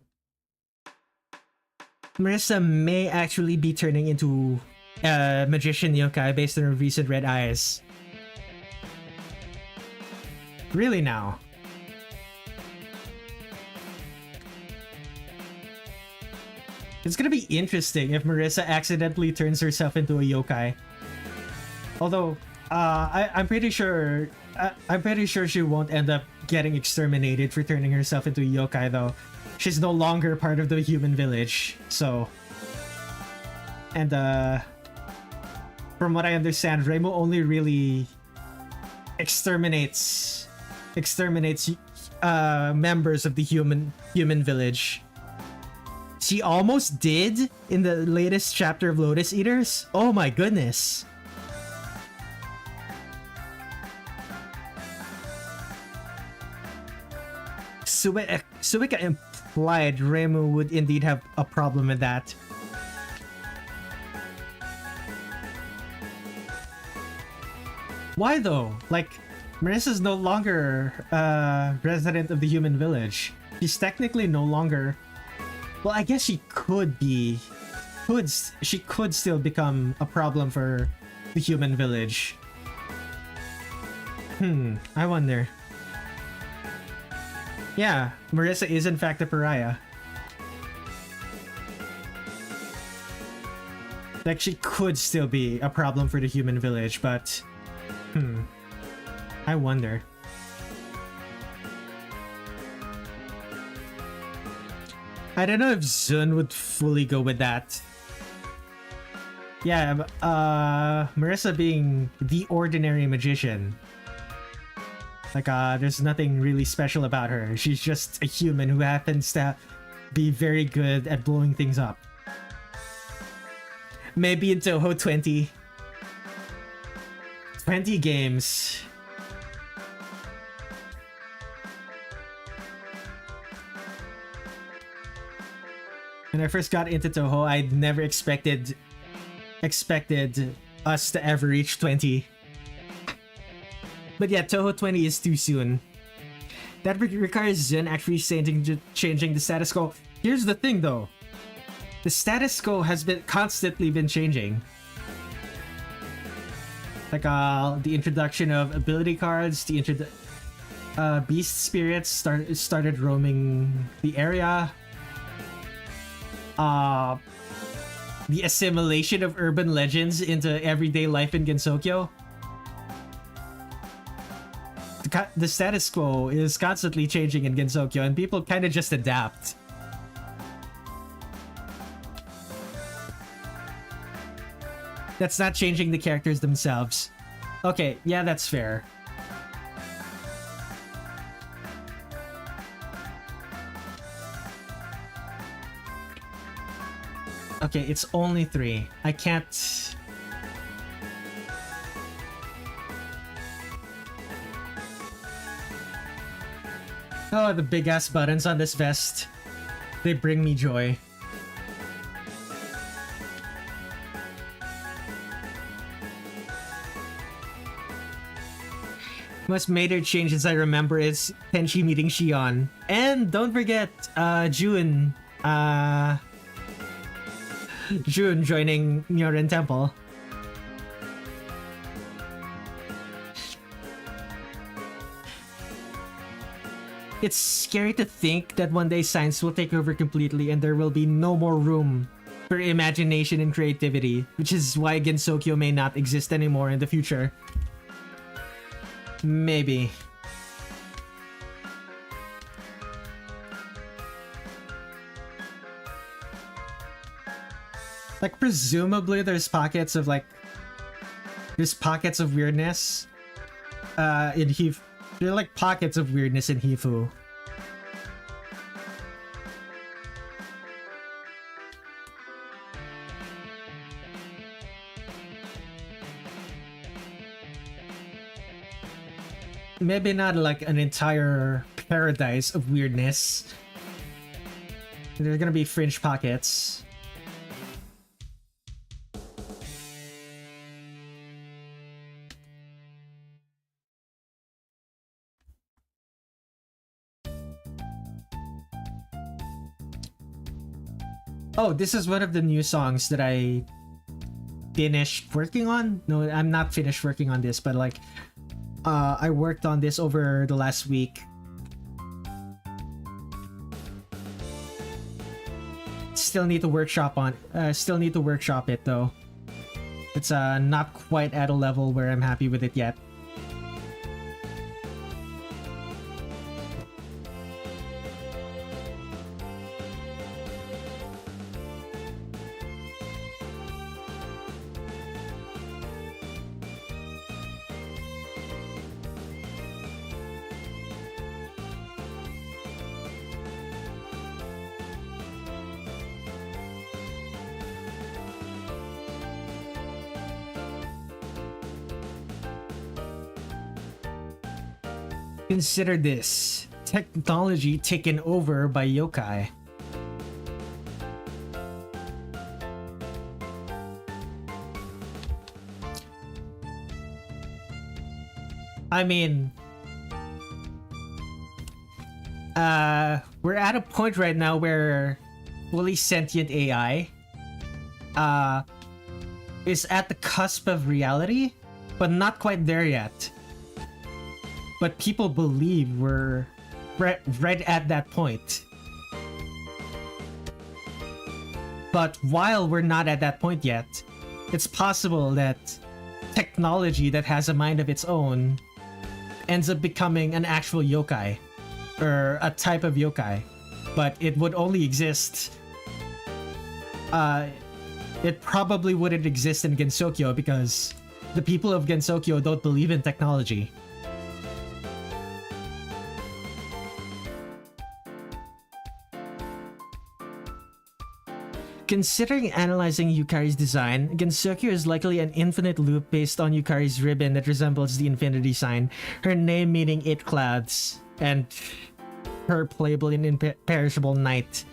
Marisa may actually be turning into a magician yokai based on her recent red eyes. Really now? It's gonna be interesting if Marisa accidentally turns herself into a yokai. Although, I'm pretty sure she won't end up getting exterminated for turning herself into a yokai, though. She's no longer part of the human village, so... And, from what I understand, Reimu only really exterminates members of the human village. She almost did in the latest chapter of Lotus Eaters? Oh my goodness. Suika implied Reimu would indeed have a problem with that. Why though? Like, Marisa's no longer a resident of the human village. She's technically no longer... Well, I guess she could be she could still become a problem for the human village. I wonder. Yeah, Marisa is in fact a pariah. Like, she could still be a problem for the human village, but... I wonder. I don't know if Zun would fully go with that. Yeah, Marisa being the ordinary magician. Like, there's nothing really special about her. She's just a human who happens to be very good at blowing things up. Maybe in Touhou 20. 20 games. When I first got into Touhou, I'd never expected us to ever reach 20. But yeah, Touhou 20 is too soon. That requires Zen actually changing the status quo. Here's the thing though. The status quo has constantly been changing. Like the introduction of ability cards, the beast spirits started roaming the area. The assimilation of urban legends into everyday life in Gensokyo. The status quo is constantly changing in Gensokyo, and people kind of just adapt. That's not changing the characters themselves. Okay, yeah, that's fair. Okay, it's only 3. I can't... Oh, the big-ass buttons on this vest. They bring me joy. Most major changes I remember is Tenchi meeting Shion. And don't forget, June joining Nyoren Temple. It's scary to think that one day science will take over completely and there will be no more room for imagination and creativity, which is why Gensokyo may not exist anymore in the future. Maybe. Like, presumably there's pockets of weirdness in Hifu. There are like pockets of weirdness in Hifu. Maybe not like an entire paradise of weirdness. There's gonna be fringe pockets. Oh, this is one of the new songs that I finished working on. No, I'm not finished working on this, but like I worked on this over the last week. Still need to workshop it though. It's not quite at a level where I'm happy with it yet. Consider this. Technology taken over by yokai. I mean, we're at a point right now where fully sentient AI is at the cusp of reality, but not quite there yet. But people believe we're right at that point. But while we're not at that point yet, it's possible that technology that has a mind of its own ends up becoming an actual yokai, or a type of yokai, but it would only exist. It probably wouldn't exist in Gensokyo because the people of Gensokyo don't believe in technology. Considering analyzing Yukari's design, Gensokyo is likely an infinite loop based on Yukari's ribbon that resembles the infinity sign, her name meaning 8 clouds, and her playable and imperishable knight.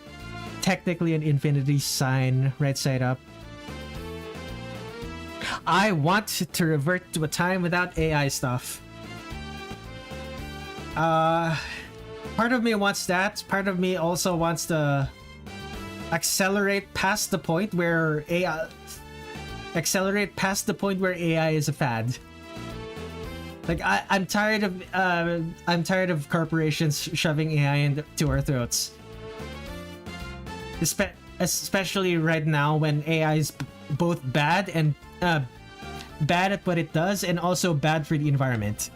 Technically an infinity sign, right side up. I want to revert to a time without AI stuff. Part of me wants that, part of me also wants to accelerate past the point where AI is a fad. Like I'm tired of corporations shoving AI into our throats. Especially right now when AI is both bad and bad at what it does and also bad for the environment.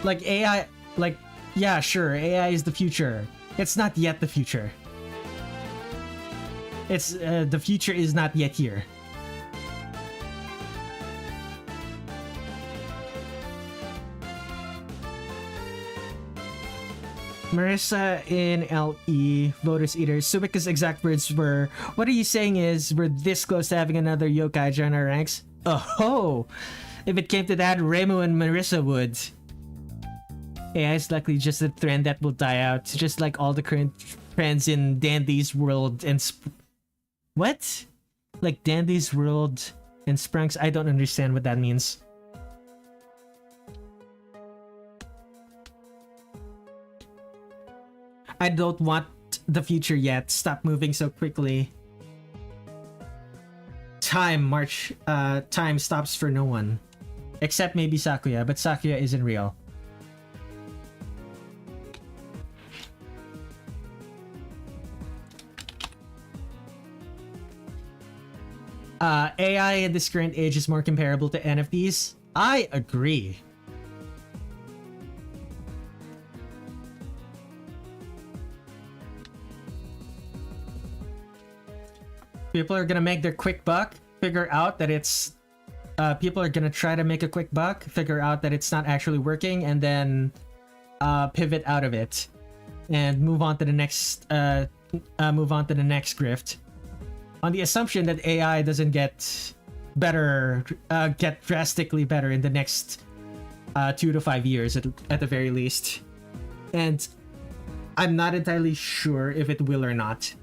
Like AI, like, yeah, sure, AI is the future. It's not yet the future. It's, the future is not yet here. Marisa in LE, Voters Eater, Suika's exact words were, "What are you saying is, we're this close to having another yokai join our ranks?" Oh, if it came to that, Reimu and Marisa would. AI is likely just a trend that will die out, just like all the current trends in Dandy's world and what? Like Dandy's world and Sprunks? I don't understand what that means. I don't want the future yet. Stop moving so quickly. Time stops for no one. Except maybe Sakuya, but Sakuya isn't real. AI in this current age is more comparable to NFTs. I agree. People are gonna make their quick buck, figure out that it's... people are gonna try to make a quick buck, figure out that it's not actually working, and then pivot out of it. And move on to the next... grift. On the assumption that AI doesn't get better, get drastically better in the next 2 to 5 years at the very least. And I'm not entirely sure if it will or not.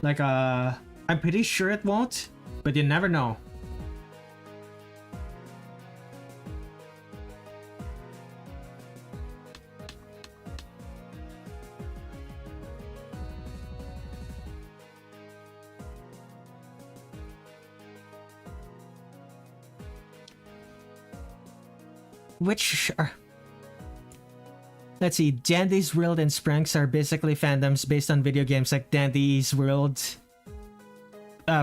Like, I'm pretty sure it won't, but you never know. Which are... Let's see, Dandy's World and Sprunks are basically fandoms based on video games like Dandy's World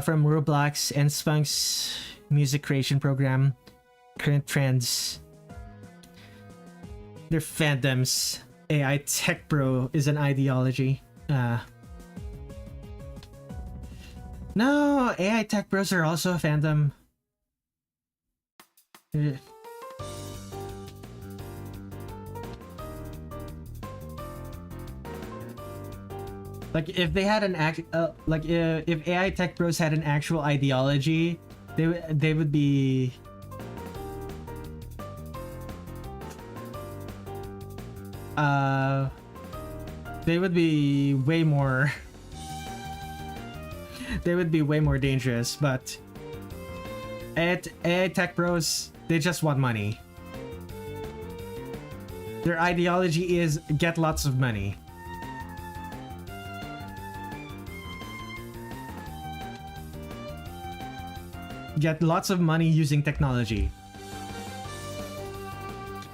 from Roblox and Spunk's music creation program. Current trends. They're fandoms. AI Tech Bro is an ideology. No, AI Tech Bros are also a fandom. Like if they had an if AI Tech Bros had an actual ideology, they would be They would be way more they would be way more dangerous, but at AI tech bros, they just want money. Their ideology is get lots of money. Get lots of money using technology.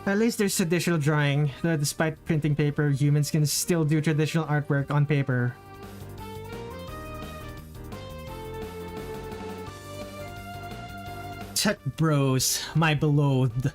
At least there's traditional drawing. Despite printing paper, humans can still do traditional artwork on paper. Tech bros, my beloved.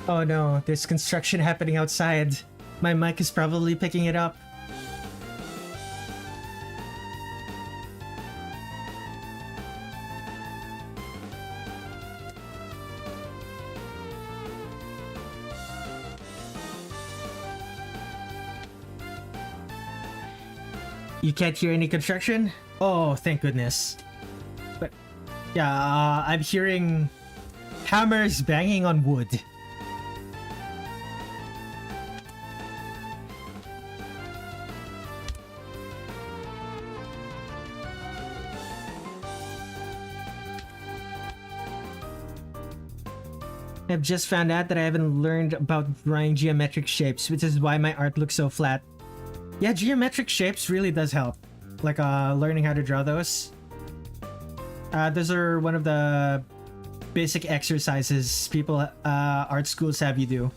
Oh no, there's construction happening outside. My mic is probably picking it up. You can't hear any construction? Oh, thank goodness. But yeah, I'm hearing hammers banging on wood. I've just found out that I haven't learned about drawing geometric shapes, which is why my art looks so flat. Yeah, geometric shapes really does help. Like learning how to draw those. Those are one of the basic exercises people art schools have you do.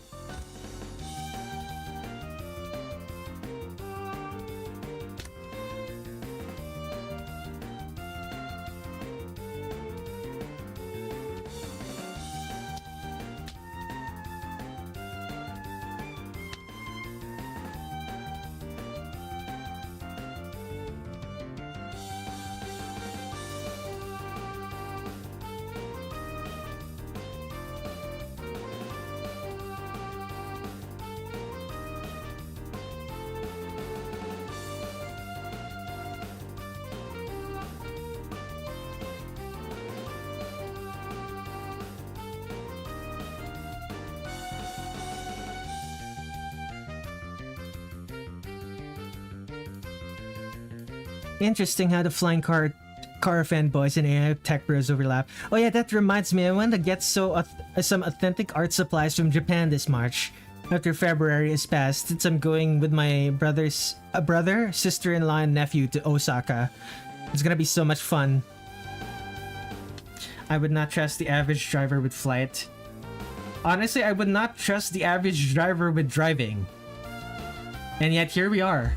Interesting how the flying car fanboys and AI tech bros overlap. Oh yeah, that reminds me, I want to get some authentic art supplies from Japan this March. After February is past, since I'm going with my brother, sister-in-law, and nephew to Osaka. It's gonna be so much fun. I would not trust the average driver with flight. Honestly, I would not trust the average driver with driving. And yet here we are.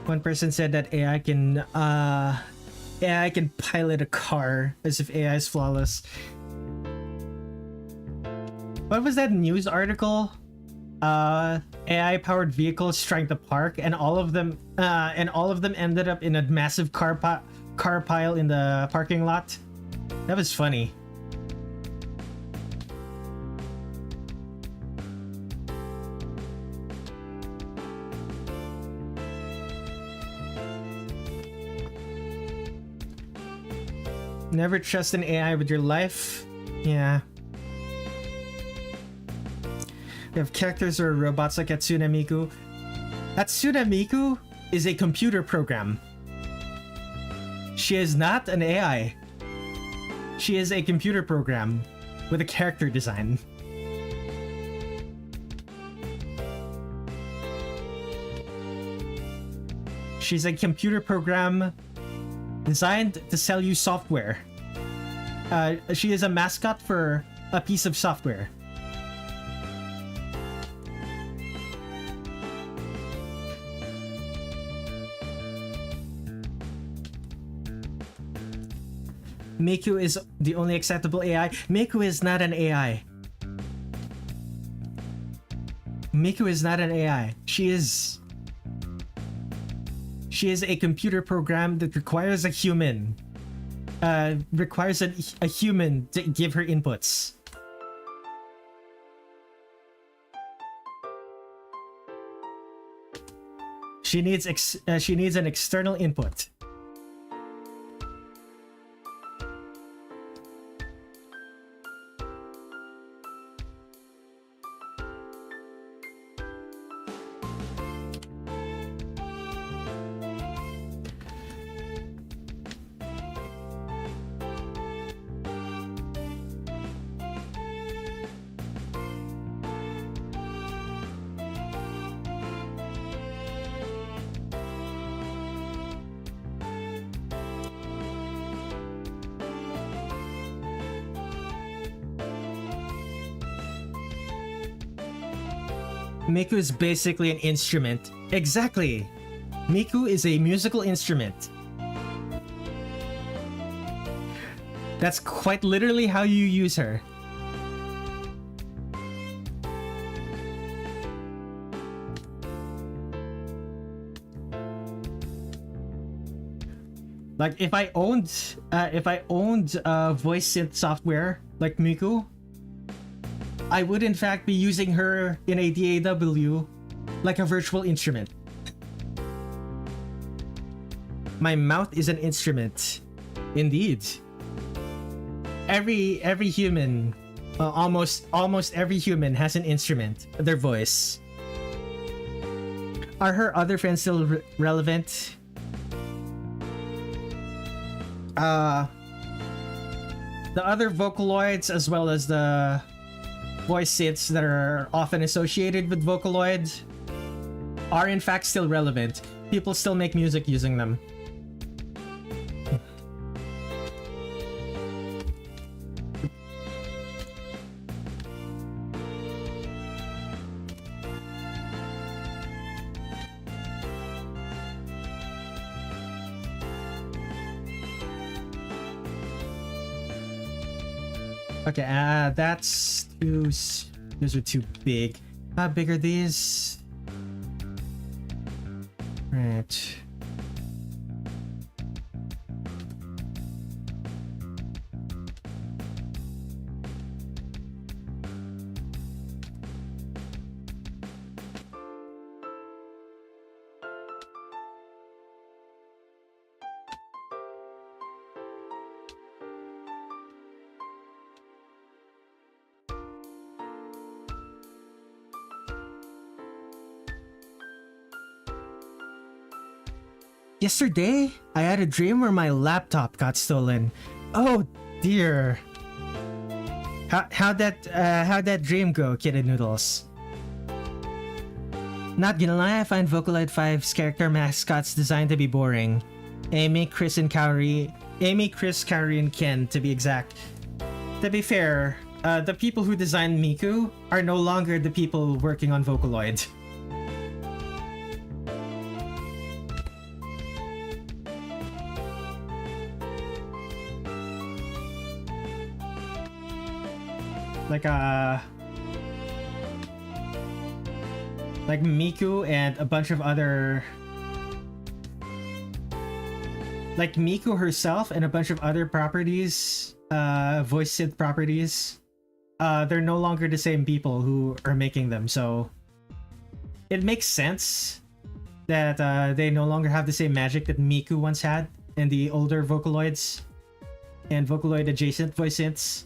One person said that AI can pilot a car as if AI is flawless. What was that news article? AI powered vehicles trying to park, and all of them ended up in a massive car pile in the parking lot. That was funny. Never trust an AI with your life. Yeah. We have characters or robots like Hatsune Miku. Hatsune Miku is a computer program. She is not an AI. She is a computer program with a character design. She's a computer program designed to sell you software. She is a mascot for a piece of software. Miku is the only acceptable AI. Miku is not an AI. Miku is not an AI. She is a computer program that requires a human. Requires a human to give her inputs. She needs an external input. Miku is basically an instrument. Exactly! Miku is a musical instrument. That's quite literally how you use her. Like if I owned voice synth software like Miku, I would in fact be using her in a DAW like a virtual instrument. My mouth is an instrument. Indeed. Every human, almost every human has an instrument, their voice. Are her other friends still relevant? The other Vocaloids as well as the voice synths that are often associated with Vocaloid are in fact still relevant. People still make music using them. Okay, that's too... Those are too big. How big are these? Right. Yesterday, I had a dream where my laptop got stolen. Oh dear. How'd that dream go, Kid Noodles? Not gonna lie, I find Vocaloid 5's character mascots designed to be boring. Amy, Chris, Kaori, and Ken, to be exact. To be fair, the people who designed Miku are no longer the people working on Vocaloid. Like Miku and a bunch of other... Like Miku herself and a bunch of other properties, voice synth properties, they're no longer the same people who are making them, so... It makes sense that they no longer have the same magic that Miku once had in the older Vocaloids. and Vocaloid adjacent voice synths.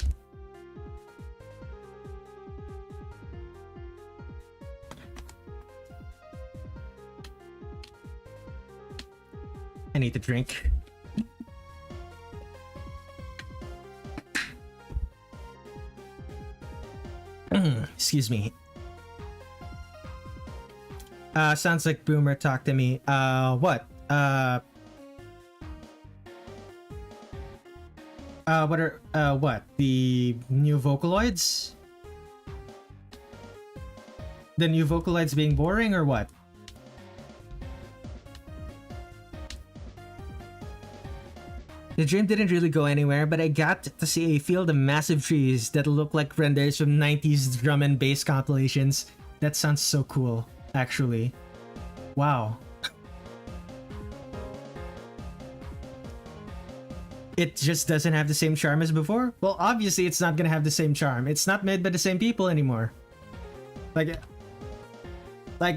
I need to drink. Excuse me. Sounds like Boomer talk to me. What? What are, what? The new Vocaloids? The new Vocaloids being boring or what? The dream didn't really go anywhere, but I got to see a field of massive trees that look like renders from 90s drum and bass compilations. That sounds so cool, actually. Wow. It just doesn't have the same charm as before? Well, obviously it's not gonna have the same charm. It's not made by the same people anymore. Like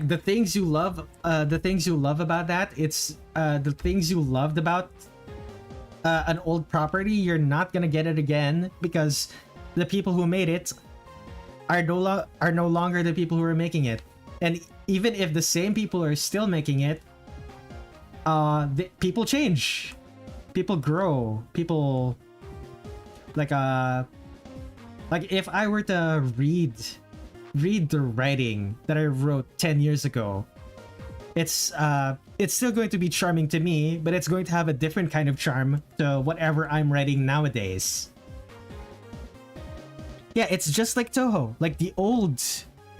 the things you love about that, it's the things you loved about an old property, you're not gonna get it again because the people who made it are no longer the people who are making it. And even if the same people are still making it, people change, people grow, people like if I were to read the writing that I wrote 10 years ago, it's still going to be charming to me, but it's going to have a different kind of charm to whatever I'm writing nowadays. Yeah, it's just like Touhou. Like the old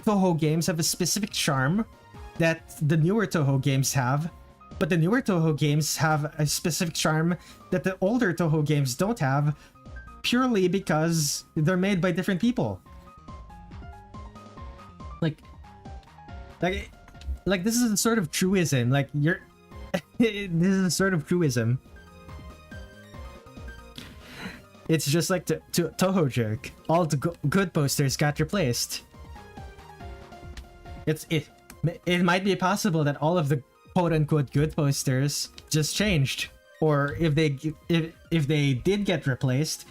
Touhou games have a specific charm that the newer Touhou games have, but the newer Touhou games have a specific charm that the older Touhou games don't have, purely because they're made by different people. Like this is a sort of truism. Like this is a sort of truism. It's just like Touhou jerk. All the good posters got replaced. It might be possible that all of the quote-unquote good posters just changed, or if they did get replaced,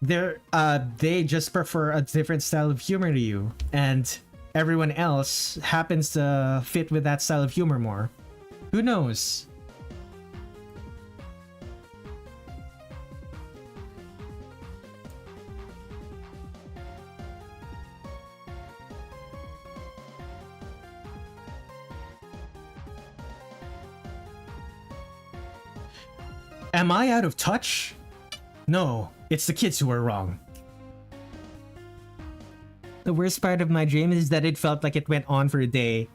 they just prefer a different style of humor to you, and everyone else happens to fit with that style of humor more. Who knows? Am I out of touch? No, it's the kids who are wrong. The worst part of my dream is that it felt like it went on for a day.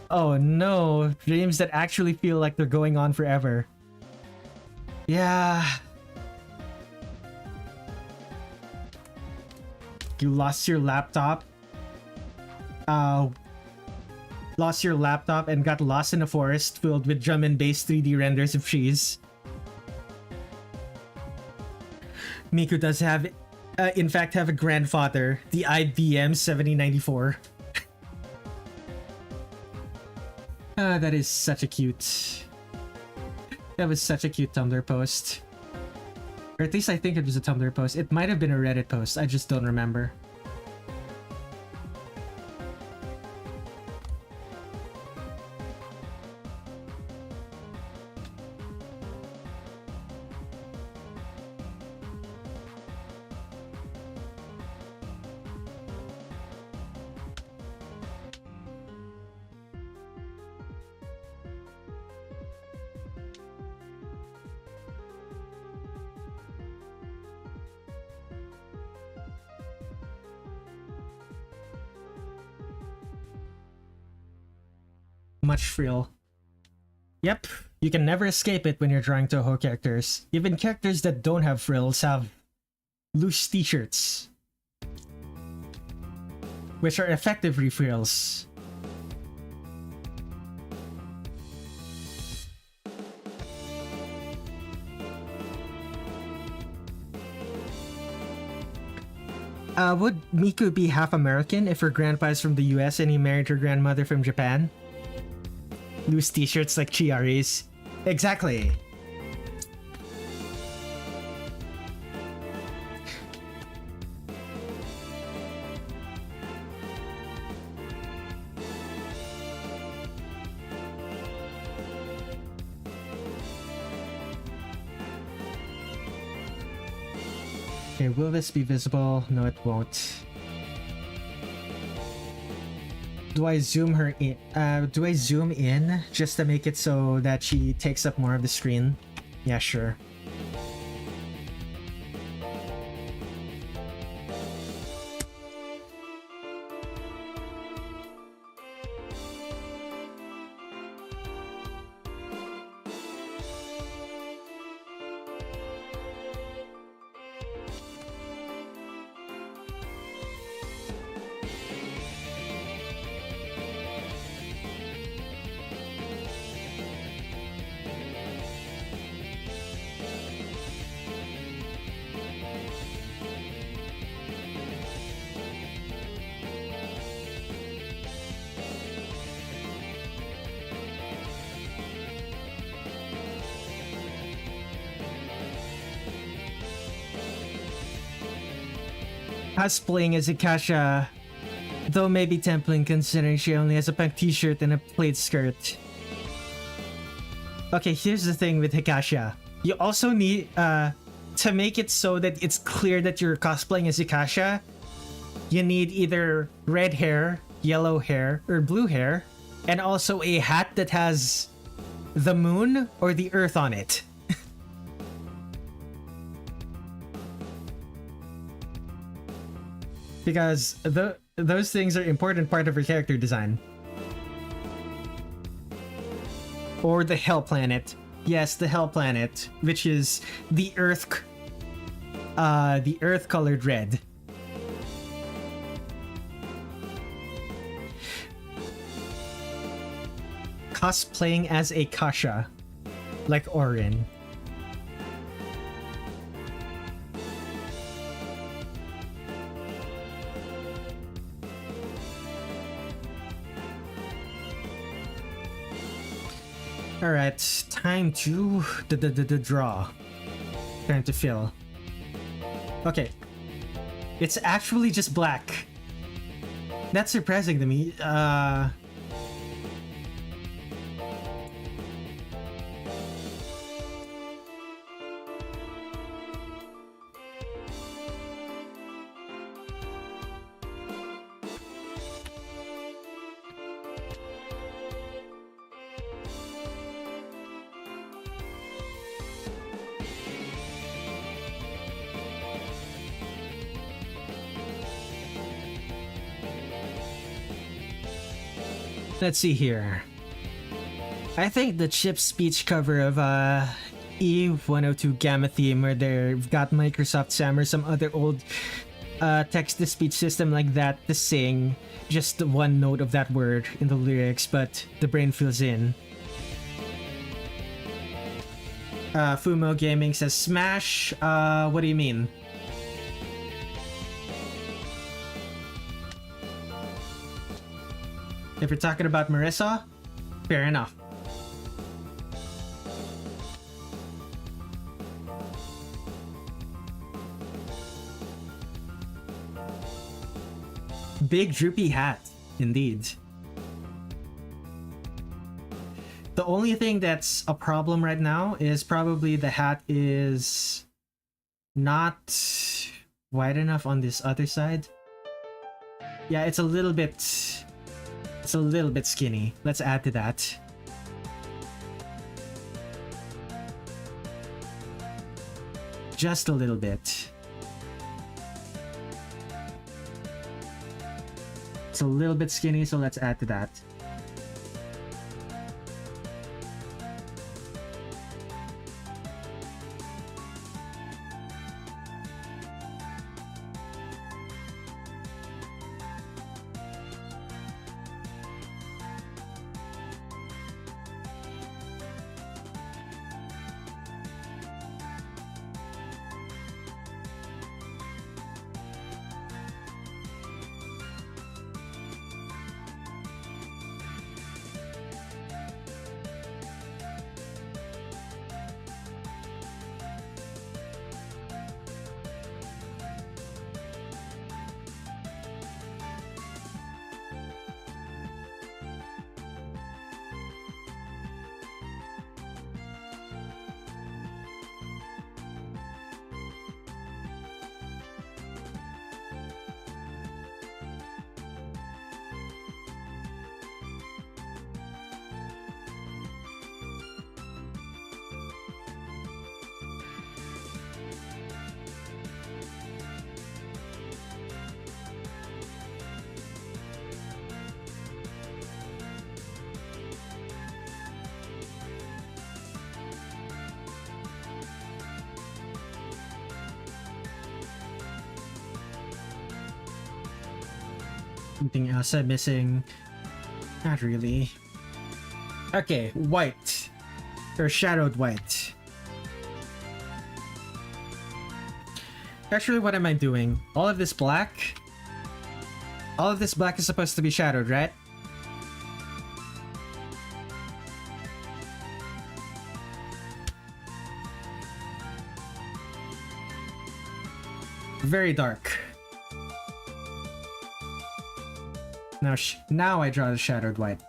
Oh no, dreams that actually feel like they're going on forever. Yeah. You lost your laptop. Lost your laptop and got lost in a forest filled with drum and bass 3D renders of trees. Miku does have, in fact, have a grandfather, the IBM 7094. That is such a cute... That was such a cute Tumblr post. Or at least I think it was a Tumblr post. It might have been a Reddit post, I just don't remember. Much frill. Yep, you can never escape it when you're drawing Touhou characters. Even characters that don't have frills have loose t-shirts, which are effectively frills. Would Miku be half American if her grandpa is from the US and he married her grandmother from Japan? loose t-shirts like Chiari's. Exactly. Okay, will this be visible? No, it won't. Do I zoom her in? Do I zoom in just to make it so that she takes up more of the screen? Yeah, sure. Cosplaying as Akasha, though maybe tempting considering she only has a pink t-shirt and a plaid skirt. Okay, here's the thing with Hikasha. You also need, to make it so that it's clear that you're cosplaying as Hikasha, you need either red hair, yellow hair, or blue hair, and also a hat that has the moon or the earth on it. Because those things are important part of her character design. Or the Hell Planet. Yes, the Hell Planet, which is the Earth colored red. Cosplaying as a Kasha, like Orin. Alright, time to draw. Time to fill. Okay. It's actually just black. That's surprising to me. Let's see here. I think the chip speech cover of E102 Gamma Theme, where they've got Microsoft Sam or some other old text-to-speech system like that to sing just one note of that word in the lyrics, but the brain fills in. Fumo Gaming says Smash. What do you mean? If you're talking about Marisa, fair enough. Big droopy hat, indeed. The only thing that's a problem right now is probably the hat is not wide enough on this other side. Yeah, it's a little bit skinny. Let's add to that. Just a little bit. It's a little bit skinny, so let's add to that. Anything else I'm missing? Not really. Okay, white. Or shadowed white. Actually, what am I doing? All of this black? All of this black is supposed to be shadowed, right? Very dark. Now I draw the shadowed white.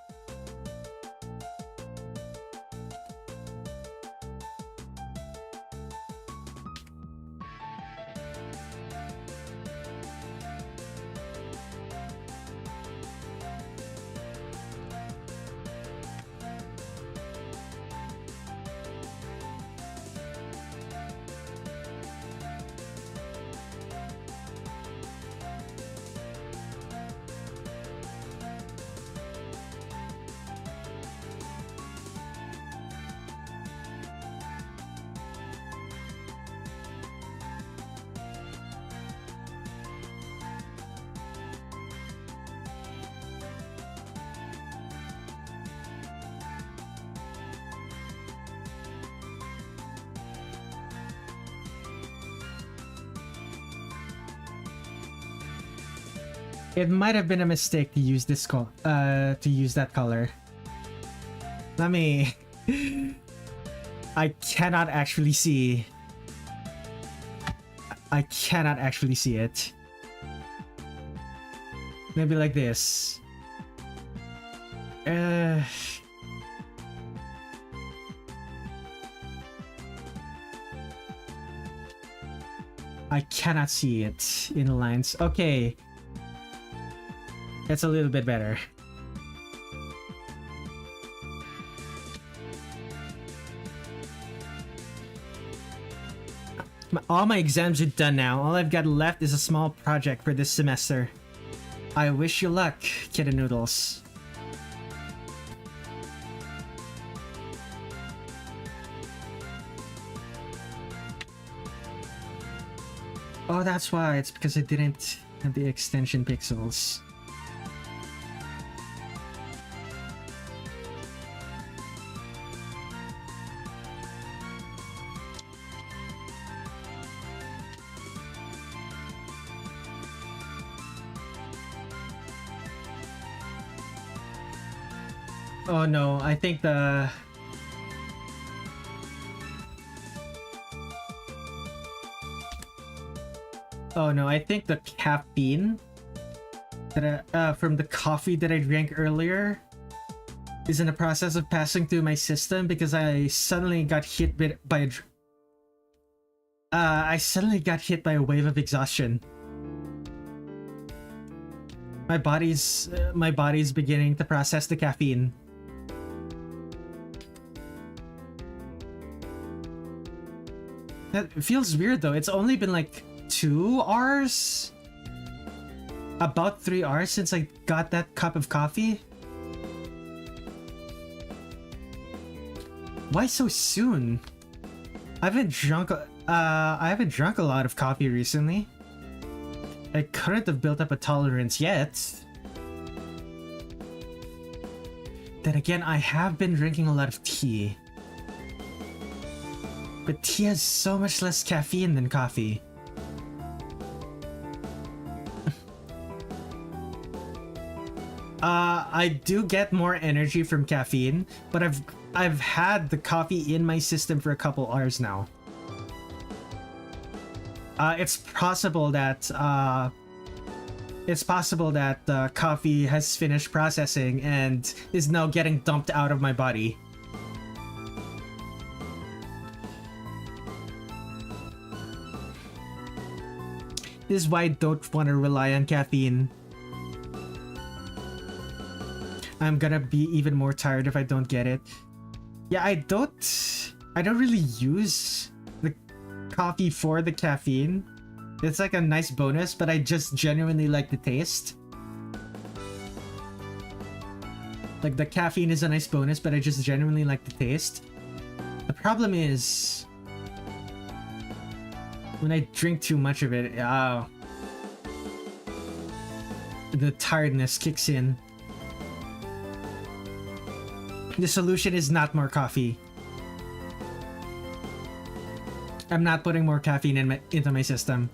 It might have been a mistake to use this to use that color. Let me... I cannot actually see. I cannot actually see it. Maybe like this. I cannot see it in the lines. Okay. It's a little bit better. All my exams are done now. All I've got left is a small project for this semester. I wish you luck, Kitten Noodles. Oh, that's why. It's because I didn't have the extension pixels. Oh no, I think the... Oh no, I think the caffeine that from the coffee that I drank earlier is in the process of passing through my system because I suddenly got hit by a wave of exhaustion. My body's beginning to process the caffeine. That feels weird though. It's only been like 2 hours? About 3 hours since I got that cup of coffee? Why so soon? I haven't drunk a lot of coffee recently. I couldn't have built up a tolerance yet. Then again, I have been drinking a lot of tea. But tea has so much less caffeine than coffee. I do get more energy from caffeine, but I've had the coffee in my system for a couple hours now. It's possible that coffee has finished processing and is now getting dumped out of my body. This is why I don't want to rely on caffeine. I'm gonna be even more tired if I don't get it. Yeah, I don't really use the coffee for the caffeine. It's like a nice bonus, but I just genuinely like the taste. Like, the caffeine is a nice bonus, but I just genuinely like the taste. The problem is when I drink too much of it, the tiredness kicks in. The solution is not more coffee. I'm not putting more caffeine into my system.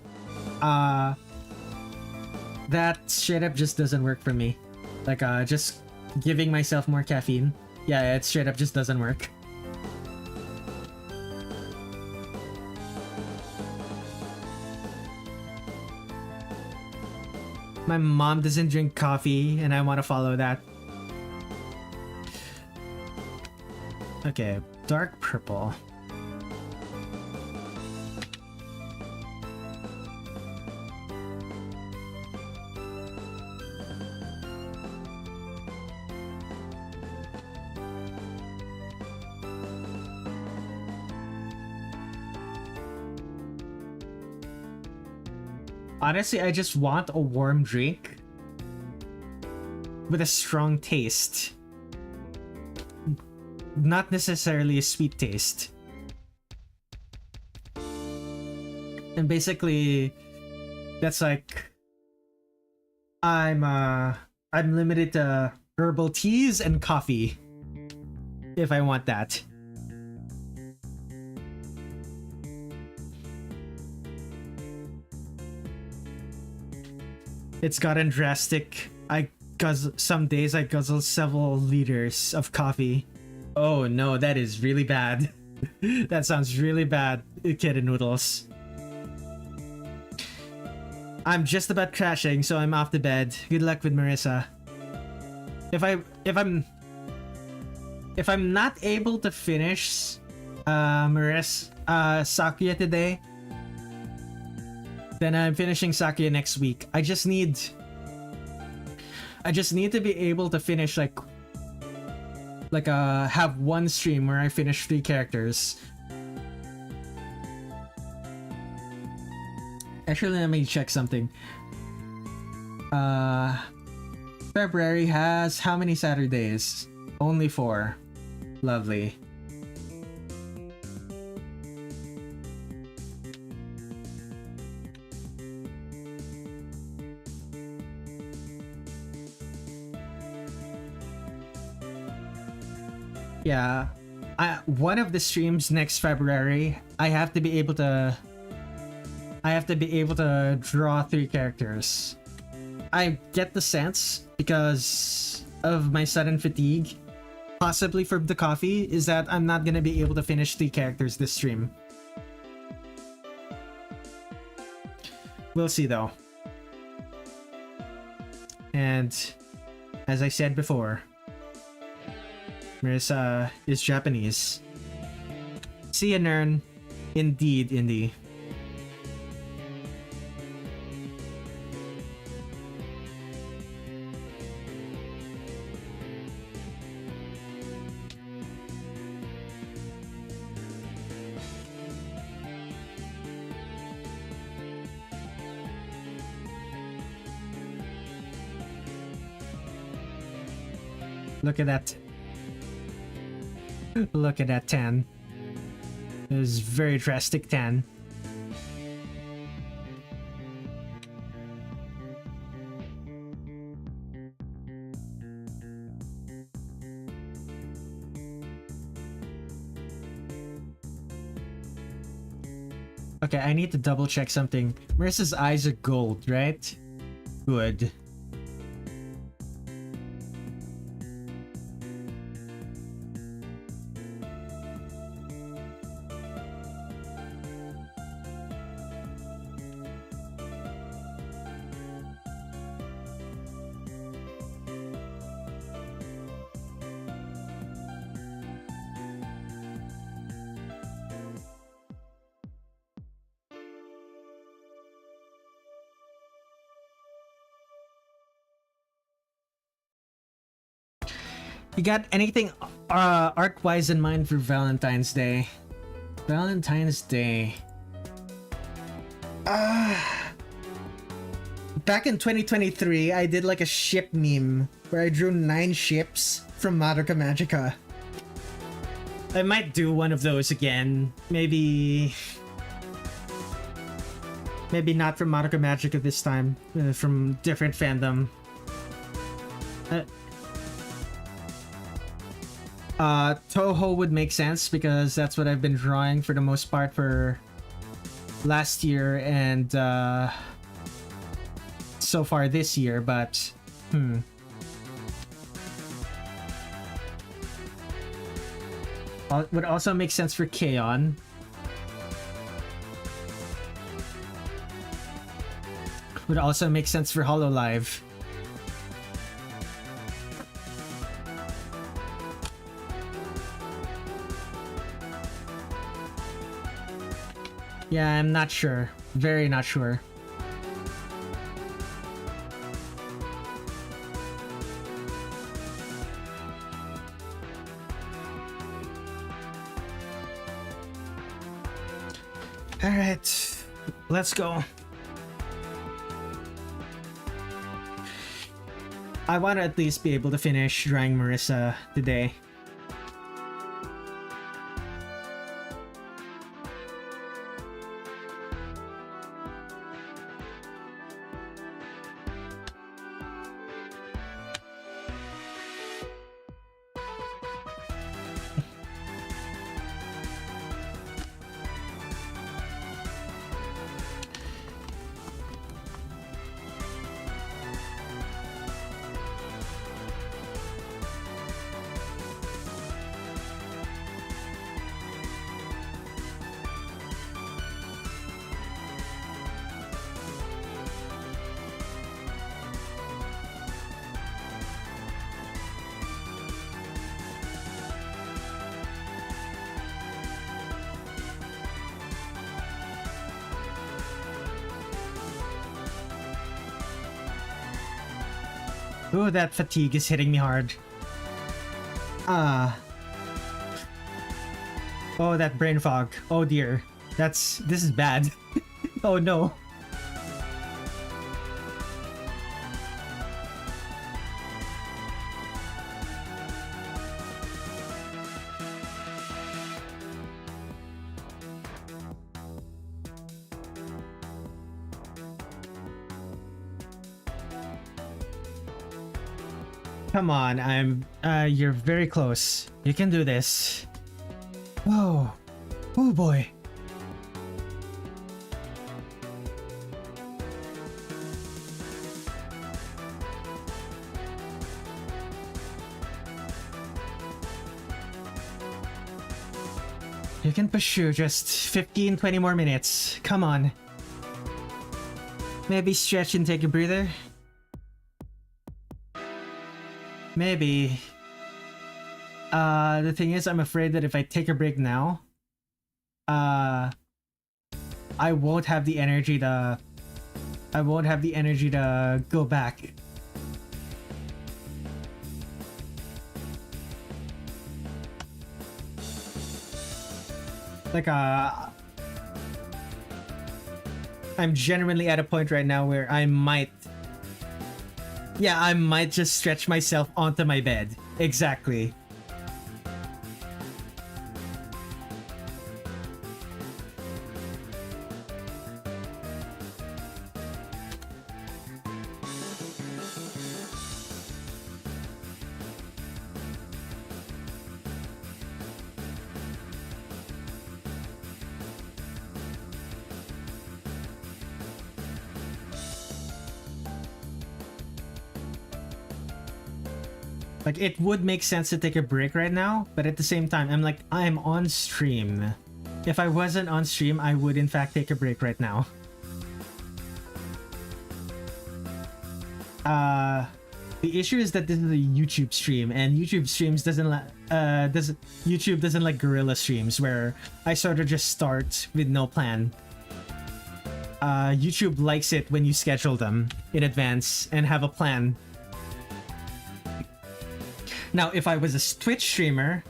That straight up just doesn't work for me. Like, just giving myself more caffeine. Yeah, it straight up just doesn't work. My mom doesn't drink coffee, and I want to follow that. Okay, dark purple. Honestly, I just want a warm drink with a strong taste. Not necessarily a sweet taste. And basically, that's like I'm limited to herbal teas and coffee if I want that. It's gotten drastic. Some days I guzzle several liters of coffee. Oh no, that is really bad. That sounds really bad, kid and noodles. I'm just about crashing, so I'm off to bed. Good luck with Marisa. If I'm not able to finish Sakuya today, then I'm finishing Sakuya next week. I just need to be able to finish have one stream where I finish 3 characters. Actually, let me check something. February has how many Saturdays? Only 4. Lovely. Yeah, one of the streams next February, I have to be able to draw 3 characters. I get the sense, because of my sudden fatigue, possibly from the coffee, is that I'm not gonna be able to finish 3 characters this stream. We'll see though. And as I said before, Marisa is Japanese. See ya, Nern. Indeed, Indy. Look at that. Look at that tan. It is very drastic tan. Okay, I need to double check something. Marisa's eyes are gold, right? Good. You got anything art-wise in mind for Valentine's Day? Valentine's Day. Back in 2023, I did like a ship meme where I drew 9 ships from Madoka Magica. I might do one of those again. Maybe not from Madoka Magica this time. From different fandom. Touhou would make sense because that's what I've been drawing for the most part for last year and so far this year, but would also make sense for K-On! Would also make sense for Hololive. Yeah, I'm not sure. Very not sure. Alright, let's go. I want to at least be able to finish drawing Marisa today. Ooh, that fatigue is hitting me hard. Oh, that brain fog. Oh dear. This is bad. Oh no. Come on, you're very close. You can do this. Whoa. Oh boy. You can pursue just 15-20 more minutes. Come on. Maybe stretch and take a breather? Maybe. The thing is, I'm afraid that if I take a break now, I won't have the energy to go back. Like I'm genuinely at a point right now where I might just stretch myself onto my bed. Exactly. Like, it would make sense to take a break right now, but at the same time, I'm on stream. If I wasn't on stream, I would in fact take a break right now. The issue is that this is a YouTube stream, and YouTube streams YouTube doesn't like guerrilla streams where I sort of just start with no plan. YouTube likes it when you schedule them in advance and have a plan. Now, if I was a Twitch streamer,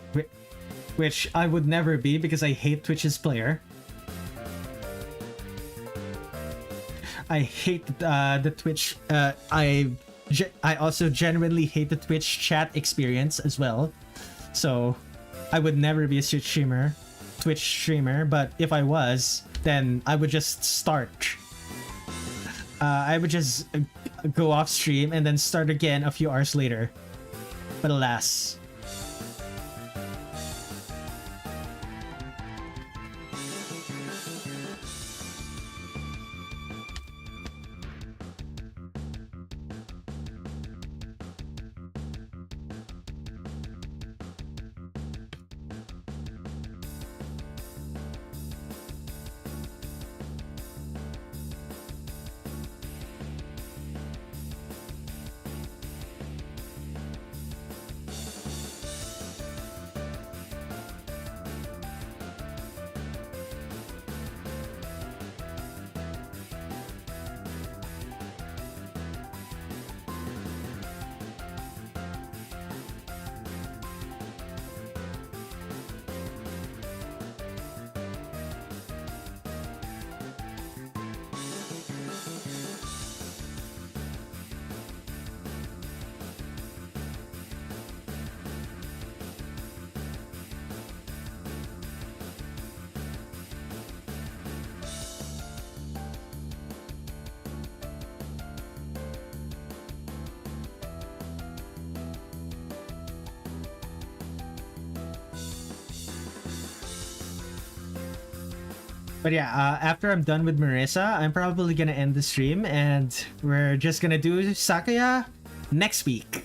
which I would never be because I hate Twitch's player. I hate the Twitch. I also genuinely hate the Twitch chat experience as well. So, I would never be a Twitch streamer. But if I was, then I would just start. I would just go off stream and then start again a few hours later. But alas. But yeah, after I'm done with Marisa, I'm probably gonna end the stream and we're just gonna do Sakuya next week.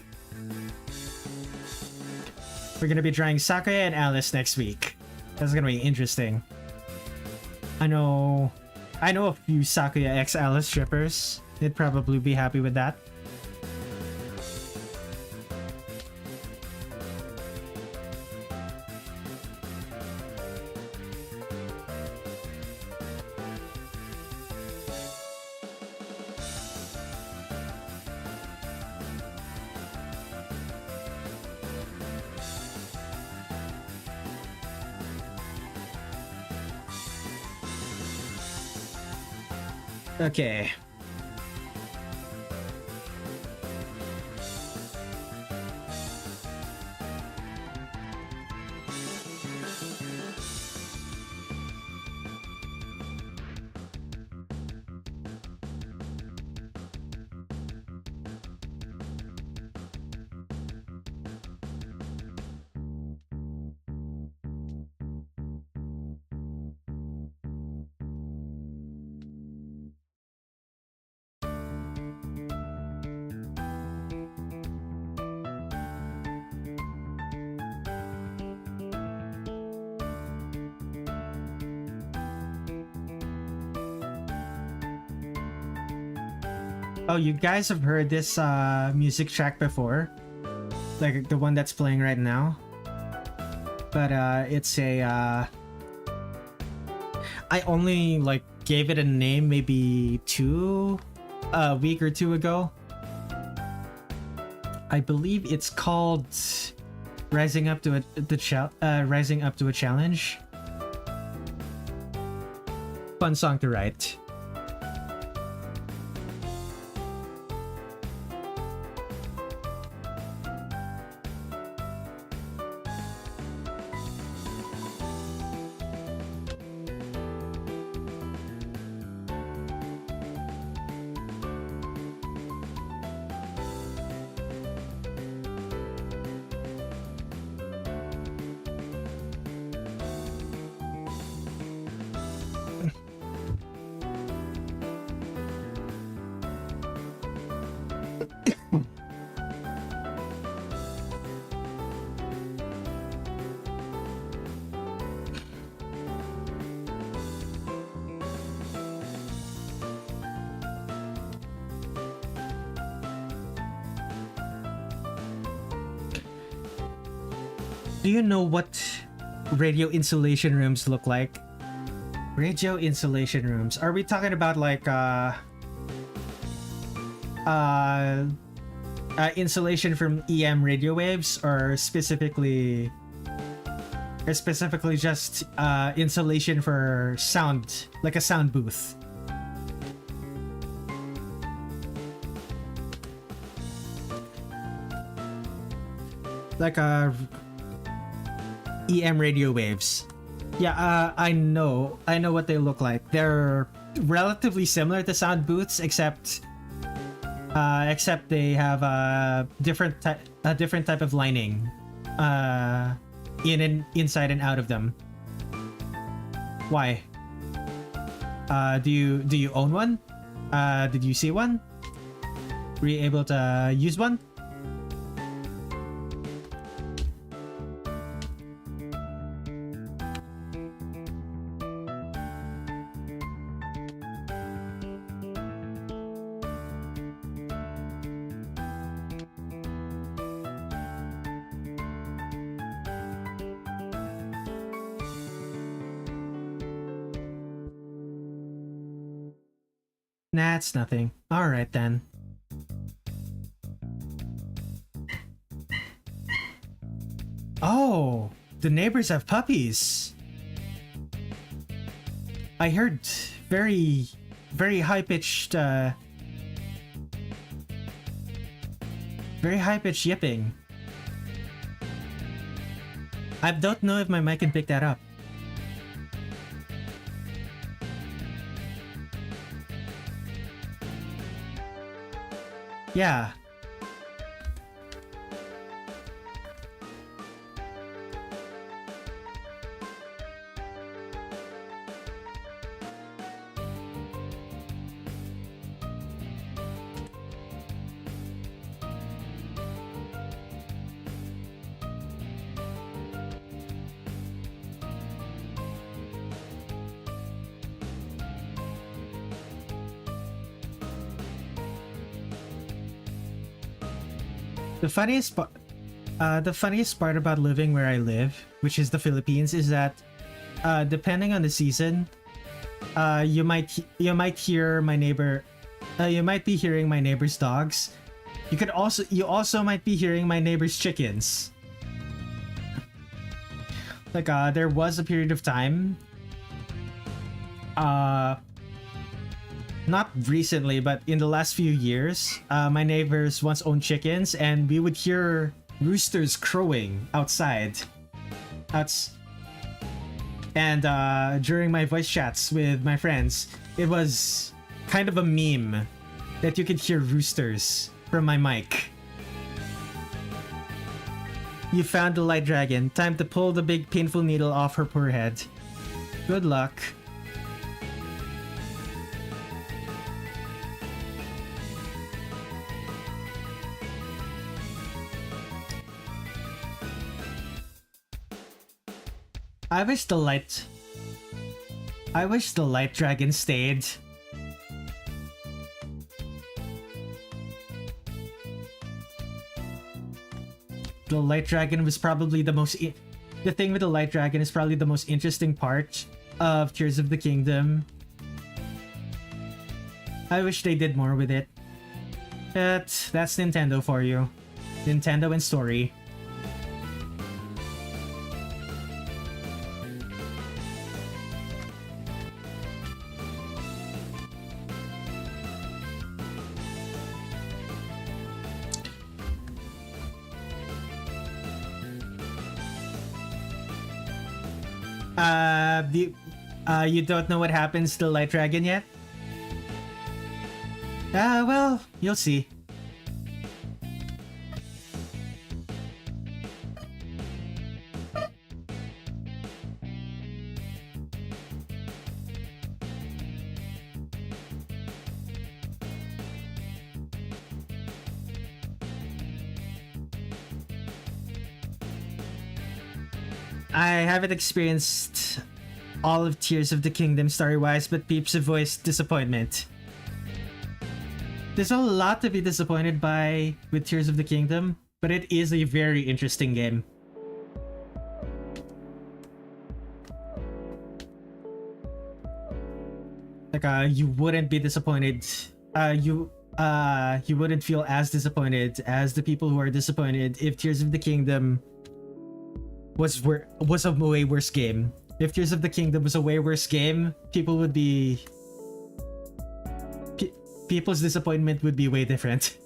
We're gonna be trying Sakuya and Alice next week. That's gonna be interesting. I know a few Sakuya x Alice strippers. They'd probably be happy with that. Okay. Oh, you guys have heard this music track before? Like the one that's playing right now? But it's a... I only like gave it a name maybe a week or two ago. I believe it's called Rising Up to a Challenge. Fun song to write. Do you know what radio insulation rooms look like? Radio insulation rooms. Are we talking about like insulation from EM radio waves, or specifically just insulation for sound, like a sound booth? Like EM radio waves. Yeah, I know what they look like. They're relatively similar to sound booths, except except they have a different type of lining in and inside and out of them. Why? Do you own one? Did you see one? Were you able to use one? Nah, it's nothing. Alright then. Oh, the neighbors have puppies. I heard very high-pitched yipping. I don't know if my mic can pick that up. Yeah. The funniest part about living where I live, which is the Philippines, is that depending on the season, you might hear my neighbor, you might be hearing my neighbor's dogs. You also might be hearing my neighbor's chickens. Like there was a period of time, not recently, but in the last few years, my neighbors once owned chickens, and we would hear roosters crowing outside. And during my voice chats with my friends, it was kind of a meme that you could hear roosters from my mic. You found the light dragon. Time to pull the big painful needle off her poor head. Good luck. I wish the light dragon stayed. The light dragon was probably the most... The thing with the light dragon is probably the most interesting part of Tears of the Kingdom. I wish they did more with it. But that's Nintendo for you. Nintendo and story. You don't know what happens to the Light Dragon yet? Well, you'll see. I haven't experienced all of Tears of the Kingdom story-wise, but peeps have voiced disappointment. There's a lot to be disappointed by with Tears of the Kingdom, but it is a very interesting game. Like, you wouldn't be disappointed. You wouldn't feel as disappointed as the people who are disappointed if Tears of the Kingdom was a way worse game. If Tears of the Kingdom was a way worse game, people would be... people's disappointment would be way different.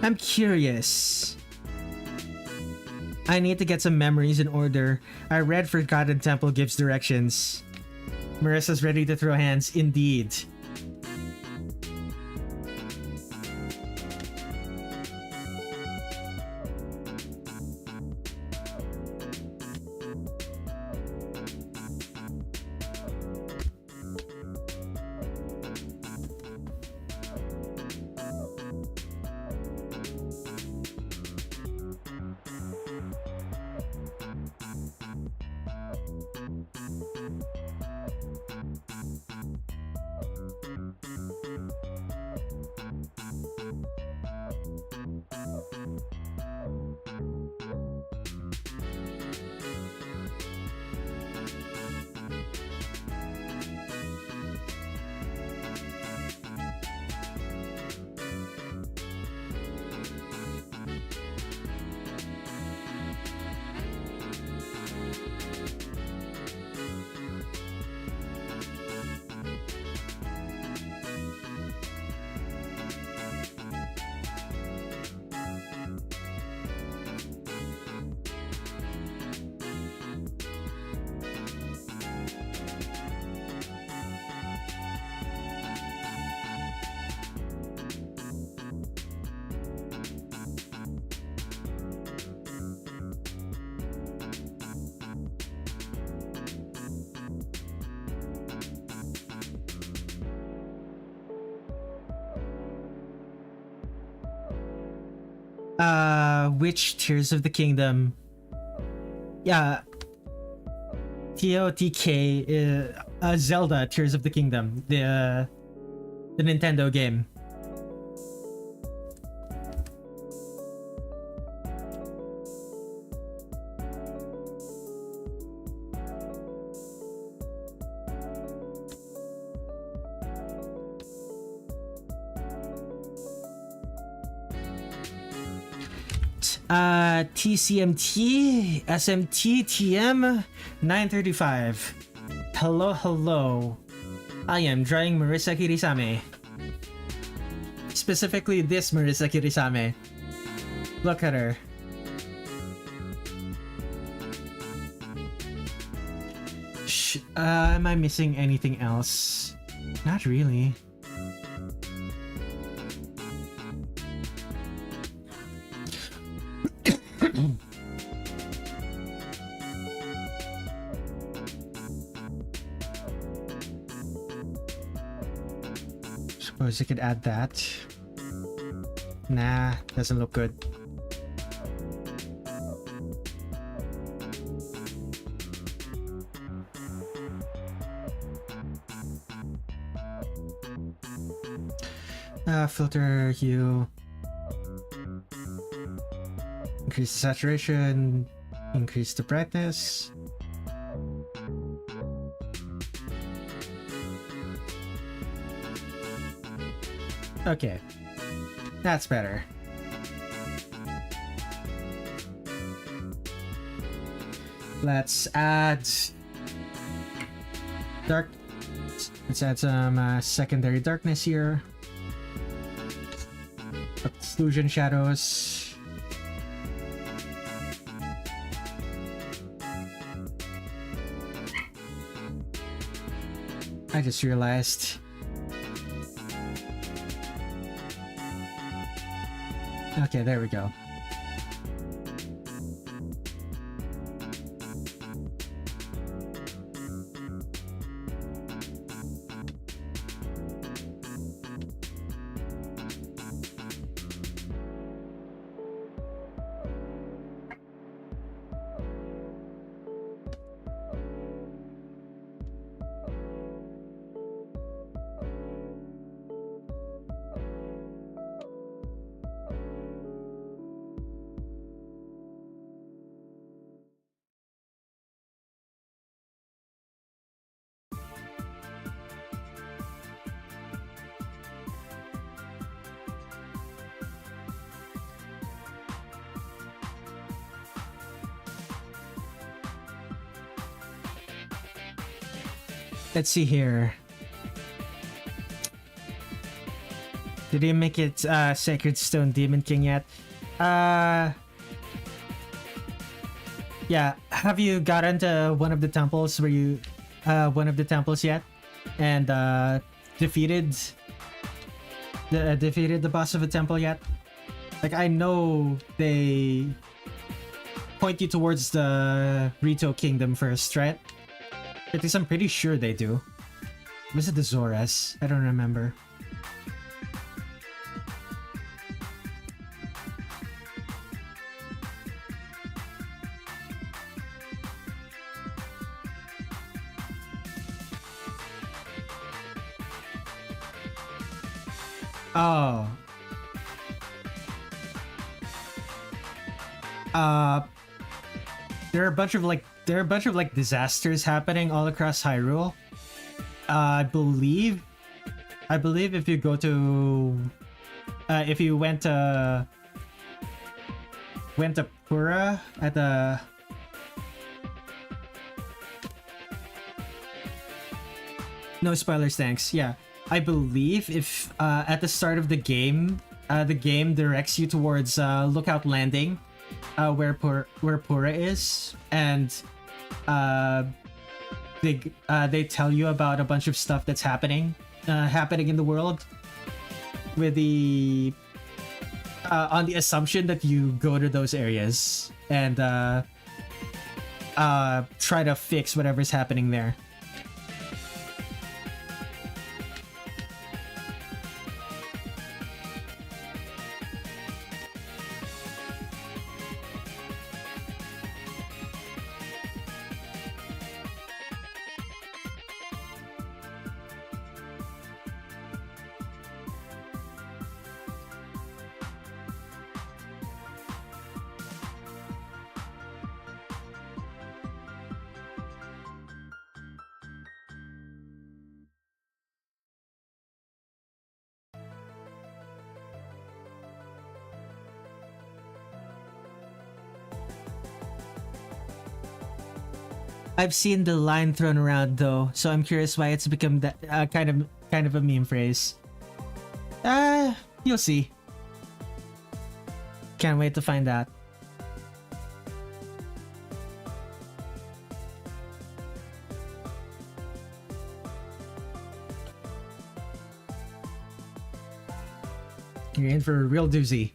I'm curious. I need to get some memories in order. I read Forgotten Temple gives directions. Marisa's ready to throw hands, indeed. Which Tears of the Kingdom? Yeah. TOTK, Zelda Tears of the Kingdom, the Nintendo game. TCMT, SMT, TM, 935. Hello, hello. I am drawing Marisa Kirisame. Specifically this Marisa Kirisame. Look at her. Am I missing anything else? Not really. Suppose I could add that. Nah, doesn't look good. Filter hue. Increase the saturation. Increase the brightness. Okay, that's better. Let's add dark. Let's add some secondary darkness here. Occlusion shadows. I just realized. Okay, there we go. Let's see here. Did you make it Sacred Stone Demon King yet? Yeah. Have you gotten to one of the temples where you one of the temples yet? And defeated the boss of a temple yet? Like, I know they point you towards the Rito Kingdom first, right? At least I'm pretty sure they do. Was it the Zoras? I don't remember. Oh. There are a bunch of like disasters happening all across Hyrule. I believe if you go to if you went to Pura at the no spoilers, thanks. Yeah, I believe if at the start of the game directs you towards Lookout Landing, where Pura is, and they tell you about a bunch of stuff that's happening in the world, with the on the assumption that you go to those areas and try to fix whatever's happening there. I've seen the line thrown around though, so I'm curious why it's become that kind of a meme phrase. You'll see. Can't wait to find out. You're in for a real doozy.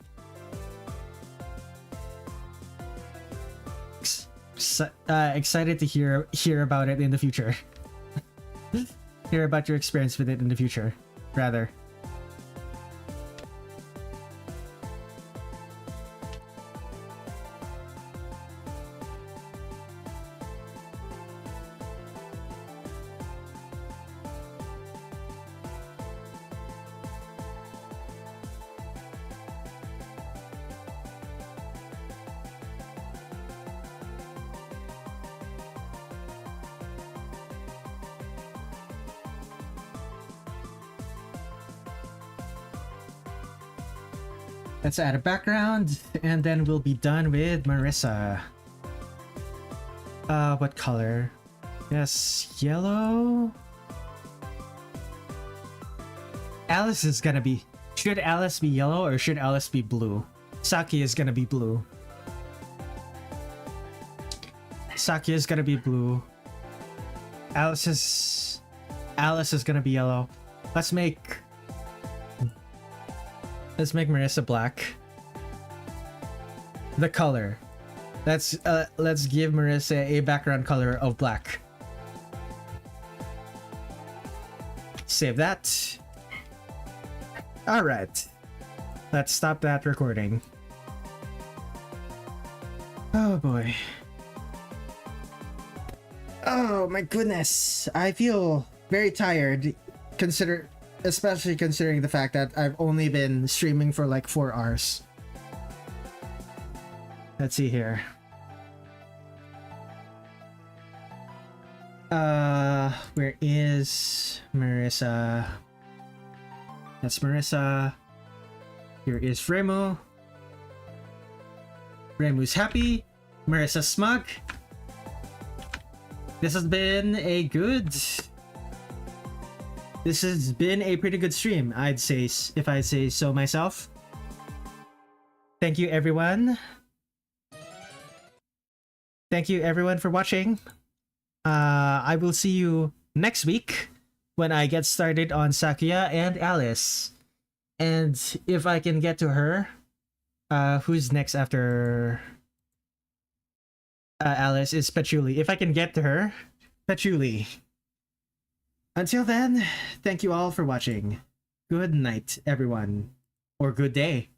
Excited to hear about it in the future. Hear about your experience with it in the future, rather. Let's add a background, and then we'll be done with Marisa. What color? Yes, yellow? Alice is gonna be... Should Alice be yellow or should Alice be blue? Saki is gonna be blue. Saki is gonna be blue. Alice is gonna be yellow. Let's make Marisa black. The color. Let's give Marisa a background color of black. Save that. All right. Let's stop that recording. Oh boy. Oh my goodness. I feel very tired, especially considering the fact that I've only been streaming for like 4 hours. Let's see here. Where is Marisa? That's Marisa. Here is Reimu. Reimu's happy. Marisa's smug. This has been a good this has been a pretty good stream, I'd say, if I say so myself. Thank you, everyone. Thank you, everyone, for watching. I will see you next week when I get started on Sakuya and Alice. And if I can get to her, who's next after Alice is Patchouli. If I can get to her, Patchouli. Until then, thank you all for watching. Good night, everyone. Or good day.